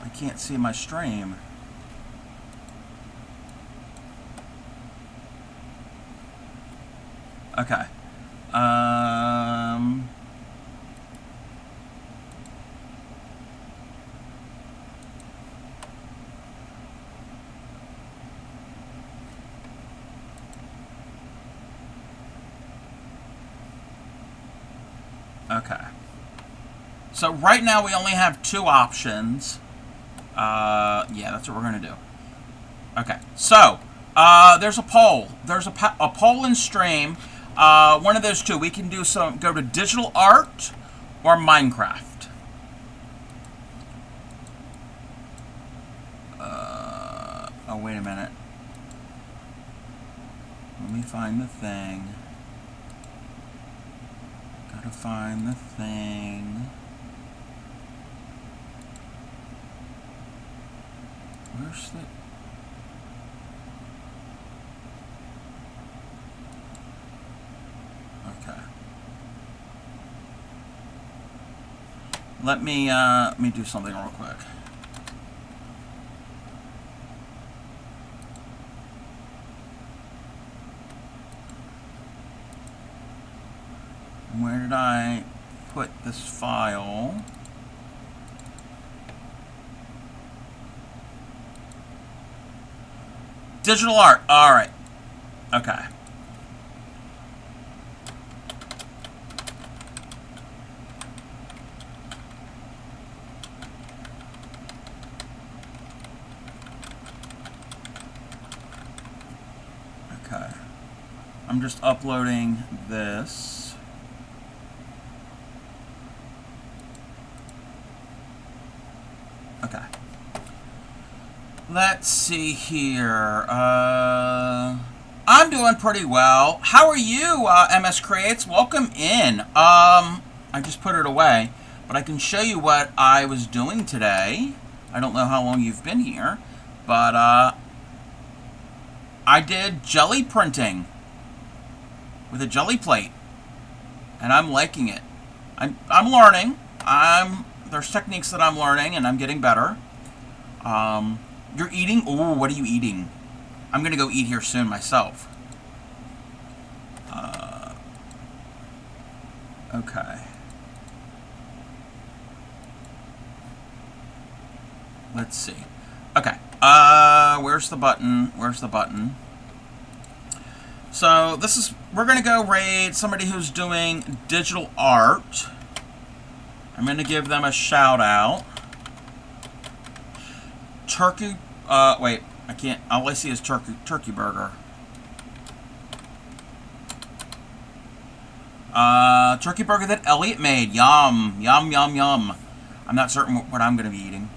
I can't see my stream. Okay. Okay. So right now we only have two options. Yeah, that's what we're going to do. Okay. So, there's a poll. There's a poll in stream. One of those two. We can do some, go to digital art or Minecraft. Oh, wait a minute. Let me find the thing. Gotta find the thing. Where's the... Okay. Let me do something real quick. Where did I put this file? Digital art. All right. Okay. Okay. I'm just uploading this. Okay. Let's see here. I'm doing pretty well. How are you, MS Creates? Welcome in. I just put it away, but I can show you what I was doing today. I don't know how long you've been here, but I did jelly printing with a jelly plate, and I'm liking it. I'm learning. There's techniques that I'm learning, and I'm getting better. You're eating? Ooh, what are you eating? I'm gonna go eat here soon myself. Okay. Let's see. Okay. Where's the button? Where's the button? So this is, we're gonna go raid somebody who's doing digital art. I'm gonna give them a shout out. Turkey, wait, I can't, all I see is turkey burger. Turkey burger that Elliot made. Yum, yum, yum, yum. I'm not certain what I'm gonna be eating.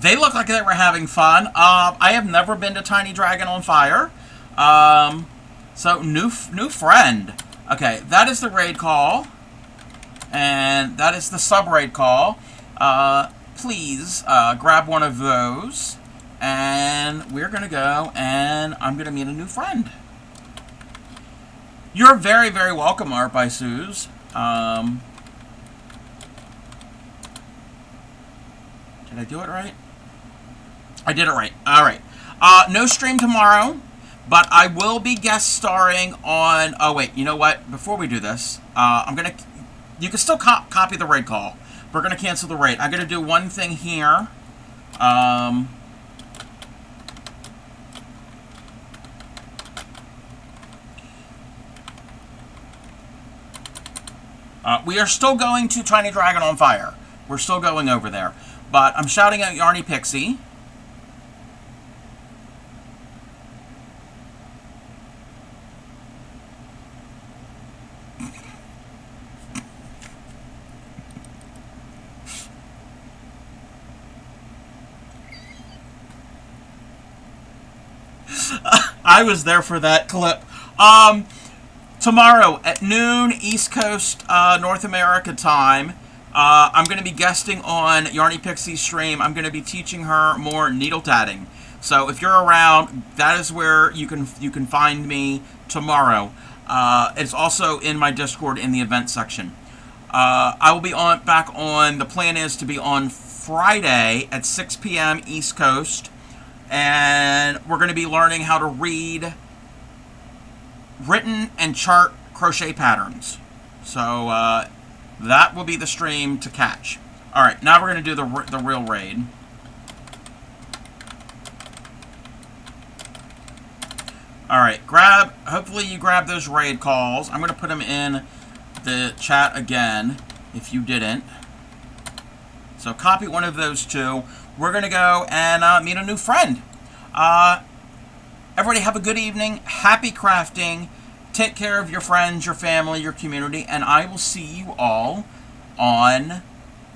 They look like they were having fun. I have never been to Tiny Dragon on Fire. So, new friend. Okay, that is the raid call. And that is the sub-raid call. Please grab one of those. And we're going to go and I'm going to meet a new friend. You're very, very welcome, Art by Suze. Did I do it right? I did it right. All right. No stream tomorrow But I will be guest starring on. Oh wait, you know what? Before we do this, I'm gonna. You can still copy the raid call. We're gonna cancel the raid. I'm gonna do one thing here. We are still going to Tiny Dragon on Fire. We're still going over there. But I'm shouting out Yarny Pixie. I was there for that clip. Tomorrow at noon East Coast North America time, I'm going to be guesting on Yarny Pixie's stream. I'm going to be teaching her more needle tatting. So if you're around, that is where you can find me tomorrow. It's also in my Discord in the event section. I will be back on. The plan is to be on Friday at 6 p.m. East Coast, and we're going to be learning how to read written and chart crochet patterns. So that will be the stream to catch. All right, now we're going to do the real raid. All right, hopefully you grab those raid calls. I'm going to put them in the chat again if you didn't. So copy one of those two. We're going to go and meet a new friend. Everybody have a good evening. Happy crafting. Take care of your friends, your family, your community, and I will see you all on,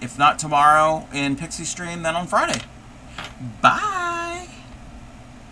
if not tomorrow in Pixie Stream, then on Friday. Bye.